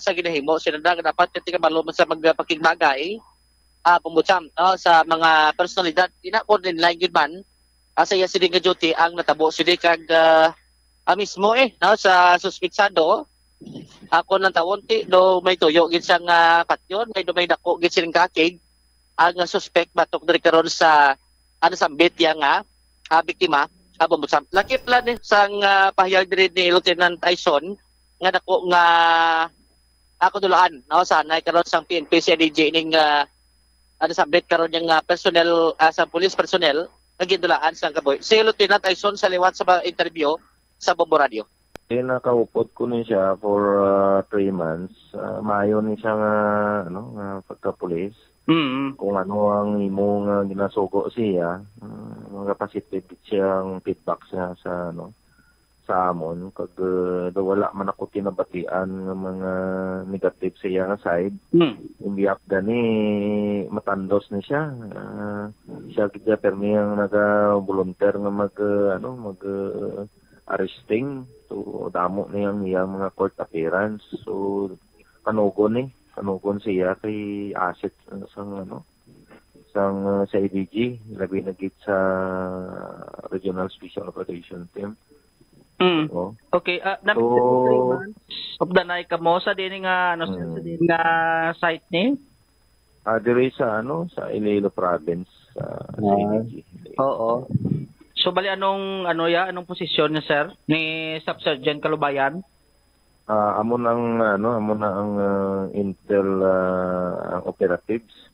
sa ginahimo sila dapat kiti kabalo sa magpakigbagay pumutsam sa mga personalidad ina ko din line yun man sa iya sila nga duty ang natabo sila kag mismo sa suspitsado ako ng tawon ti do may tuyo gid sang patyon may do may dako gid silang kakig ang suspect batok diri karon sa sambit nga biktima pumutsam lakip lang sang pahayag diri ni Lieutenant Tyson nga dako nga ako dulaan sanay karon sang PNP CIDG ning sabit karon yang personnel sa police personnel nagidulaan sang kaboy si Lieutenant Tyson sa liwat sa interview sa Bombo Radio. Nakaupot ko ni siya for 3 months. Maayo ni siya nga pagka-police. Kung ano ang imo nga ginasugo siya, mga positive siyang feedback siya sa sa amon kag wala man ako tinabatian ng mga negative sa iya nga side. Hindi apda ni matandos ni siya. Siya kita permi ang naga-volunteer nga mag arresting. So damo niyang iyang mga court appearance. So kanugon siya kay asset sang sa IDG labi na git sa Regional Special Operation Team. Okay, so, updanay ka mo sa din nga sa din nga site ni? Dire sa sa Iloilo Province sa IDG. Oo. So bali anong posisyon niya sir ni Subsergeant Kalubayan? Amo na ang intel operatives.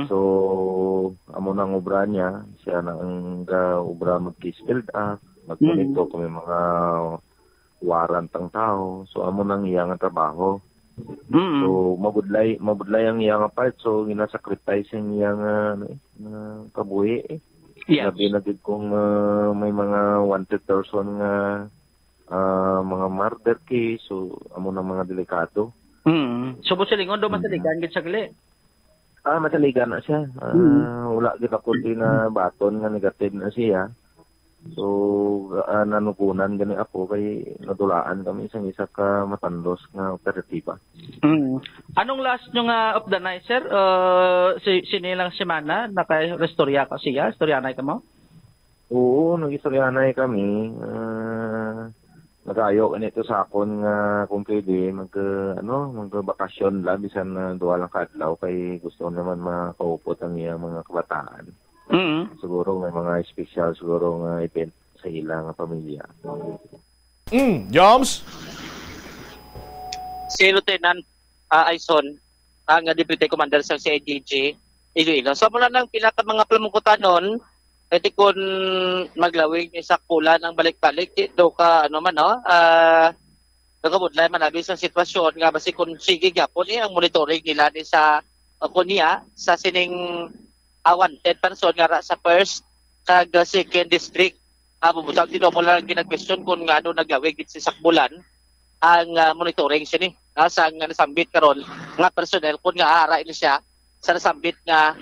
So amo na ang obra niya, siya na ang obra mag-case build up. Magpunito kami mga warrant ang tao. So, amo nang iyang trabaho. So, mabudlay ang iyang part. So, ginasacrifice ang iyang kabuhi. Yes. Sabi na din kung may mga wanted person nga mga murder case. So, amo nang mga delikado. So, busilingon do masaligan gid sagli. Masaligan na siya. Wala gid ako na baton nga negative na siya. So, nanukunan gani ako kay nadulaan kami isang isa ka matandos nga operatiba. Anong last nyo nga of the night, sir? Sinilang semana naka-restorya ka siya? Storyanay ka mo? Oo, nag-istoryanay kami. Nag-ayo ganito sa akon nga kung pwede magbakasyon lang bisan duwa lang kadlaw kay gusto naman makaupot ang iyang mga kabataan. Siguro may mga special siguro nga event sa ilang pamilya. Joms? Si Lieutenant Aison, ang Deputy Commander sa CIDG, Iloilo. So mula ng pinaka mga plamungkutan nun, pwede kung maglawig isa kulan ang balik-balik, do ka nagabudlay manabi sa sitwasyon nga basi kung sige gyapon ang monitoring nila sa kunya sa sining wanted person nga sa first kag second district. Bubutang dito mo lang ginag-question kung ano nagawig si Sakbulan ang monitoring siya ni. Sa nasambit karon nga personnel kung nga ara ini siya sa nasambit nga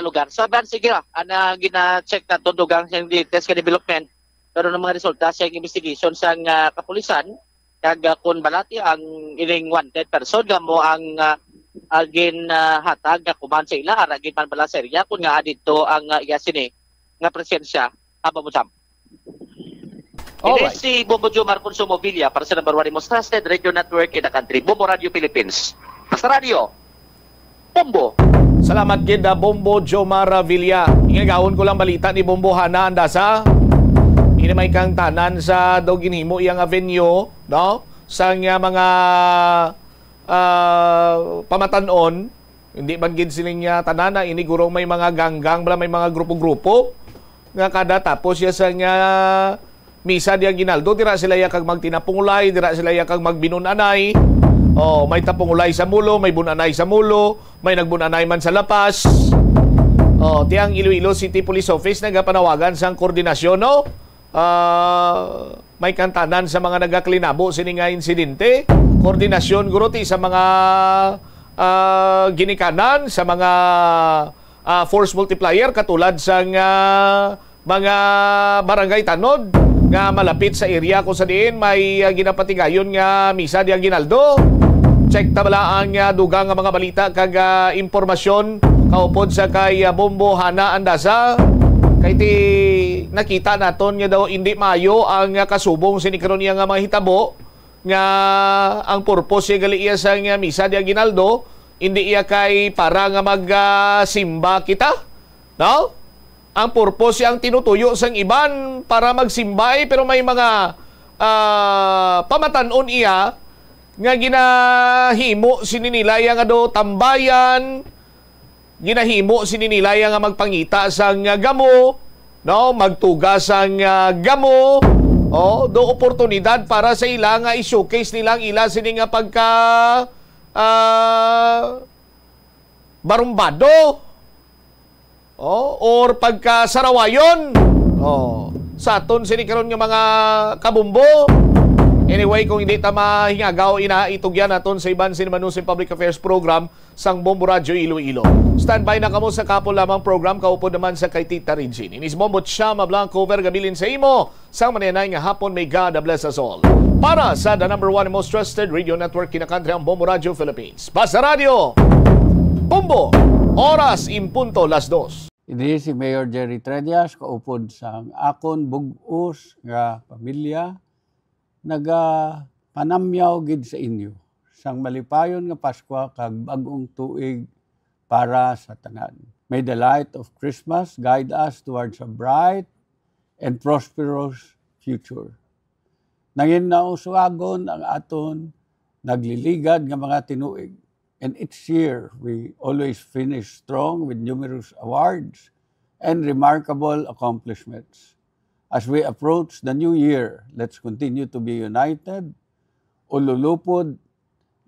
lugar. So sige ana gina-check na to dugang siyang latest ka development pero ng mga resulta sa investigation sa kapulisan kag kun balati ang ining wanted person nga mo ang hatag nga kuman sa ila ara gin man bala sa area kun nga adito ang iya sini nga presensya Babujam. Alright. Si Bombo Jomar Consumo Villa para sa number 1 most trusted radio network in the country, Bombo Radio Philippines. Basta Radio, Bombo. Salamat gid Bombo Jomar Villa. Ingagawon ko lang balita ni Bombo Hana Andasa. Ini may kang tanan sa Doginhimo iyang avenue, no? Sa mga pamatanon, hindi man gid siling tanana ini guro may mga ganggang bala may mga grupo-grupo nga kada tapos ya sa misa diang ginaldo dira sila ya kag magtinapungulay, dira sila ya kag magbinunanay. May tapungulay sa mulo, may bunanay sa mulo, may nagbunanay man sa lapas. Tiyang Iloilo City Police Office nagapanawagan sang koordinasyon, no? May kantanan sa mga nagaklinabo sini nga insidente. Koordinasyon guruti sa mga ginikanan, sa mga force multiplier katulad sa mga barangay tanod nga malapit sa area kung saan may ginapatigayon nga misa di Aguinaldo. Check tabala ang dugang nga mga balita kag impormasyon kaupod sa kay Bombo Hana Andasa. Kay ti nakita naton nga daw hindi mayo ang kasubong sinikaron niya nga mga hitabo nga ang purpose gali iya sa misa di Aguinaldo hindi iya kay para nga magsimba kita, no? Ang purpose ang tinutuyo sang iban para magsimbay pero may mga pamatanon iya nga ginahimo sininilay nga do tambayan, ginahimo sininilay nga magpangita sang gamo, no, magtugas sang gamo, do oportunidad para sa ila nga i-showcase nilang ila sini nga pagka barumbado. Or pagka sarawayon. Sa aton sinikaron nga mga kabumbo. Anyway, kung hindi ta mahingagaw, inaitugyan naton sa iban Sinimanusin Public Affairs Program sang Bombo Radio Iloilo. Standby na kamo sa kapon lamang program kaupod naman sa kay Tita Regine. Inis Bombo Chama Blanco Vergabilin sa imo. Sang mananay nga hapon may God bless us all. Para sa the number 1 most trusted radio network kinakantri ang Bombo Radio Philippines. Basta Radio, Bombo, oras impunto las 2. Ini si Mayor Jerry Tredias, kaupod sa akon bugos nga pamilya, panamyaw gid sa inyo. Sang malipayon nga Pasko kag bagong tuig para sa tanan. May the light of Christmas guide us towards a bright and prosperous future. Nangin nausuagon ang aton nagliligad nga mga tinuig. And each year, we always finish strong with numerous awards and remarkable accomplishments. As we approach the new year, let's continue to be united. Ululupod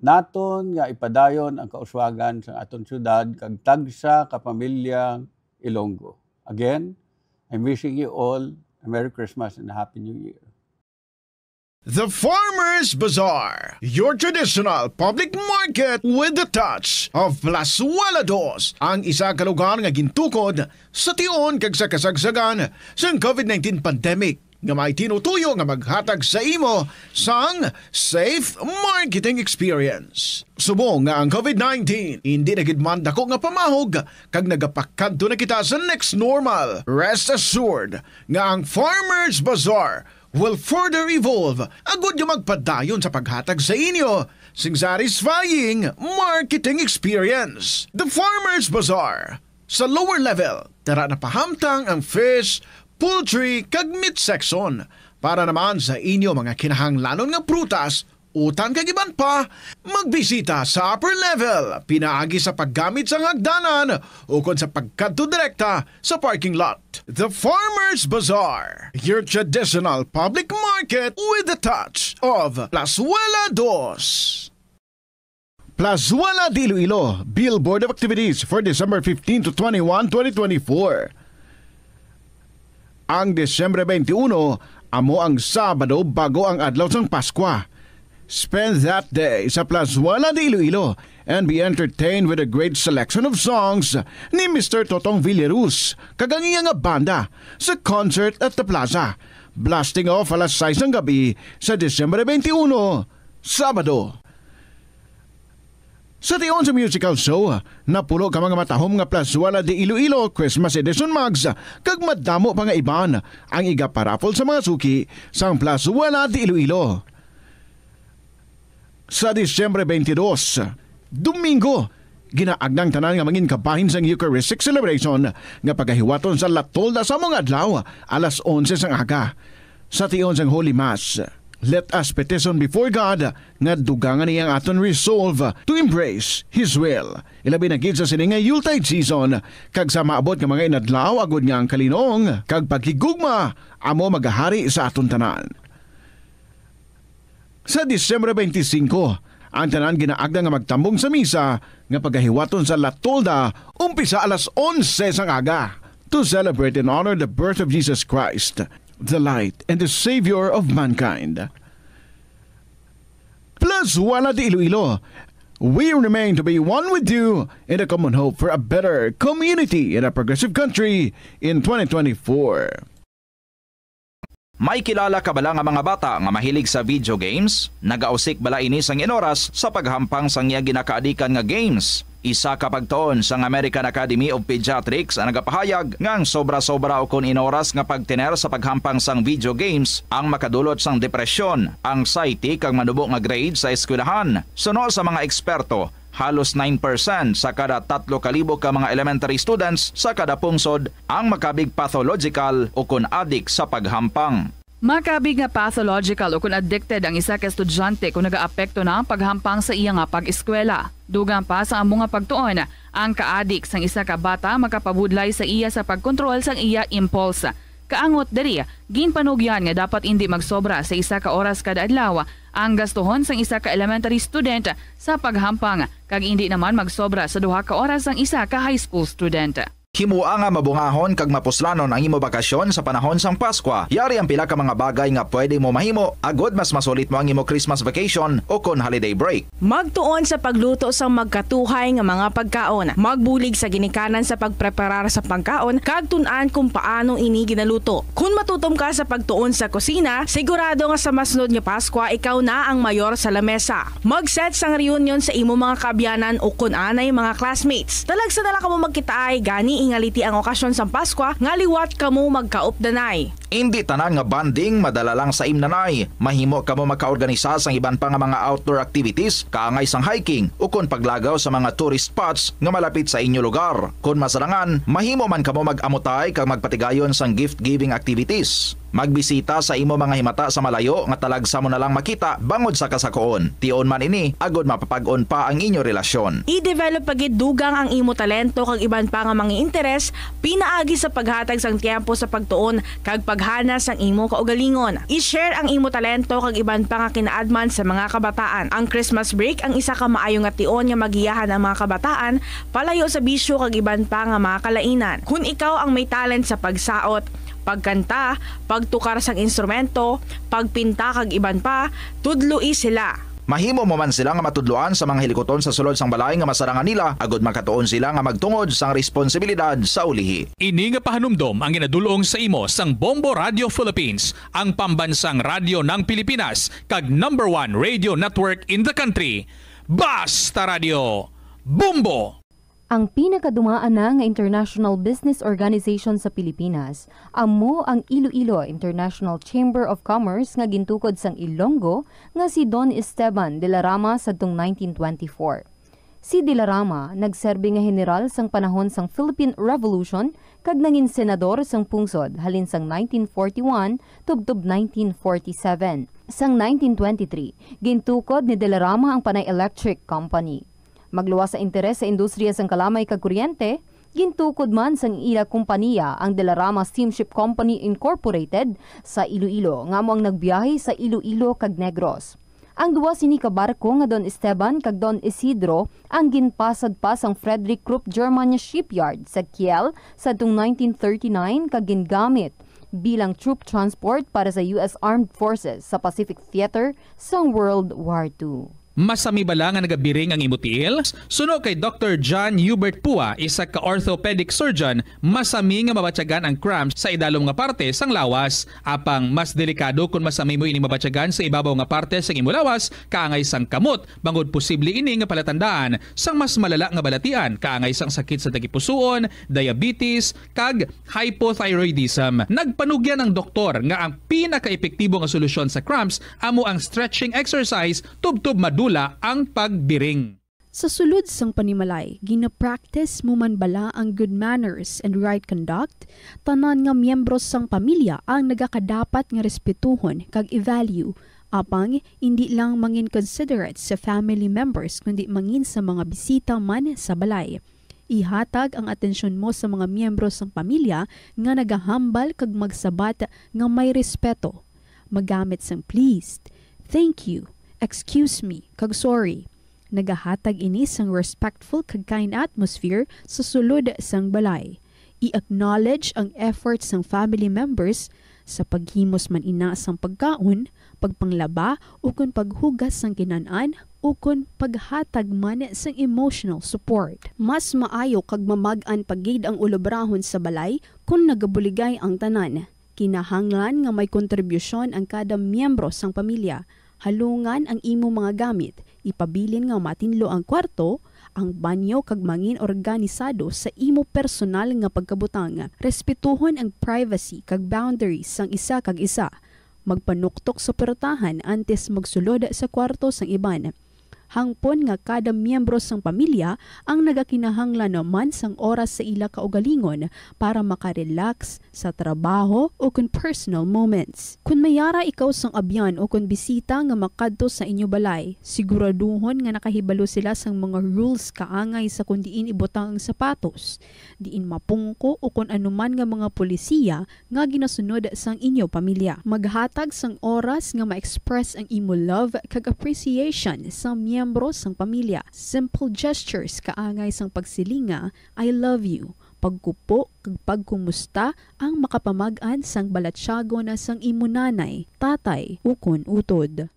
naton nga ipadayon ang kauswagan sa aton syudad kag tagsa ka pamilyang Ilonggo. Again, I'm wishing you all a Merry Christmas and a Happy New Year. The Farmers Bazaar, your traditional public market with the touch of Plazuela Dos, ang isa ka lugar nga gintukod sa tion kag sa kasagsagan sa COVID-19 pandemic nga may tinutuyo nga maghatag sa imo sang safe marketing experience. Subong nga ang COVID-19 hindi na gid man dako nga pamahog kag nagapakadto na kita sa next normal. Rest assured nga ang Farmers Bazaar will further evolve agud nga magpadayon sa paghatag sa inyo sing satisfying marketing experience. The Farmers Bazaar. Sa lower level, tara na pahamtang ang fish, poultry, kag meat section. Para naman sa inyo mga kinahanglanon nga prutas, utan kag iban pa, magbisita sa upper level, pinaagi sa paggamit sa hagdanan o kon sa pagkadto direkta sa parking lot. The Farmers Bazaar, your traditional public market with a touch of Plazuela Dos. Plazuela de Iloilo, Billboard of Activities for December 15 to 21, 2024. Ang Desyembre 21, amo ang Sabado bago ang adlaw sang Paskwa. Spend that day sa Plazuela de Iloilo and be entertained with a great selection of songs ni Mr. Totong Villaruz, kagangiya nga banda, sa concert at the plaza. Blasting off alas 6 ng gabi sa Desyembre 21, Sabado. Sa tiyon sa musical show, napulo ka mga matahom nga Plazuela de Iloilo Christmas Edition Mags, kag madamo pa nga iban ang igaparapol sa mga suki sang Plazuela de Iloilo. Sa Disyembre 22, Domingo, ginaagnang tanan nga mangin kabahin sang Eucharistic celebration nga pagahiwaton sa Latolda sa mga adlaw alas 11 sang aga. Sa tiyon sang Holy Mass, let us petition before God nga dugangan niyang aton resolve to embrace His will. Ilabi na gid sa sini nga Yuletide season, kag sa maabot nga mga inadlaw agud nga ang kalinong, kag paghigugma amo magahari sa aton tanan. Sa Disyembre 25, ang tanan ginaagda nga magtambong sa misa nga pagahiwaton sa Latolda umpisa alas 11 sang aga to celebrate and honor the birth of Jesus Christ, the light and the Savior of mankind. Plazuela de Iloilo, we remain to be one with you in a common hope for a better community in a progressive country in 2024. May kilala ka bala nga mga bata nga mahilig sa video games? Nagausik bala ini sang inoras sa paghampang sang iya ginakaadikan nga games. Isa ka pagtuon sang American Academy of Pediatrics ang nagapahayag ngang sobra-sobra o kun inoras nga pagtiner sa paghampang sang video games ang makadulot sang depresyon, anxiety kag manubo nga grade sa eskwelahan. Sunod sa mga eksperto, halos 9% sa kada 3,000 ka mga elementary students sa kada pungsod ang makabig pathological o kun addict sa paghampang. Makabig nga pathological o kung addicted ang isa ka estudyante kung nagaapekto na ang paghampang sa iya nga pag-eskwela. Dugang pa sa among nga pagtuon, ang ka-addict sang isa ka bata makapabudlay sa iya sa pagkontrol sang iya impulse. Kaangot diri, ginpanugyan nga dapat hindi magsobra sa isa ka oras kada adlaw ang gastuhon sang isa ka elementary student sa paghampang, kag hindi naman magsobra sa 2 ka oras ang isa ka high school student. Himua nga mabungahon kag mapuslanon ang imo bakasyon sa panahon sang Paskwa. Yari ang pila ka mga bagay nga pwede mo mahimo agod mas masulit mo ang imo Christmas vacation o kon holiday break. Magtuon sa pagluto sang magkatuhay nga mga pagkaon. Magbulig sa ginikanan sa pagpreparar sa pagkaon kag tun-an kung paano ini ginaluto. Kung matutom ka sa pagtuon sa kusina, sigurado nga sa masunod nga Paskwa ikaw na ang mayor sa lamesa. Mag-set sang reunion sa imo mga kaabyanan o kun anay mga classmates. Talagsa na lang kamo magkitaay gani ingaliti ang okasyon sa Paskwa nga liwat kamo magkaupdanay. Hindi tanan nga banding madala lang sa imnanay. Mahimo kamo magkaorganisa sang iban pa nga mga outdoor activities, kaangay sang hiking o kon paglagaw sa mga tourist spots nga malapit sa inyo lugar. Kung masarangan, mahimo man kamo mag-amutay kag magpatigayon sang gift-giving activities. Magbisita sa imo mga himata sa malayo nga talagsa mo na lang makita bangod sa kasakoon. Tion man ini, agod mapapag-on pa ang inyo relasyon. I-develop pagid dugang ang imo talento kag iban pa nga mga interes, pinaagi sa paghatag sang tiempo sa pagtuon kag paghana sang imo kaugalingon. I-share ang imo talento kag iban pa nga kinaadman sa mga kabataan. Ang Christmas break ang isa ka maayo nga tion nga magiyahan ang mga kabataan palayo sa bisyo kag iban pa nga mga kalainan. Kung ikaw ang may talent sa pagsaot, pagkanta, pagtukar sang instrumento, pagpinta kag iban pa, tudloi sila. Mahimo mo man sila nga matudloan sa mga hilikoton sa sulod sang balay nga masarangan nila agod makatuon sila nga magtungod sang responsibilidad sa ulihi. Ini nga pahanumdom ang ginadulong sa imo sang Bombo Radio Philippines, ang pambansang radyo ng Pilipinas kag #1 radio network in the country. Basta Radio Bombo! Ang pinakadumaan na nga international business organization sa Pilipinas, amo ang Iloilo International Chamber of Commerce nga gintukod sang Ilonggo nga si Don Esteban de la Rama sadtong 1924. Si de la Rama nagserbi nga general sang panahon sang Philippine Revolution kag nangin senador sang pungsod halin sang 1941 tubtob 1947. Sang 1923, gintukod ni de la Rama ang Panay Electric Company. Magluwas sa interes sa industriya sang kalamay kag kuryente, gintukod man sang ila kompanya ang De La Rama Steamship Company Incorporated sa Iloilo nga mo ang nagbiyahe sa Iloilo kag Negros. Ang duwa sini ka barko nga Don Esteban kag Don Isidro ang ginpasad pa sang Frederick Krupp Germania Shipyard sa Kiel sa 1939 kag gingamit bilang troop transport para sa US Armed Forces sa Pacific Theater sa World War II. Masami bala nga nagabiring ang imutiil? Suno kay Dr. John Hubert Pua, isa ka orthopedic surgeon, masami nga mabatyagan ang cramps sa idalom nga parte sang lawas. Apang mas delikado kung masami mo ini mabatyagan sa ibabaw nga parte sang imulawas, kaangay sang kamot, bangod posible ini nga palatandaan sang mas malala nga balatian, kaangay sang sakit sa tagipusoon, diabetes, kag hypothyroidism. Nagpanugyan ang doktor nga ang pinaka-epektibo nga solusyon sa cramps amo ang stretching exercise tubtub madula ang pagbiring. Sa sulod sang panimalay, gina-practice mo man bala ang good manners and right conduct, tanan nga miyembro sang pamilya ang nagakadapat nga respetuhon kag i-value, apang hindi lang mangin considerate sa family members kundi mangin sa mga bisita man sa balay. Ihatag ang atensyon mo sa mga miyembro sang pamilya nga nagahambal kag magsabat nga may respeto. Magamit sang pleased, thank you, excuse me, kag sorry. Nagahatag ini sang respectful kag kind atmosphere sa sulod sang balay. I-acknowledge ang efforts sang family members sa paghimos man ina sang pagkaon, pagpanglaba, ukon paghugas sang kinanan, ukon paghatag man sang emotional support. Mas maayo kag mamag-an pagid ang ulobrahon sa balay kung nagabuligay ang tanan. Kinahanglan nga may kontribusyon ang kada miyembro sang pamilya. Halungan ang imo mga gamit, ipabilin nga matinlo ang kwarto, ang banyo kag mangin organisado sa imo personal nga pagkabutang. Respetuhon ang privacy kag boundaries sang isa kag isa. Magpanuktok sa portahan antes magsulod sa kwarto sang iban. Hangpon nga kada miyembro sang pamilya ang nagakinahanglan naman sang oras sa ila kaugalingon para makarelax sa trabaho o kun personal moments. Kung mayara ikaw sang abyan o kun bisita nga makadto sa inyo balay, siguraduhon nga nakahibalo sila sang mga rules kaangay sa kung diin ibutang ang sapatos, diin mapungko o kun anuman nga mga polisiya nga ginasunod sang inyo pamilya. Maghatag sang oras nga ma-express ang imo love kag appreciation sa miyembro sang pamilya. Simple gestures kaangay sang pagsilinga, I love you, pagkupo kag pagkumusta ang makapamag-an sang balatsyago na sang imo nanay, tatay, ukon utod.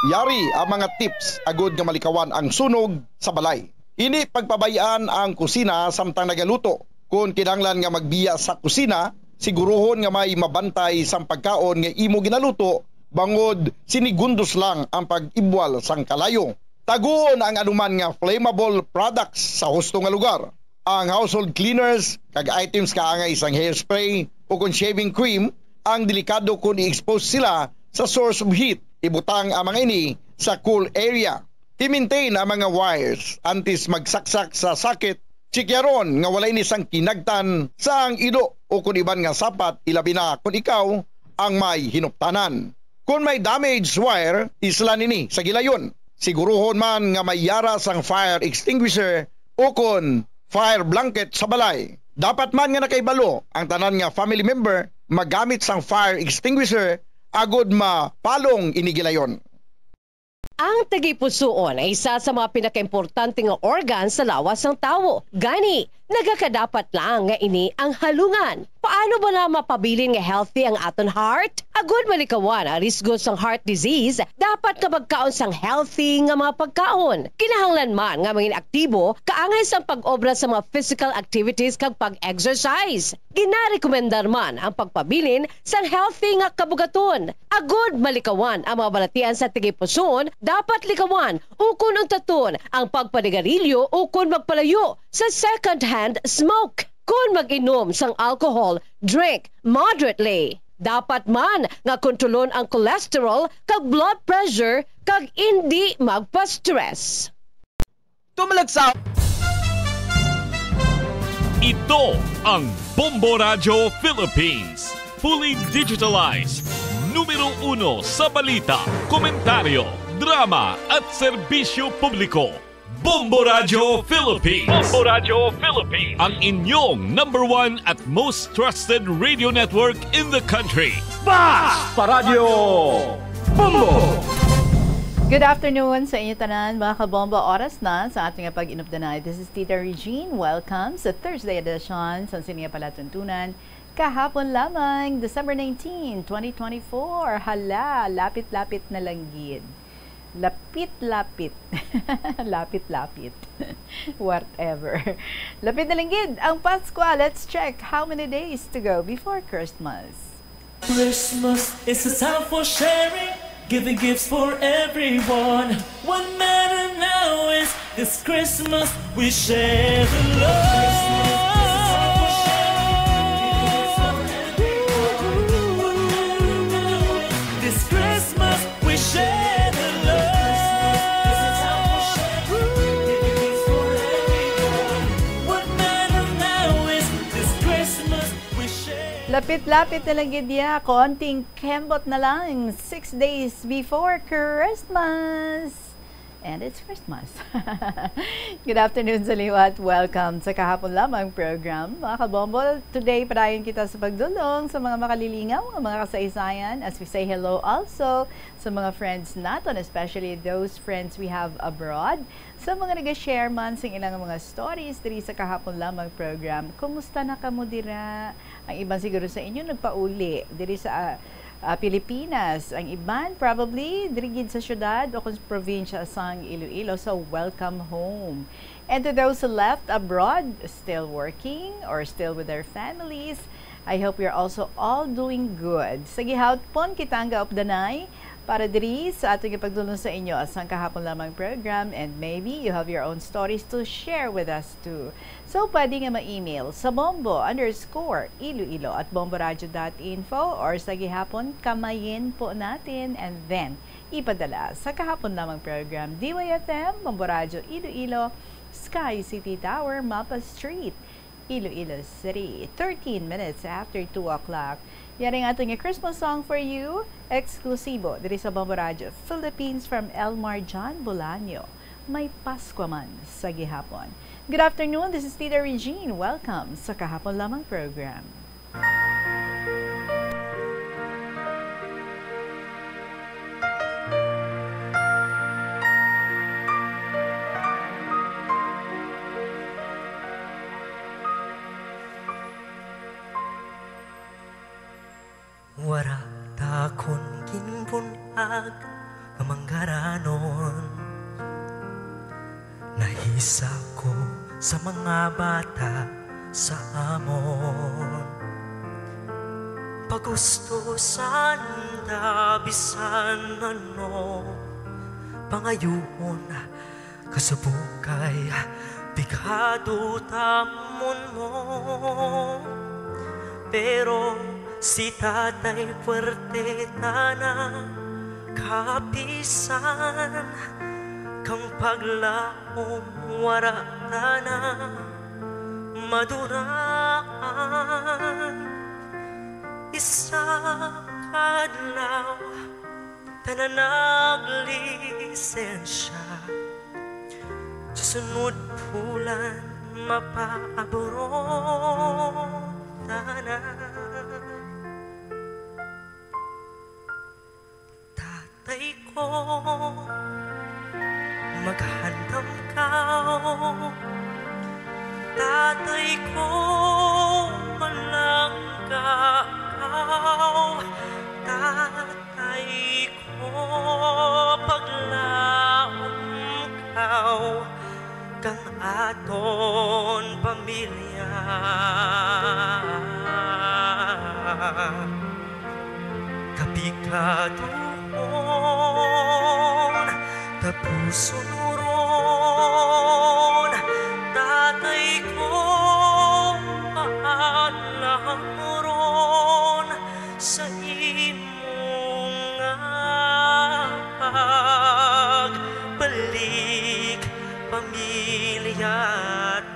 Yari ang mga tips agud nga malikawan ang sunog sa balay. Ini pagpabayaan ang kusina samtang nagaluto. Kung kinahanglan nga magbiya sa kusina, siguruhon nga may mabantay sang pagkaon nga imo ginaluto bangod sinigundos lang ang pag-ibwal sang kalayo. Taguon ang anuman nga flammable products sa husto nga lugar. Ang household cleaners kag items kaangay sang hairspray o kung shaving cream ang delikado kung i-expose sila sa source of heat. Ibutang ang mga ini sa cool area. I-maintain ang mga wires antes magsaksak sa sakit. Chikyaron nga walay ni sang kinagtan sa ang ido o kung iban nga sapat, ilabi na kung ikaw ang may hinuptanan. Kung may damaged wire, isla nini sa gilayon. Siguruhon man nga may yara sang fire extinguisher o kung fire blanket sa balay. Dapat man nga nakaibalo ang tanan nga family member magamit sang fire extinguisher agod mapalong inigilayon. Ang tagipusoon ay isa sa mga pinakaimportante nga organ sa lawas ng tao. Gani, nagakadapat lang nga ini ang halungan. Paano ba na mapabilin nga healthy ang aton heart? Agud malikawan ang risgo sang heart disease, dapat ka magkaon sang healthy nga mga pagkaon. Kinahanglan man nga maging aktibo, kaangay sang pag-obra sa mga physical activities kag pag-exercise. Ginarekomendar man ang pagpabilin sang healthy nga kabugaton. Agud malikawan ang mga balatian sa tagipusoon, dapat likawan ukon ang taton ang pagpanigarilyo ukon magpalayo sa second-hand smoke. Kung mag-inom sang alcohol, drink moderately. Dapat man nga kontrolon ang cholesterol kag blood pressure kag hindi magpa-stress. Tumalagsa! Ito ang Bombo Radio Philippines. Fully digitalized. Numero 1 sa balita, komentaryo, drama at serbisyo publiko. Bombo Radio Philippines. Bombo Radio Philippines. Ang inyong #1 at most trusted radio network in the country. Basta Radio Bombo! Good afternoon sa inyo tanan, mga kabombo. Oras na sa ating pag-inupdanay. This is Tita Regine. Welcome sa Thursday edition sa Sininga Palatuntunan. Kahapon lamang, December 19, 2024. Hala, lapit-lapit na langgid. Lapit-lapit. Lapit-lapit. Whatever. Lapit na langgid ang Pasko. Let's check how many days to go before Christmas. Christmas is a time for sharing, giving gifts for everyone. What matters now is this Christmas we share the love. This Christmas we share the love. What matters now is this Christmas we share. Lapit-lapit na lang gidya, konting kembot na lang, 6 days before Christmas. And it's Christmas. Good afternoon sa liwat. Welcome sa Kahapon Lamang program. Mga kabombo, today padayon kita sa pagdulong sa mga makalilingaw, mga kasaysayan, as we say hello also sa mga friends natin, especially those friends we have abroad. Sa mga nag-share man sa ilang mga stories diri sa Kahapon Lamang program. Kumusta na kamo dira? Ang iban siguro sa inyo nagpauli diri sa Pilipinas. Ang iban probably dirigid sa syudad o kung probinsya sang Iloilo. So welcome home. And to those who left abroad, still working or still with their families, I hope you're also all doing good. Sa gihawt pon kita ang gaupdanay para diri sa ating ipagdulong sa inyo asang Kahapon Lamang program, and maybe you have your own stories to share with us too. So pwede nga ma-email sa bombo_iloilo@bomboradio.info or sa gihapon kamayin po natin and then ipadala sa Kahapon Lamang program, DYFM, Bombo Radio Iloilo, Sky City Tower, Mapa Street, Iloilo City. 13 minutes after 2 o'clock. Yan ang ating Christmas song for you, eksklusibo diri sa Bombo Radio Philippines from Elmar John Bolaño. May Pasko man sa gihapon. Good afternoon, this is Tita Regine. Welcome sa Kahapon Lamang program. Wara takon ginbunag kamanggaranon. Nahisa ko sa mga bata sa amon. Pagustusan da bisan ano, pangayuon kasubukay bigado tamon mo. Pero si tatay puwerte na kapisan kang paglaom wara na maduraan. Isa kadlaw tanan naglisensya sa sunod bulan mapaabron tanan. Tatay ko maghandam kao, tatay ko malanggaw, tatay ko paglaom kao kang aton pamilya. Kapikaduhon tapuson ron, tatay ko paalam ron sa imong pagbalik pamilya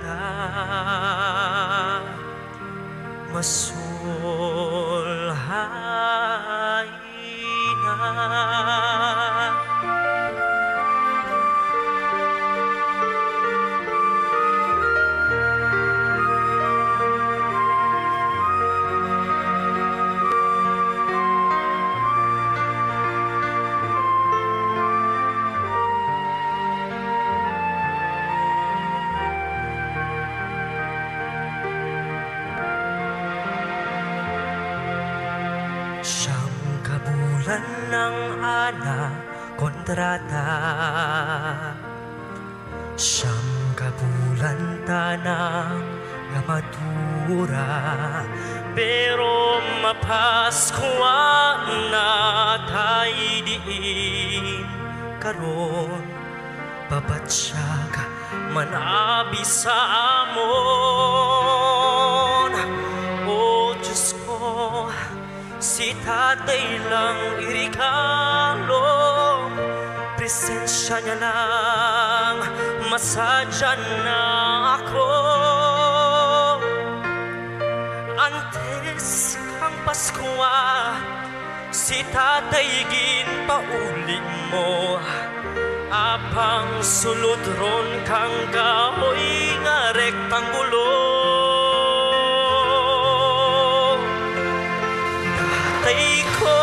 ta. Masulhay na ng ana kontrata. Siyam kabulan tanang nga madura, pero mapaskuan na tayo diin karon. Babatsyag manabi sa amon. O Diyos ko, si tatay lang irikalo, presensya niya lang masadya na ako. Antes kang Paskwa, si tatay ginpauli mo, apang suludron kang kahoy nga rektangulo. Tatay ko,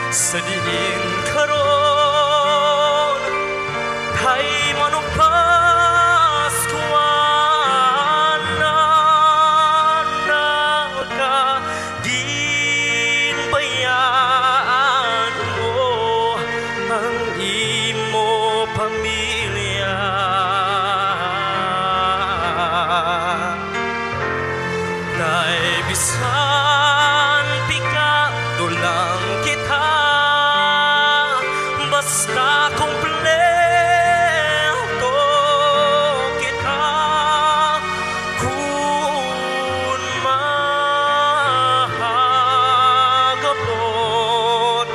sa diin karon, tay manupas kuwan na nagkaginbayaan mo ang imo pamilya. Naibisan pikado lang kita, basta kumpleto kita. Kung mahagapot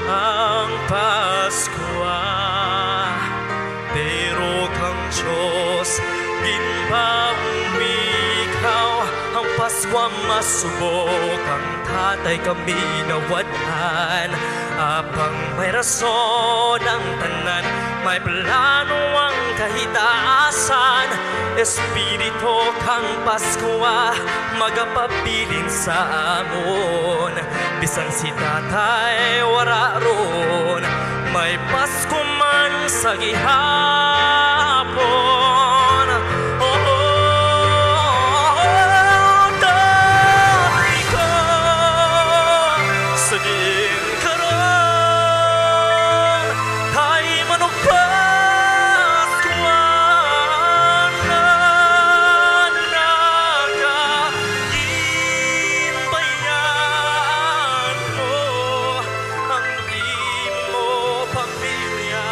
ang Paskwa, pero kang Diyos ginpamikaw. Ang Paskwa masubok, ang tatay kami nawadhan. Apang may rason ang tanan, may plano ang kahitaasan. Espiritu kang Paskwa magapabilin sa amon. Bisan si tatay wara ron, may Pasko man sa gihapon. Tatay ko, sa diin karon, tay manugpas kuwan na nagkaginbayaan mo ang imo pamilya.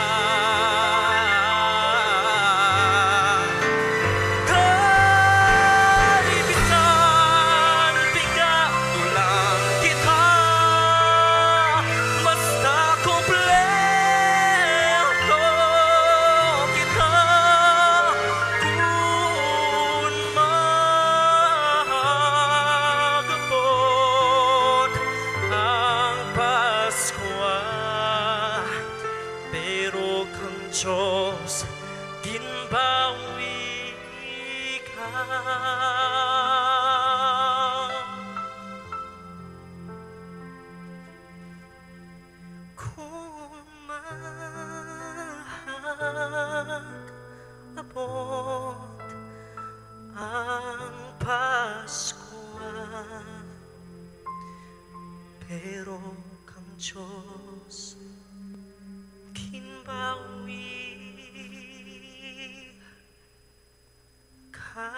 Kaibisan, bigado lang kita, basta kumpleto kita. Kung mahagapot ang Paskwa, pero kang Diyos ginbawi ka. Kung mahagapot ang Paskwa, pero kang Diyos ginbawi ka.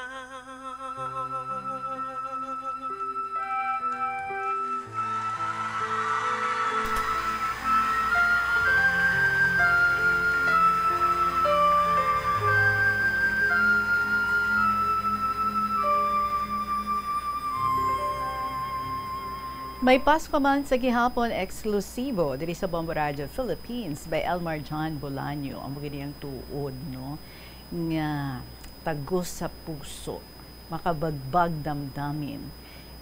May Pasko man sa gihapon eksklusibo diri sa Bombo Radio Philippines by Elmar John Bolaño. Ang magandang tuod, no? Nga tagos sa puso, makabagbag damdamin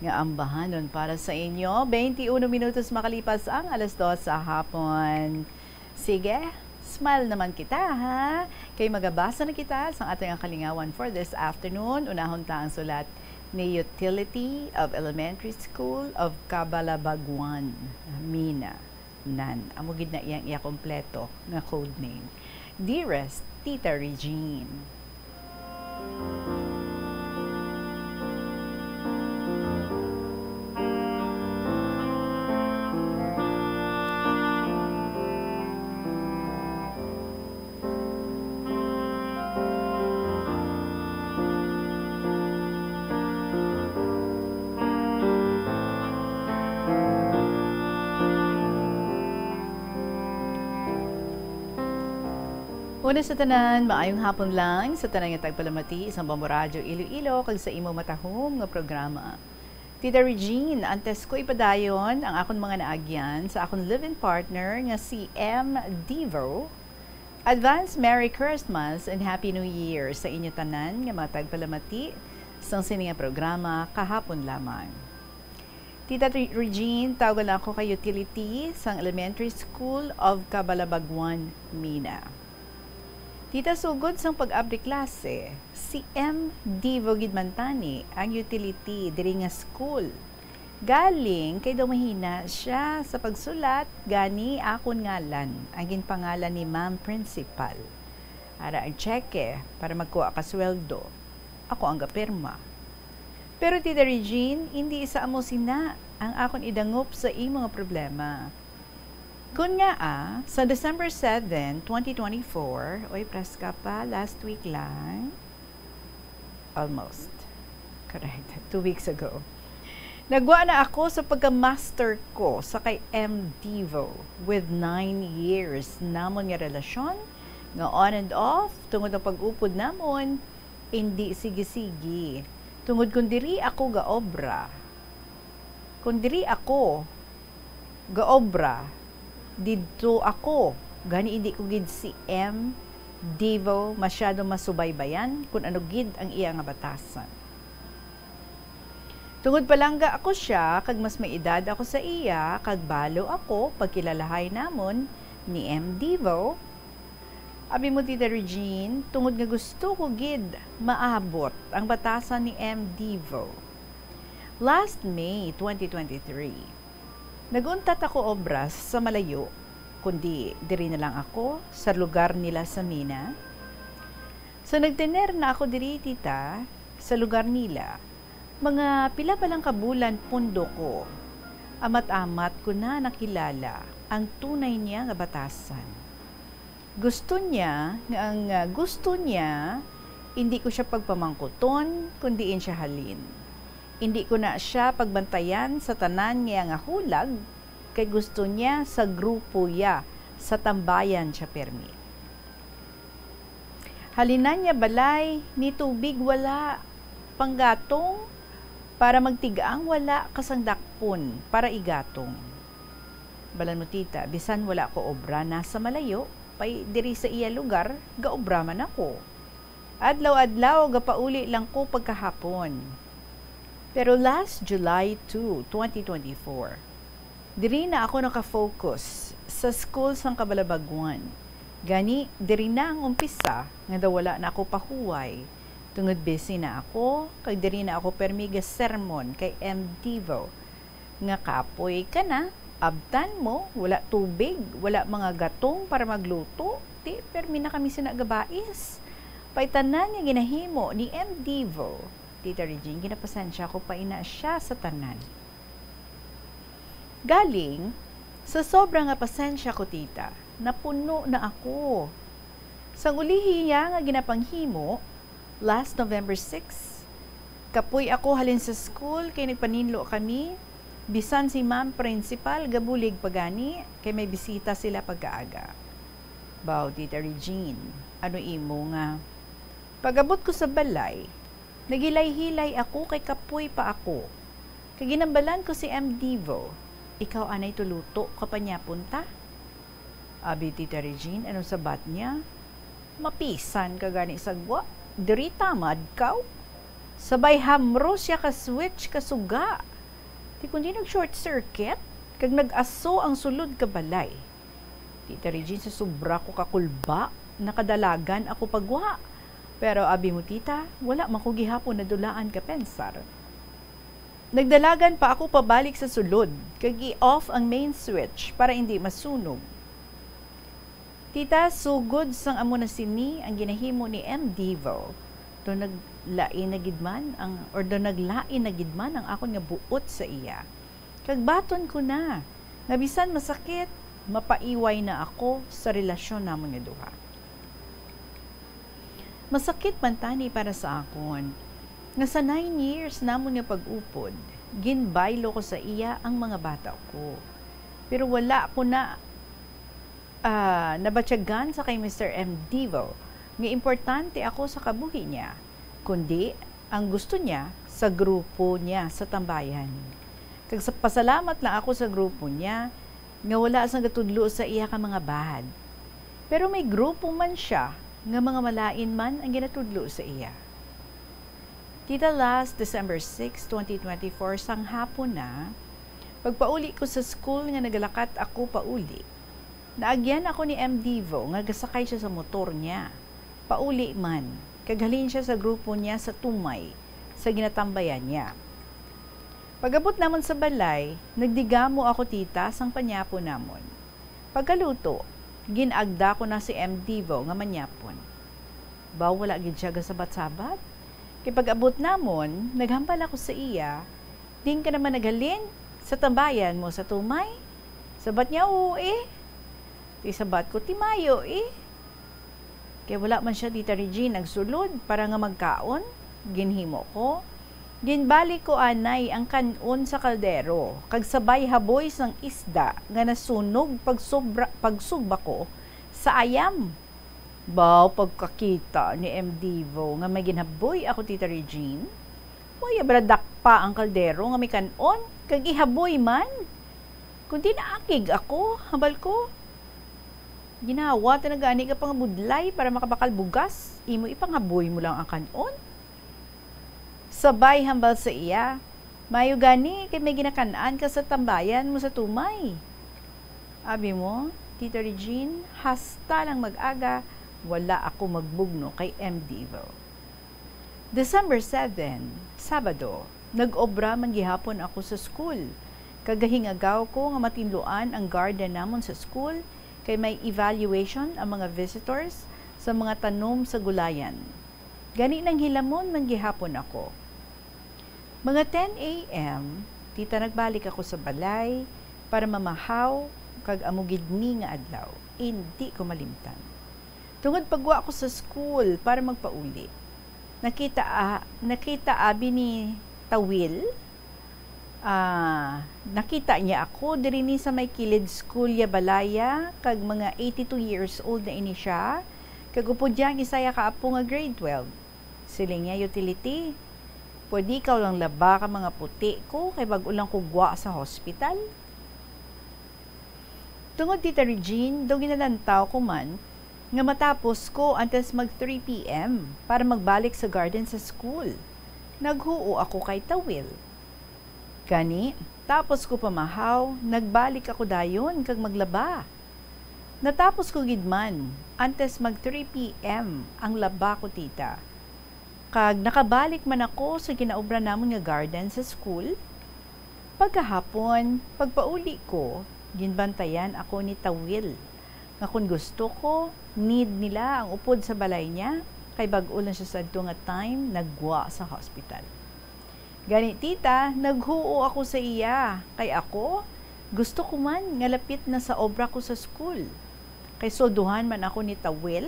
nga ambahanon para sa inyo. 21 minutos makalipas ang alas 2 sa hapon. Sige, smile naman kita, ha? Kay magabasa na kita sa ating kalingawan for this afternoon. Unahon ta ang sulat ni Utility of Elementary School of Cabalabaguan, Mina, Nan. Amugid na iyang iya kompleto nga code name. Dearest Tita Regine, Una sa tanan, maayong hapon lang sa tanan nga tagpalamati isang Bombo Radyo Iloilo kag sa imo matahom nga programa. Tita Regine, antes ko ipadayon ang akong mga naagyan sa akong live-in partner nga si M. Devo. Advance Merry Christmas and Happy New Year sa inyo tanan nga mga tagpalamati sa sini nga programa kahapon lamang. Tita Regine, tawagan ako kay utility sa Elementary School of Cabalabaguan, Mina. Tita, sugod sang pag-abri klase, si M. Devo Gidmantani ang utility diri nga school. Galing kay daw mahina siya sa pagsulat, gani akon ngalan, ang ginpangalan ni Ma'am Principal. Ara ang cheque para magkuha ka sweldo. Ako ang gapirma. Pero Tita Regine, hindi isa amo sina ang akon idangop sa imong problema. Kung nga sa December 7, 2024, oy preska pa, last week lang, almost, correct, 2 weeks ago, nagwa na ako sa pagka-master ko sa kay M. Devo with 9 years namon nga relasyon, nga on and off, tungod ang pag-upod namon, hindi sige-sige. Tungod kung diri ako gaobra, dito ako, gani hindi ko gid si M. Devo masyado masubaybayan kung ano gid ang iya nga batasan. Tungod palangga ako siya, kag mas may edad ako sa iya, kag balo ako pagkilalahay namon ni M. Devo. Abi mo Tita Regine, tungod nga gusto ko gid maabot ang batasan ni M. Devo. Last May 2023, naguntat ako obras sa malayo, kundi diri na lang ako sa lugar nila sa Mina. So nagtener na ako diri tita sa lugar nila. Mga pila pa lang kabulan pundo ko. Amat-amat ko na nakilala ang tunay niya nga batasan. Gusto niya, hindi ko siya pagpamangkuton, kundi siya halin. Hindi ko na siya pagbantayan sa tanan niya nga hulag, kay gusto niya sa grupo ya, sa tambayan siya permi. Halinan niya balay, ni tubig wala, panggatong, para magtigaang wala kasang dakpon, para igatong. Balan mo tita, bisan wala ko obra nasa malayo, pay diri sa iya lugar, gaobra man ako. Adlaw-adlaw, gapauli lang ko pagkahapon. Pero last July 2, 2024, diri na ako nakafocus sa school sang Cabalabaguan. Gani, diri na ang umpisa nga daw wala na ako pahuway. Tungod busy na ako, kay diri na ako permiga sermon kay M. Devo. Nga kapoy ka na, abtan mo, wala tubig, wala mga gatong para magluto, di permi na kami sinagabais. Paitanan niya ginahimo ni M. Devo. Tita Regine, ginapasensya ko pa ina siya sa tanan. Galing, sa sobrang nga pasensya ko tita, napuno na ako. Sang ulihiya nga ginapanghimo, last November 6, kapoy ako halin sa school, kay nagpaninlo kami, bisan si Ma'am Principal, gabulig pagani, kay may bisita sila pagkaaga. Baw, Tita Regine, ano imo nga? Pagabot ko sa balay, nagilay-hilay ako kay kapoy pa ako. Kay ginambalan ko si M. Devo. Ikaw anay tuluto ka pa niya punta? Abi Tita Regine, anong sabat niya? Mapisan ka gani sagwa. Diri tamad kaw. Sabay hamro siya ka switch ka suga. Di kundi nag-short circuit, kag nag-aso ang sulod ka balay. Tita Regine, sa sobra ko kakulba, nakadalagan ako pagwa. Pero abi mo tita, wala man ko gihapon na dulaan ka pensar. Nagdalagan pa ako pabalik sa sulod, kag i-off ang main switch para hindi masunog. Tita, sugod sang amo na sini ang ginahimo ni M. Devo. Do naglain na gidman ang akon nga buot sa iya. Kag baton ko na, nga bisan masakit, mapaiway na ako sa relasyon namon nga duha. Masakit man tani para sa akon. Nga sa 9 years namon nga pag-upod, ginbaylo ko sa iya ang mga bata ko. Pero wala ko na nabatyagan sa kay Mr. M. Divo nga importante ako sa kabuhi niya, kundi ang gusto niya sa grupo niya sa tambayan. Kag sa pasalamat lang ako sa grupo niya nga wala sang gatudlo sa iya ka mga bahad. Pero may grupo man siya nga mga malain man ang ginatudlo sa iya. Tita, last December 6, 2024, sang hapon na, pagpauli ko sa school nga nagalakat ako pauli. Naagyan ako ni M. Divo nga gasakay siya sa motor niya. Pauli man, kaghalin siya sa grupo niya sa Tumay, sa ginatambayan niya. Pagabot namon sa balay, nagdigamo ako tita sang panyapo namon. Pagkaluto, ginagda ko na si M. Divo nga manyapon. Baw wala gid siya gasabat-sabat? Kay pag-abot namon, naghambal ako sa iya, din ka naman naghalin sa tambayan mo sa Tumay. Sabat niya, oo Di sabat ko, timayo Kaya wala man siya, Tita Regine, nagsulod para nga magkaon. Ginhimo ko. Ginbalik ko anay ang kanon sa kaldero. Kag sabay haboy sang isda nga nasunog pagsugba ko sa ayam. Baw pagkakita ni M. Divo nga may ginhaboy ako, Tita Regine. Waya bradak pa ang kaldero nga may kanon. Kag ihaboy man. Kundi naakig ako, habal ko. Ginawa ta nagani ka pang budlay para makabakal bugas. Imo ipanghaboy mo lang ang kanon. Sabay hambal sa iya. Mayo gani kay may ginakanaan ka sa tambayan mo sa Tumay. Abi mo, Tita Regine, hasta lang mag-aga, wala ako magbugno kay M. Divo. December 7, Sabado, nag-obra man gihapon ako sa school. Kagahingagaw ko nga matinluan ang garden namon sa school kay may evaluation ang mga visitors sa mga tanom sa gulayan. Gani nang hilamon man gihapon ako. Mga 10 a.m., tita nagbalik ako sa balay para mamahaw kag amugid ni nga adlaw. Hindi ko malimtan. Tungod pagwa ako sa school para magpauli. Nakita abi ni Tawil. Nakita niya ako diri ni sa may kilid school ya balaya kag mga 82 years old na ini siya. Kag upod diyang isaya kaapo nga grade 12. Siling niya utility. Pwede ikaw lang laba ka mga puti ko kay bag ulang kugwa sa hospital. Tungod Tita Regine, daw ginalantaw ko man nga matapos ko antes mag 3 p.m. para magbalik sa garden sa school. Naghuo ako kay Tawil. Gani, tapos ko pamahaw, nagbalik ako dayon kag maglaba. Natapos ko gidman, antes mag 3 p.m. ang laba ko tita. Kag nakabalik man ako sa ginaobra namon nga garden sa school. Pagkahapon, pagpauli ko, ginbantayan ako ni Tawil. Nga kung gusto ko, need nila ang upod sa balay niya, kay bag-ulan siya sa nga time, nagwa sa hospital. Gani tita, naghuo ako sa iya. Kay ako, gusto ko man nga lapit na sa obra ko sa school. Kay solduhan man ako ni Tawil,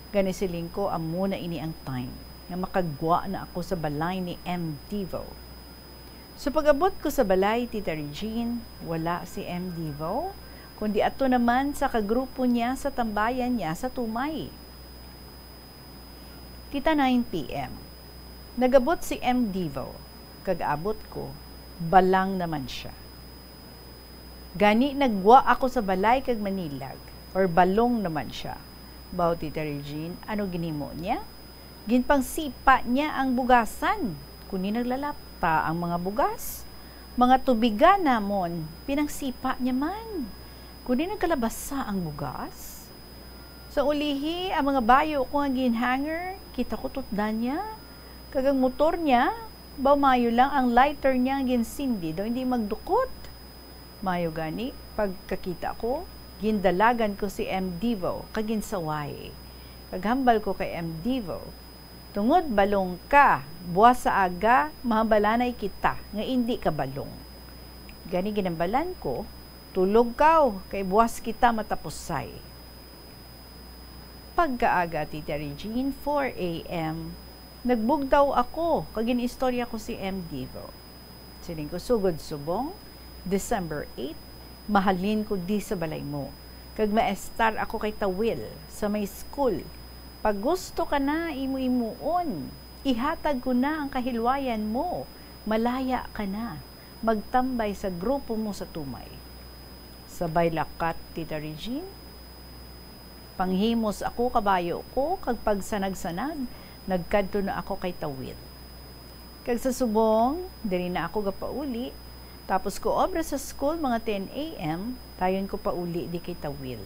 gani siling ko amo na ini ang time nga makagwa na ako sa balay ni M. Divo. So pag-abot ko sa balay, Tita Regine, wala si M. Divo, kundi ato naman sa kagrupo niya sa tambayan niya sa Tumay. Tita, 9 p.m. Nagabot si M. Divo. Kag-abot ko, balang naman siya. Gani nagwa ako sa balay kag Manilag, or balong naman siya. Baw Tita Regine, ano ginimo niya? Ginpang sipa niya ang bugasan. Kuni naglalapta ang mga bugas. Mga tubigan namon, pinangsipa niya man. Kuni nagkalabasa ang bugas. Sa ulihi, ang mga bayo ko ang ginhanger, kita ko tutdan niya. Kagang motor niya, baw mayo lang ang lighter niya ang ginsindi, daw hindi magdukot. Mayo gani, pagkakita ko, gindalagan ko si M. Divo, kaginsaway. Paghambal ko kay M. Divo, tungod balong ka, buwas sa aga, mahambalanay kita, nga hindi ka balong. Gani ginambalan ko, tulog kaw, kay buwas kita matapusay. Pagkaaga, Tita Regine, 4 a.m., nagbugdaw ako, kagin istorya ko si M. Divo. Siling ko, sugod subong, December 8, mahalin ko di sa balay mo. Kag maestar ako kay Tawil sa may school. Pag gusto ka na, imu-imuon. Ihatag ko na ang kahilwayan mo. Malaya ka na. Magtambay sa grupo mo sa tumay. Sabay lakat, Tita Regine. Panghimos ako kabayo ko, kag pagsanag-sanag, nagkadto na ako kay Tawil. Kag sa subong, diri na ako gapauli. Tapos ko obra sa school mga 10 a.m., tayon ko pauli di kay Tawil.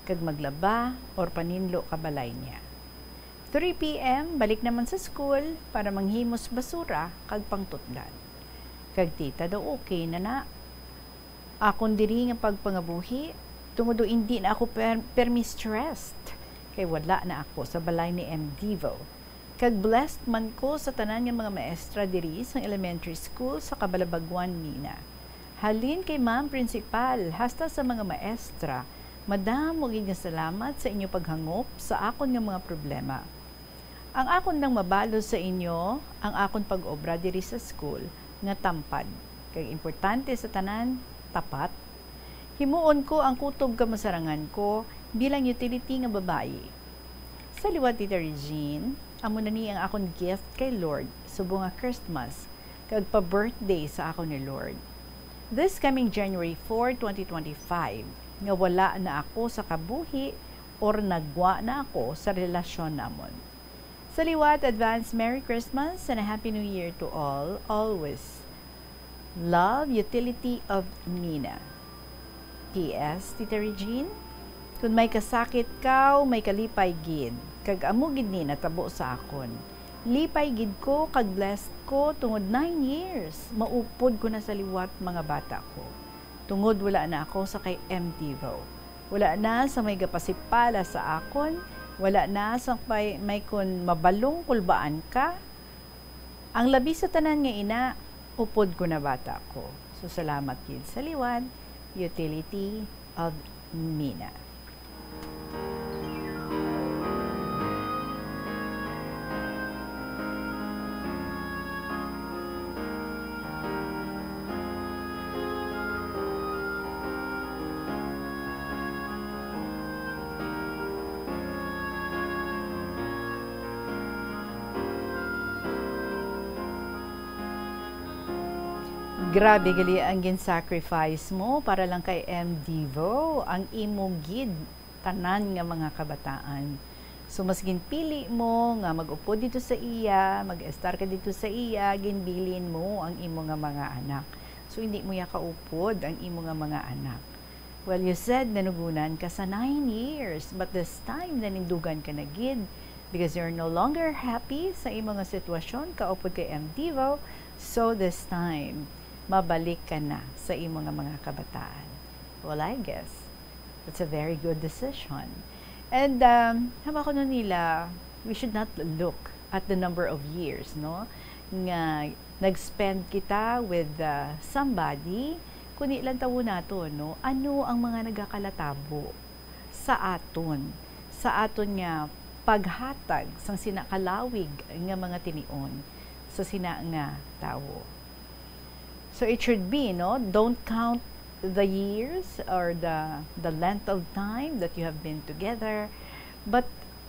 Kag maglaba or paninlo kabalay niya. 3 p.m., balik naman sa school para manghimos basura kag pangtutdan. Kag tita daw okay na. Akong diri nga pagpangabuhi, tungod do hindi na ako permi-stressed. Kay wala na ako sa balay ni M. Divo. Kag blessed man ko sa tanan nga mga maestra diri sa elementary school sa Cabalabagwan, Mina. Halin kay Ma'am Principal, hasta sa mga maestra, Madam, ug nga salamat sa inyo paghangop sa akon nga mga problema. Ang akon nang mabalo sa inyo, ang akon pag-obra diri sa school nga tampad. Kay importante sa tanan, tapat. Himuon ko ang kutob kamasarangan ko bilang utility nga babae. Sa liwat Tita Regine, amo na ni ang akon gift kay Lord subong nga Christmas kag pa-birthday sa akon ni Lord. This coming January 4, 2025, nga wala na ako sa kabuhi or nagwa na ako sa relasyon namon. Sa liwat, advance Merry Christmas and a Happy New Year to all, always. Love, Utility of Mina. P.S. Tita Regine, kung may kasakit ka, may kalipay gid, kag amo gid ni natabo sa akon. Lipay gid ko, kag blessed ko, tungod 9 years. Maupod ko na sa liwat mga bata ko. Tungod wala na ako sa kay M. Divo. Wala na sa may gapasipala sa akon, wala na sa may kun mabalong kulbaan ka. Ang labi sa tanan nga ina, upod ko na bata ko. So salamat gid sa liwat, Utility of Mina. Grabe gali ang gin-sacrifice mo para lang kay M. Divo, ang imo gid tanan nga mga kabataan. So mas ginpili mo nga mag-upo dito sa iya, mag-estar ka dito sa iya, ginbilin mo ang imo nga mga anak. So hindi mo ya kaupod ang imo nga mga anak. Well, you said nanugunan ka sa 9 years, but this time nanindugan ka na gid because you're no longer happy sa imo nga sitwasyon, kaupod kay M. Divo. So this time, mabalik ka na sa imo nga mga kabataan. Well, I guess that's a very good decision. And haba ko nila, we should not look at the number of years, no? Nga nag-spend kita with somebody, kundi lang tawo nato, no? Ano ang mga nagakalatabo sa aton nga paghatag sang sinakalawig nga mga tinion sa sina nga tawo. So it should be, no? Don't count the years or the length of time that you have been together, but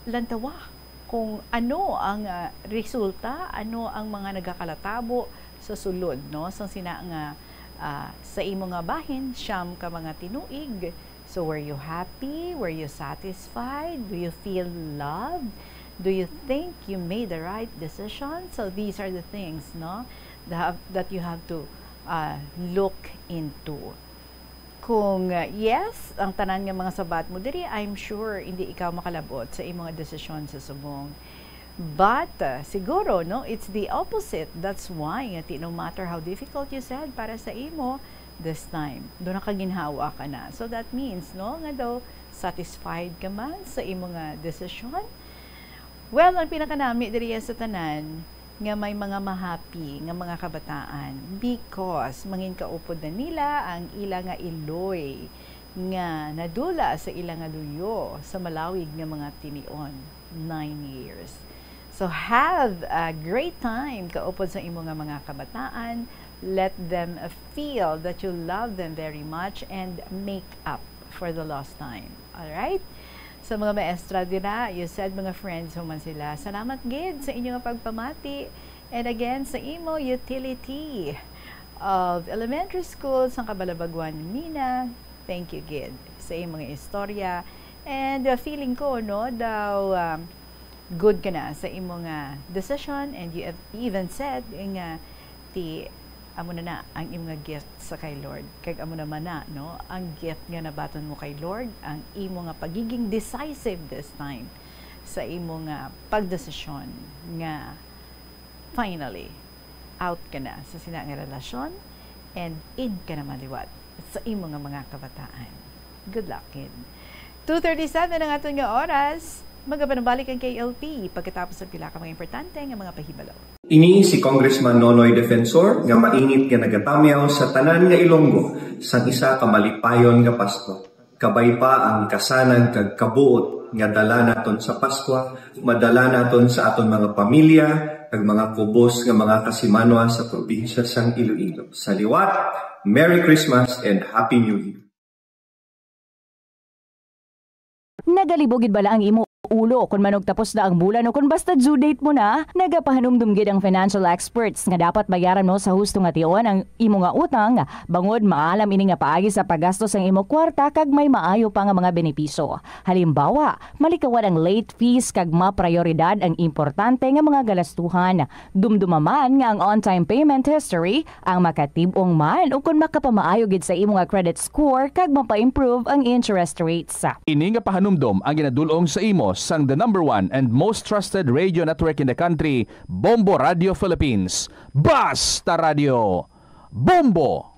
lantawa kung ano ang resulta, ano ang mga nagakalatabo sa sulod, no? Sa sina nga sa imo nga bahin, siyam ka mga tinuig. So were you happy? Were you satisfied? Do you feel loved? Do you think you made the right decision? So these are the things, no, that you have to look into. Kung yes, ang tanan nga mga sabat mo diri, I'm sure hindi ikaw makalabot sa imong mga desisyon sa subong. But siguro, no, it's the opposite. That's why no matter how difficult you said para sa imo, this time do na kaginhawa ka na. So that means, no, nga daw satisfied ka man sa imong nga desisyon. Well, ang pinakanami diri sa tanan nga may mga mahappy nga mga kabataan because mangin kaupod na nila ang ila nga iloy nga nadula sa ila nga luyo sa malawig nga mga tinion 9 years. So have a great time kaupod sa imo nga mga kabataan. Let them feel that you love them very much and make up for the lost time Alright? Sa mga maestra din na, you said mga friends human sila. Salamat gid sa inyong pagpamati. And again, sa imo utility of elementary school sa Cabalabagwan, Mina. Thank you gid sa iyong mga istorya. And feeling ko, no, daw good ka na sa imong decision, and you have even said nga amo na ang imong gift sa kay Lord. Kag amo naman na, no, ang gift nga nabaton mo kay Lord, ang imo nga pagiging decisive this time sa imo nga pagdesisyon nga finally out ka na sa sina nga relasyon and in ka na maliwat sa imo nga mga kabataan. Good luck, kid. 2:37 ang aton nga oras. Magapanabalik ang KLP pagkatapos ng pila ka mga importante nga mga pahibalo. Ini si Congressman Nonoy Defensor nga mainit nga nagatamyaw sa tanan nga Ilonggo sang isa ka malipayon nga Pasko. Kabay pa ang kasanan kag kabuot nga dala naton sa Pasko, madala naton sa aton mga pamilya kag mga kubos nga mga kasimanwa sa probinsya sang Iloilo. Sa liwat, Merry Christmas and Happy New Year. Nagalibogid bala ang imo ulo kung manog tapos na ang bulan o kung basta due date mo na, nagapahanumdumgid ang financial experts nga dapat bayaran mo sa husto nga tion ang imo nga utang bangod maalam ini nga paagi sa paggastos ang imo kwarta kag may maayo pa nga mga benepisyo. Halimbawa, malikawan ang late fees kag maprioridad ang importante nga mga galastuhan. Dumdumaman nga ang on-time payment history ang makatibong man o kung makapamaayo gid sa imo nga credit score kag mapa-improve ang interest rates. Ini nga pahanumdom ang ginadulong sa imo sang the #1 and most trusted radio network in the country, Bombo Radio Philippines. Basta Radio Bombo!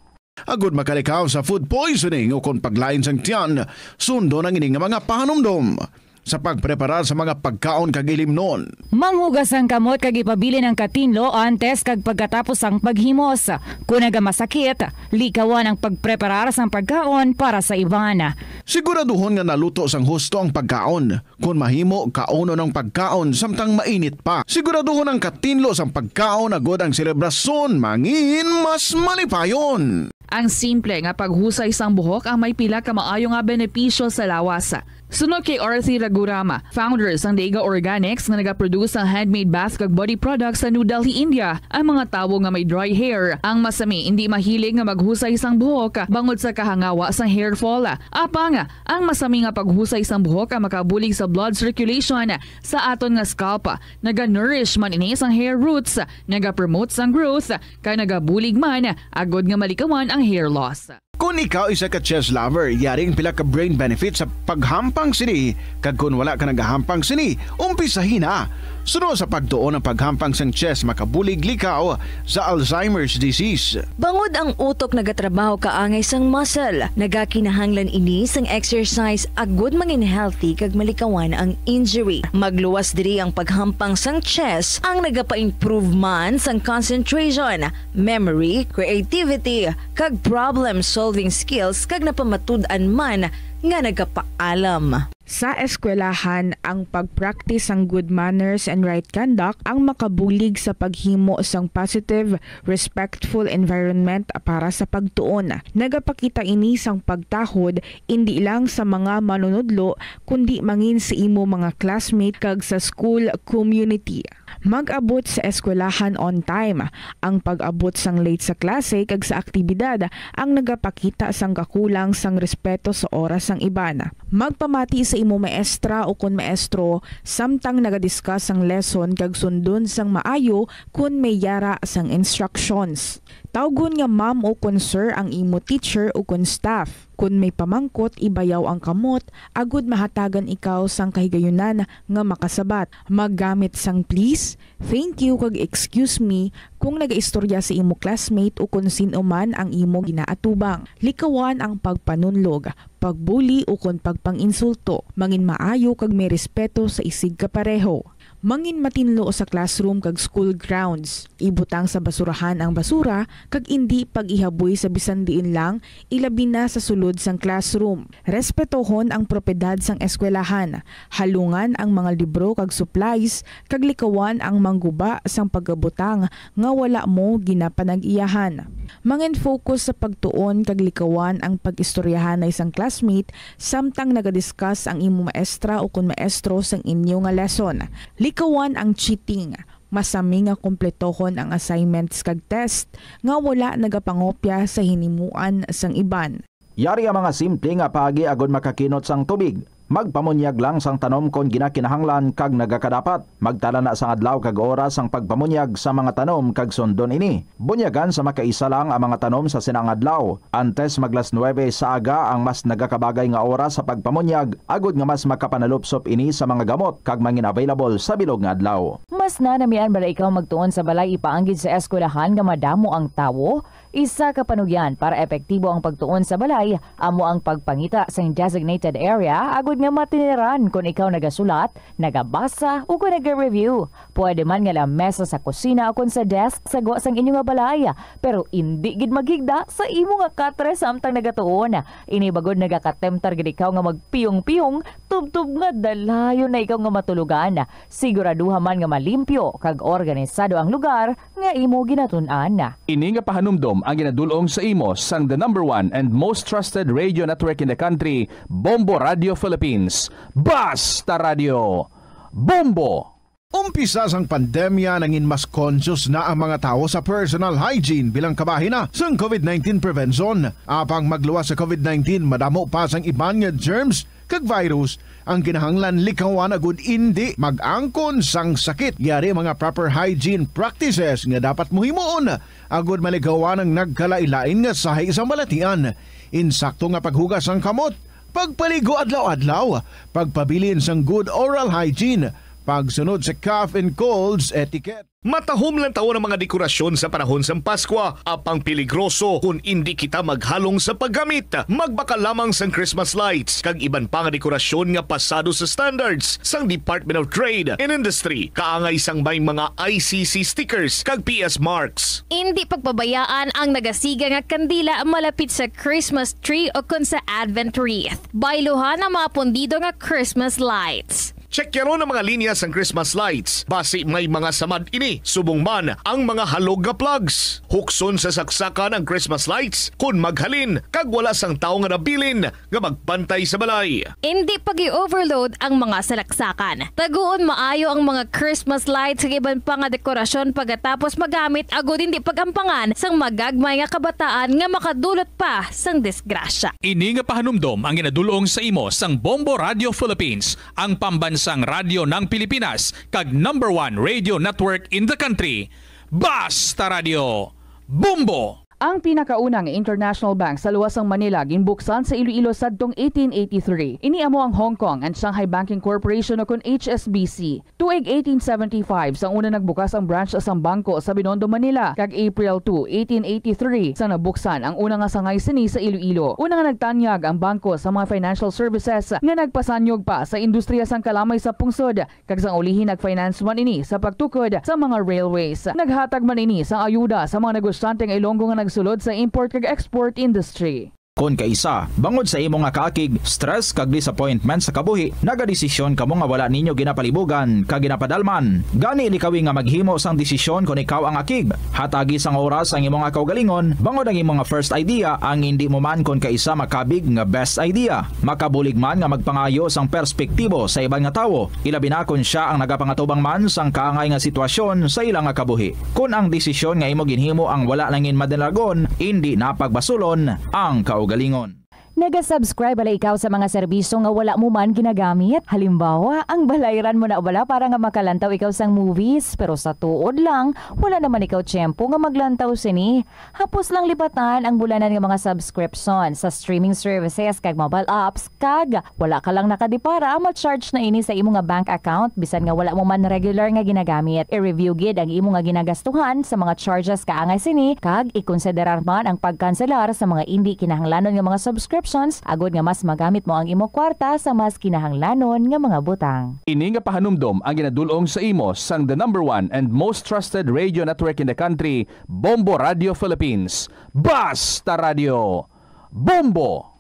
Agud makalikaw sa food poisoning o kung paglain sang tiyan, sundo ng ining mga pahanumdom sa pagpreparar sa mga pagkaon kag ilimnon. Manghugas ang kamot kag ipabili ng katinlo antes kag pagkatapos ang paghimos. Kung nagamasakit, likawan ang pagpreparar sang pagkaon para sa iban. Siguraduhon nga naluto sang husto ang pagkaon. Kung mahimo, kauno ng pagkaon samtang mainit pa. Siguraduhon ang katinlo sang pagkaon agod ang selebrasyon mangin mas malipayon. Ang simple nga paghusay sang buhok ang may pila ka maayo nga benepisyo sa lawas. Sunod kay Arthur Ragurama, founder sang Daiga Organics nga nagaproduce ng handmade bath kag body products sa New Delhi, India. Ang mga tawo nga may dry hair, ang masami hindi mahilig nga maghusay sang buhok bangod sa kahangawa sang hair fall. Apang ang masami nga paghusay sang buhok ang makabulig sa blood circulation sa aton nga scalp. Naga-nourish man ini sang hair roots, naga-promote sang growth, kay nagabulig man agod nga malikawan ang hair loss. Kung ikaw isa ka chess lover, yaring pila ka brain benefit sa paghampang sini. Kag kung wala ka nagahampang sini, umpisahin na. Sunod sa pagtuon ng paghampang sang chess makabulig likaw sa Alzheimer's disease. Bangod ang utok nagatrabaho kaangay sang muscle, nagakinahanglan ini sang exercise agud mangin healthy kag malikawan ang injury. Magluwas diri ang paghampang sang chess ang nagapa-improve man sang concentration, memory, creativity, kag problem solving skills kag napamatud-an man nga nagapaalam. Sa eskwelahan, ang pag-practice ang good manners and right conduct ang makabulig sa paghimo sang positive, respectful environment para sa pagtuon. Nagapakita ini sang pagtahod hindi lang sa mga manunudlo kundi mangin sa imo mga classmate kag sa school community. Mag-abot sa eskwelahan on time. Ang pag-abot sang late sa klase kag sa aktibidad ang nagapakita sang kakulang sang respeto sa oras sang iban. Magpamati sa imo maestra o kun maestro samtang nagadiscuss ang lesson kag sundon sang maayo kun may yara sang instructions. Tawgon nga ma'am o kun sir ang imo teacher o kun staff. Kung may pamangkot, ibayaw ang kamot, agud mahatagan ikaw sang kahigayunan nga makasabat. Maggamit sang please, thank you kag excuse me kung nagaistorya sa imo classmate o kung sino man ang imo ginaatubang. Likawan ang pagpanunlog, pagbuli o kung pagpanginsulto. Mangin maayo kag may respeto sa isig kapareho. Mangin matinlo sa classroom kag school grounds. Ibutang sa basurahan ang basura kag indi pag-ihaboy sa bisan diin lang, ilabi na sa sulod sang classroom. Respetohon ang propiedad sang eskwelahan. Halungan ang mga libro kag supplies kag likawan ang mangguba sang pagabutang nga wala mo ginapanag-iyahan. Mangin focus sa pagtuon kag likawan ang pag-istoryahan na isang classmate samtang nagadiscuss ang imo maestra o kun maestro sang inyo nga lesson. Likawan ang cheating. Masami nga kompletohon ang assignments kag test nga wala nagapangopya sa hinimuan sang iban. Yari ang mga simple nga paagi agod makakinot sang tubig. Magpamunyag lang sang tanom kon ginakinahanglan kag nagakadapat. Magtala na sang adlaw kag oras ang pagpamunyag sa mga tanom kag sundon ini. Bunyagan sa makaisa lang ang mga tanom sa sinang adlaw. Antes maglas 9 sa aga ang mas nagakabagay nga oras sa pagpamunyag agod nga mas makapanalupsop ini sa mga gamot kag mangin available sa bilog nga adlaw. Mas nanamian bala ikaw magtuon sa balay ipaanggid sa eskwelahan nga madamo ang tawo? Isa ka panugyan para epektibo ang pagtuon sa balay, amo ang pagpangita sa designated area agud nga matiniran kung ikaw nagasulat, nagabasa o kung nag-review. Pwede man nga lamesa sa kusina o kung sa desk sa gawa sang inyo nga balay, pero hindi gid maghigda sa imo nga katre samtang nagatuon. Ini bagod nagakatemptar gid ikaw nga magpiyong-piyong, tubtub nga dalayon na ikaw nga matulugan. Siguraduha man nga malimpyo kag organisado ang lugar nga imo ginatun-an. Ini nga pahanumdom ang ginadulong sa imo sang the #1 and most trusted radio network in the country, Bombo Radio Philippines. Basta Radio Bombo! Umpisa sang pandemya nangin mas conscious na ang mga tao sa personal hygiene bilang kabahina sang COVID-19 prevention. Apang magluwas sa COVID-19, madamo pa sang iban nga germs kag virus ang kinahanglan likawan agud indi mag-angkon sang sakit. Yari mga proper hygiene practices nga dapat muhimuon agud maligawan ang nagkalailain nga sahay sa balatian. Insakto nga paghugas sang kamot, pagpaligo adlaw-adlaw, pagpabilin sang good oral hygiene, pagsunod sa cough and colds etiquette. Matahom lang taon ang mga dekorasyon sa panahon sa Pasko, apang peligroso kung hindi kita maghalong sa paggamit. Magbaka lamang sang Christmas lights kag iban pa nga dekorasyon nga pasado sa standards sang Department of Trade and Industry. Kaangay sang may mga ICC stickers kag PS marks. Hindi pagpabayaan ang nagasiga nga kandila malapit sa Christmas tree o kun sa Advent wreath. Bailuhan ang mga pondido nga Christmas lights. Check yaron ang mga linya sang Christmas lights. Basi may mga samad ini. Subong man ang mga halog nga plugs. Hukson sa saksakan ang Christmas lights kung maghalin kag wala sang tao nga nabilin nga magpantay sa balay. Hindi pag-i-overload ang mga salaksakan. Taguon maayo ang mga Christmas lights sa iban pa nga dekorasyon pagkatapos magamit agud hindi pagampangan sang magagmay nga kabataan nga makadulot pa sang disgrasya. Ini nga pahanumdom ang ginadulong sa imo sang Bombo Radio Philippines, ang pambansang radyo ng Pilipinas kag #1 radio network in the country. Basta Radio Bombo! Ang pinakaunang international bank sa luwasang Manila ginbuksan sa Iloilo sadtong 1883. Ini amo ang Hong Kong and Shanghai Banking Corporation o kun HSBC. Tuig 1875 sang una nagbukas ang branch sa bangko sa Binondo, Manila. Kag April 2, 1883 sang nabuksan ang una nga sangay sini sa Iloilo. Una nga nagtanyag ang bangko sa mga financial services nga nagpasanyog pa sa industriya sang kalamay sa pungsod. Kag sang ulihin nag-finance man ini sa pagtukod sa mga railways. Naghatag man ini sang ayuda sa mga negosyante nga Ilonggo nga sulod sa import kag export industry. Kon kaisa, bangod sa imo nga kaakig, stress kag disappointment sa kabuhi, nagadesisyon kamo nga wala ninyo ginapalibugan kag ginapadalman. Gani likawi nga maghimo sang desisyon kon ikaw ang akig. Hatagi sang oras ang imong kaugalingon, bangod ang imong first idea ang hindi mo man kon kaisa makabig nga best idea. Makabulig man nga magpangayo sang perspektibo sa ibang nga tawo, ilabi na kon siya ang nagapangatubang man sang kaangay nga sitwasyon sa ilang nga kabuhi. Kun ang desisyon nga imo ginhimo ang wala nangin madalagon, hindi napagbasulon ang galingon. Naga-subscribe bala ikaw sa mga serbisyo nga wala mo man ginagamit. Halimbawa, ang balayran mo na bala para nga makalantaw ikaw sang movies, pero sa tuod lang, wala naman ikaw tiyempo nga maglantaw sini. Hapos lang lipatan ang bulanan nga mga subscription sa streaming services kag mobile apps kag wala ka lang nakadipara ma-charge na ini sa imo nga bank account bisan nga wala mo man regular nga ginagamit. I-review gid ang imo nga ginagastuhan sa mga charges kaangay sini kag ikonsiderar man ang pagkanselar sa mga hindi kinahanglanon nga mga subscription agod nga mas magamit mo ang imo kwarta sa mas kinahanglanon nga mga butang. Ini nga pahanumdom ang ginadulong sa imo sang the #1 and most trusted radio network in the country, Bombo Radio Philippines. Basta Radio Bombo!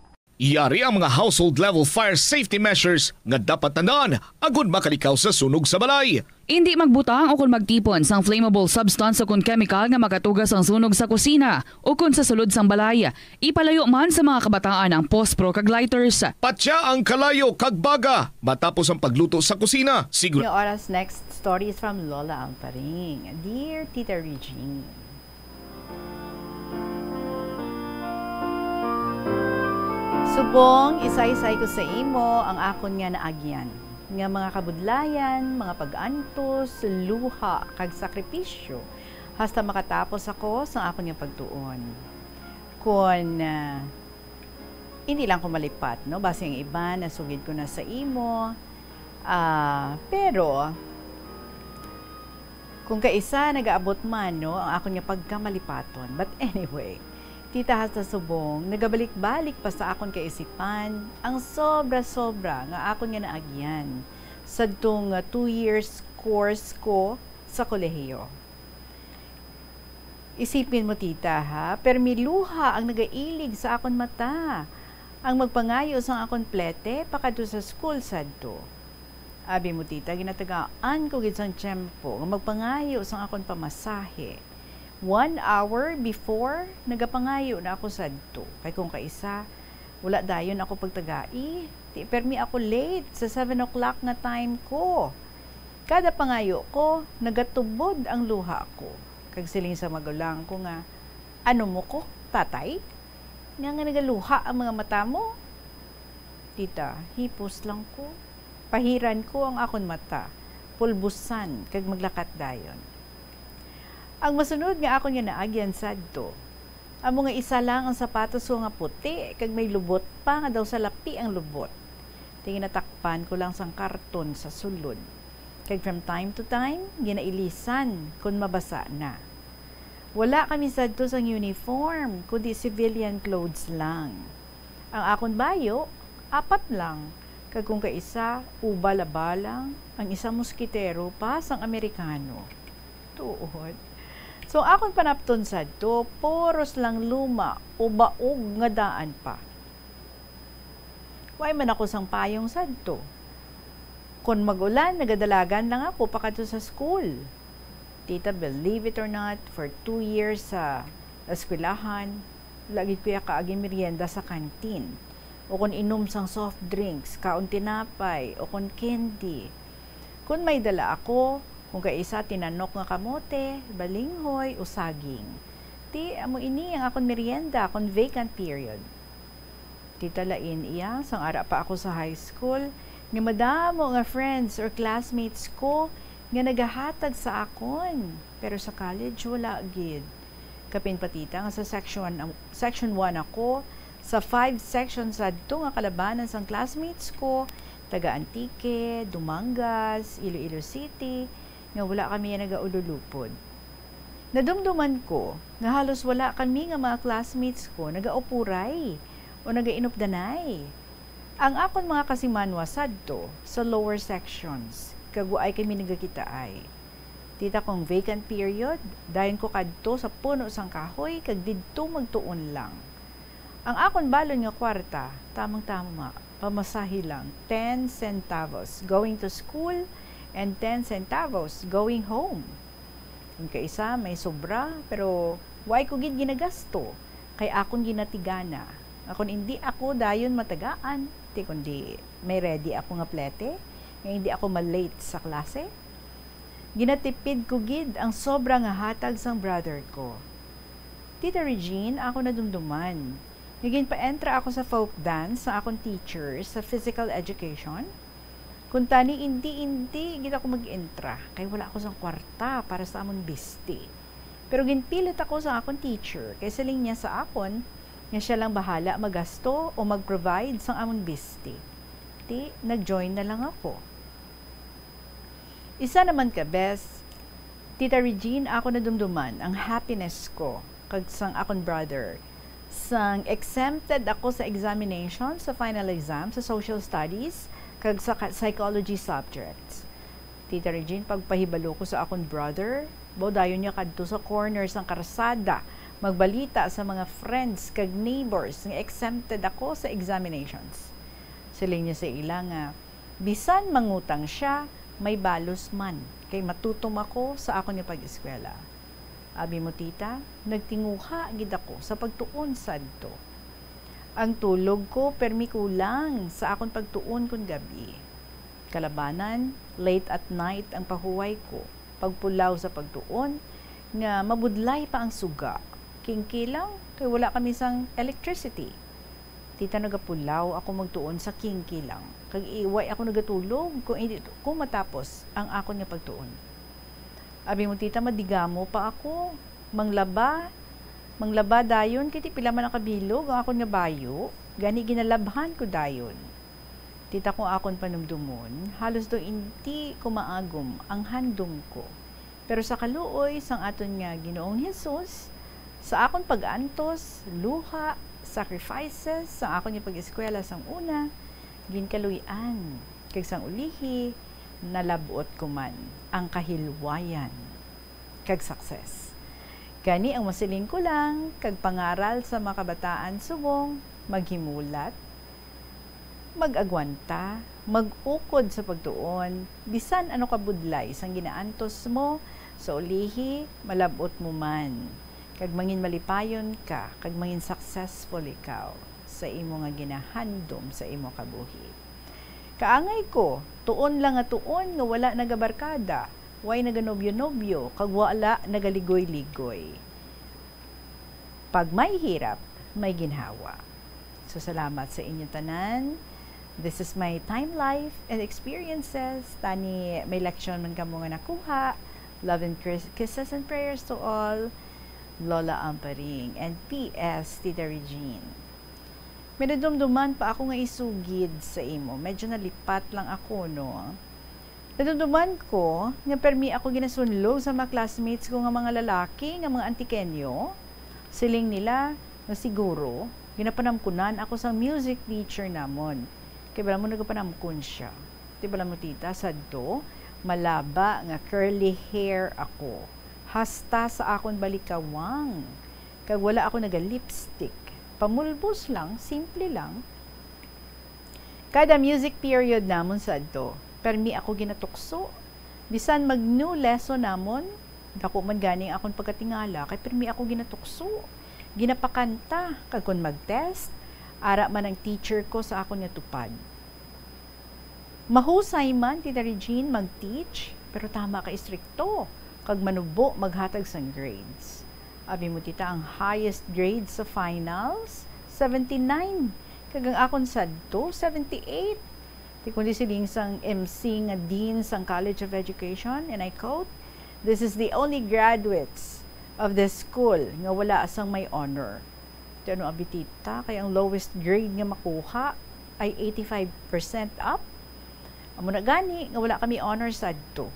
Yari ang mga household level fire safety measures nga dapat tandaan agud makalikaw sa sunog sa balay. Hindi magbutang o kung magtipon sang flammable substance o kung chemical nga makatugas ang sunog sa kusina o kung sa sulod sang balay. Ipalayo man sa mga kabataan ang pospro kag lighters. Patya ang kalayo kag baga matapos ang pagluto sa kusina. Yung oras next story is from Lola Alparing. Dear Tita Regine, subong isay-isay ko sa imo ang akon nga naagyan. Nga mga kabudlayan, mga pag-antos, luha, kag sakripisyo, hasta makatapos ako sa akon nga pagtuon. Kung hindi lang ko malipat, no? Base ang iba, nasugid ko na sa imo. Pero, kung kaisa nag-aabot man, no, ang akon nga pagkamalipaton. But anyway, Tita hasta subong, nagabalik-balik pa sa akon kaisipan ang sobra-sobra nga akon nga naagyan sa itong 2 years course ko sa kolehiyo. Isipin mo tita ha, permiluha ang nagailig sa akon mata. Ang magpangayo sa akon plete, pakadto sa school sadto. Abi mo tita, ginatagaan ko gid sang tiyempo nga magpangayo sa akon pamasahe. 1 hour before, nagapangayo na ako sadto. Kay kung kaisa, wala dayon ako pagtagai. Di permi ako late sa 7 o'clock nga time ko. Kada pangayo ko, nagatubod ang luha ko. Kag siling sa magulang ko nga, ano mo ko, tatay? Nga nagaluha ang mga mata mo? Tita, hipos lang ko. Pahiran ko ang akon mata. Pulbusan, kag maglakat dayon. Ang masunod nga ako nga naagyan sadto. Amo nga isa lang ang sapatos ko nga puti, kag may lubot pa nga daw sa lapi ang lubot. Tingin natakpan ko lang sang karton sa sulod. Kag from time to time, ginailisan kung mabasa na. Wala kami sadto sang uniform, kundi civilian clothes lang. Ang akon bayo, 4 lang. Kag kung kaisa, ubala-balang, ang isang muskitero pa sang Amerikano. Tuod. So, akong panapton sadto, poros lang luma o baog nga daan pa. Way man ako sang payong sadto. Kung magulan, nagadalagan lang ako pakadto sa school. Tita, believe it or not, for 2 years sa eskwelahan, lagi ko kaagi merienda sa kantin. O kung inom sang soft drinks, kaon tinapay, o kung candy. Kung may dala ako, kung kaisa tinanok nga kamote, balinghoy, o saging. Ti, amo ini ang akong merienda, akong vacant period. Tita lain iya, sang ara pa ako sa high school, nga madamo nga friends or classmates ko nga nagahatag sa akon. Pero sa college, wala gid. Kapin patita nga sa section 1 ako, sa 5 sections adto nga kalabanan sang classmates ko, taga Antique, Dumangas, Iloilo City, nga wala kami nagaululupod. Nadumduman ko nga halos wala kami nga mga classmates ko nagaupuray o nagainupdanay. Ang akon mga kasimanwa sadto sa lower sections, kaguay kami nagakitaay. Tita kong vacant period, dayon ko kadto sa puno sang kahoy, kag didto magtuon lang. Ang akon balon nga kwarta, tamang-tama, pamasahi lang, 10 centavos going to school, and 10 centavos going home. Kung kaisa, may sobra, pero why ko gid ginagasto? Kay akon ginatigana. Akon hindi ako dayon matagaan, ti kundi may ready ako nga plete, nga hindi ako malate sa klase. Ginatipid ko gid ang sobra nga hatag sang brother ko. Tita Regine, ako nadumduman. Naging pa-entra ako sa folk dance sa akong teacher sa physical education. Kung tani hindi gid ako mag-entra kay wala ako sang kwarta para sa amon bisti. Pero ginpilit ako sa akong teacher kay saling niya sa akon nga siya lang bahala magasto o mag-provide sang amon bisti. Ti nag-join na lang ako. Isa naman ka best, Tita Regine, ako nadumduman ang happiness ko kag sang akon brother. Sang exempted ako sa examination sa final exam sa social studies kag sa psychology subjects. Tita Regine, pagpahibalo ko sa akong brother, dayon niya kadto sa corner sang karsada, magbalita sa mga friends kag neighbors nga exempted ako sa examinations. Siling niya sa ila nga, bisan mangutang siya, may balos man, kay matutom ako sa akon nga pag-eskwela. Abi mo tita, nagtinguha gid ako sa pagtuon sadto. Ang tulog ko permi kulang sa akon pagtuon kun gabi. Kalabanan, late at night ang pahuway ko, pagpulaw sa pagtuon, nga mabudlay pa ang suga. Kingkilang, kay wala kami sang electricity. Tita nagapulaw ako magtuon sa kingkilang. Kag iway ako nagatulog kung matapos ang akon nga pagtuon. Abi mo tita, madigamo pa ako. Manglaba dayon, kiti pila man nakabilog ang akon nga bayo. Gani ginalabhan ko dayon. Tita kung akon panumdumon, halos do hindi ko maagom ang handom ko. Pero sa kaluoy sang aton nga Ginoong Hesus, sa akon pag-antos, luha, sacrifices, sa akon nga pag-eskwela sang una, ginkaluyan, kag sang ulihi, nalabuot ko man ang kahilwayan, kag success. Gani ang masiling ko lang, kag pangaral sa mga kabataan subong, maghimulat, mag-agwanta, mag-ukod sa pagtuon, bisan ano kabudlay sang ginaantos mo, sa ulihi, malabot mo man. Kag mangin malipayon ka, kag mangin successful ikaw sa imo nga ginahandom sa imo kabuhi. Kaangay ko, tuon lang nga tuon nga wala nagabarkada, way naganobyo-nobyo, kag wala nagaligoy-ligoy. Pag may hirap, may ginhawa. So salamat sa inyong tanan. This is my time, life, and experiences. Tani may leksyon man kamo nga nakuha. Love and kisses and prayers to all. Lola Amparing. And P.S. Tita Regine. May nadumduman pa ako nga isugid sa imo. Medyo nalipat lang ako, no? Nadumduman ko nga permi ako ginasunlog sa mga classmates ko nga mga lalaki, nga mga antikenyo. Siling nila nga siguro, ginapanamkunan ako sa music teacher namon. Kaya bala mo nagapanamkun siya. Di bala mo tita, sadto, malaba nga curly hair ako. Hasta sa akon balikawang. Kag wala ako naga-lipstick. Pamulbos lang, simple lang. Kada music period namon sadto, permi ako ginatukso. Bisan mag new lesson namon, dako man gani akon pagkatingala, kay permi ako ginatukso. Ginapakanta, kag kun mag-test, ara man ang teacher ko sa akon nga tupad. Mahusay man, Tita Regine, mag-teach, pero tama ka istrikto. Kag manubo, maghatag sang grades. Abi mo tita, ang highest grade sa finals, 79. Kag ang akon sadto, 78. Di kundi siling sang MC nga Dean sang College of Education, and I quote, "This is the only graduates of this school nga wala asang may honor." Di ano abi tita, kaya ang lowest grade nga makuha ay 85% up. Amo na gani, nga wala kami honor sadto.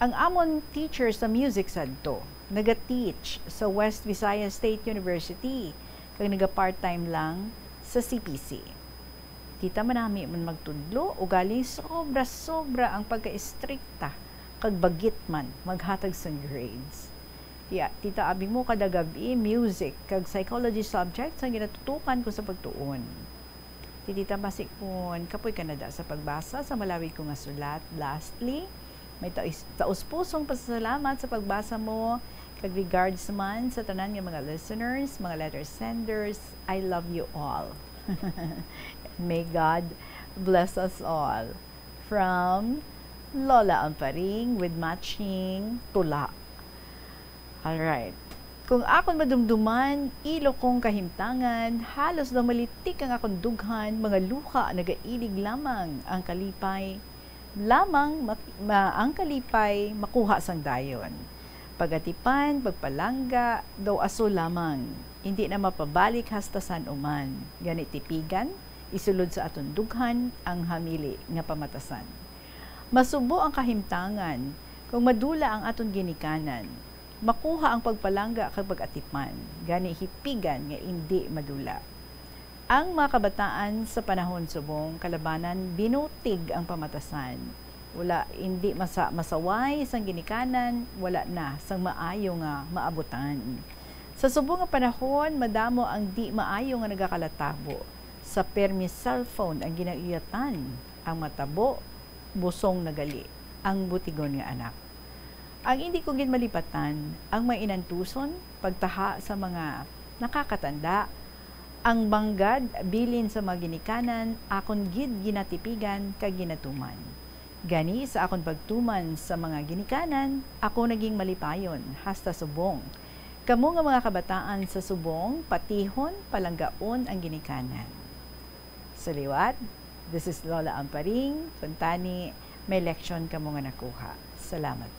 Ang amon teacher sa music sadto, naga-teach sa West Visayas State University, kag naga-part-time lang sa CPC. Tita manami man magtudlo, ugali sobra-sobra ang pagka-istrikta, kag bagit man maghatag sa grades. Tita, abi mo kada gabi, music, kag psychology subjects ang ginatutukan ko sa pagtuon. Tita, basik po, kapoy Canada sa pagbasa sa malawi ko nga sulat. Lastly, may taus-pusong pasasalamat sa pagbasa mo, kag regards man sa tanan ng mga listeners, mga letter senders. I love you all. May God bless us all. From Lola Amparing with matching tula. Alright. Kung akon madumduman, ilo kong kahimtangan, halos daw malitik ang akong dughan, mga luha nagailig lamang ang kalipay ang kalipay makuha sang dayon. Pagatipan, pagpalangga, daw aso lamang. Hindi na mapabalik hasta san uman. Ganit tipigan, isulod sa aton dughan ang hamili nga pamatasan. Masubo ang kahimtangan, kung madula ang aton ginikanan. Makuha ang pagpalangga kag pagatipan, gani hipigan nga hindi madula. Ang mga kabataan sa panahon subong kalabanan, binutig ang pamatasan. Wala, hindi masaway sang ginikanan, wala na sang maayo nga maabutan. Sa subong nga panahon, madamo ang di maayo nga nagakalatabo. Sa permi cellphone ang ginaiyatan, ang matabo, busong nagali, ang butigon nga anak. Ang hindi ko gin malipatan, ang may inantuson, pagtaha sa mga nakakatanda, ang banggad bilin sa mga ginikanan, akon gid ginatipigan kag ginatuman. Gani sa akon pagtuman sa mga ginikanan, ako naging malipayon hasta subong. Kamo nga mga kabataan sa subong, patihon, palanggaon ang ginikanan. Sa liwat, this is Lola Amparing, Tuntani, may leksyon kamo nga nakuha. Salamat.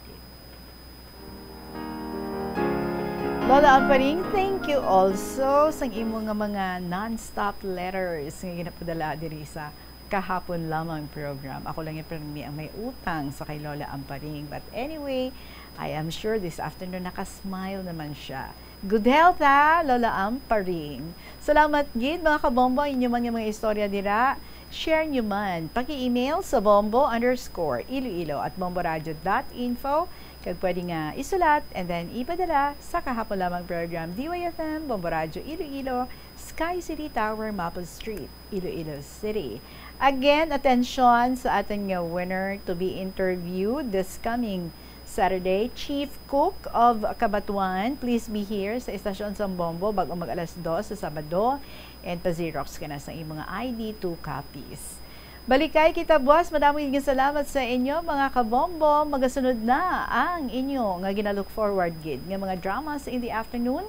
Lola Amparing, thank you also sa imo nga mga non-stop letters nga ginapadala diri sa kahapon lamang program. Ako lang yung ang may utang sa kay Lola Amparing. But anyway, I am sure this afternoon nakasmile naman siya. Good health ha, Lola Amparing. Salamat gid mga kabombo, inyo man yung mga istorya dira. Share nyo man. Paki-email sa bombo_iloilo@bomboradio.info. Kag pwede nga isulat and then ipadala sa kahapon lamang program DYFM, Bombo Radio Iloilo, Sky City Tower, Maple Street, Iloilo City. Again, attention sa ating winner to be interviewed this coming Saturday, Chief Cook of Cabatuan. Please be here sa Estasyon San Bombo bago mag alas 2 sa Sabado and pa-Xerox ka na sa iyong mga ID 2 copies. Balikay kita boss, madaming salamat sa inyo mga kabombo. Magasunod na ang inyo nga ginalook forward gid nga mga dramas in the afternoon,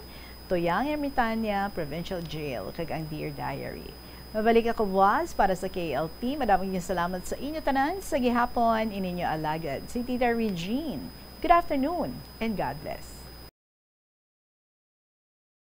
Tuyang Ermitania, Provincial Jail, kag ang Dear Diary. Mabalik ako boss para sa KLP. Madaming salamat sa inyo tanan sa gihapon ininyo alagad. Si Tita Regine. Good afternoon and God bless.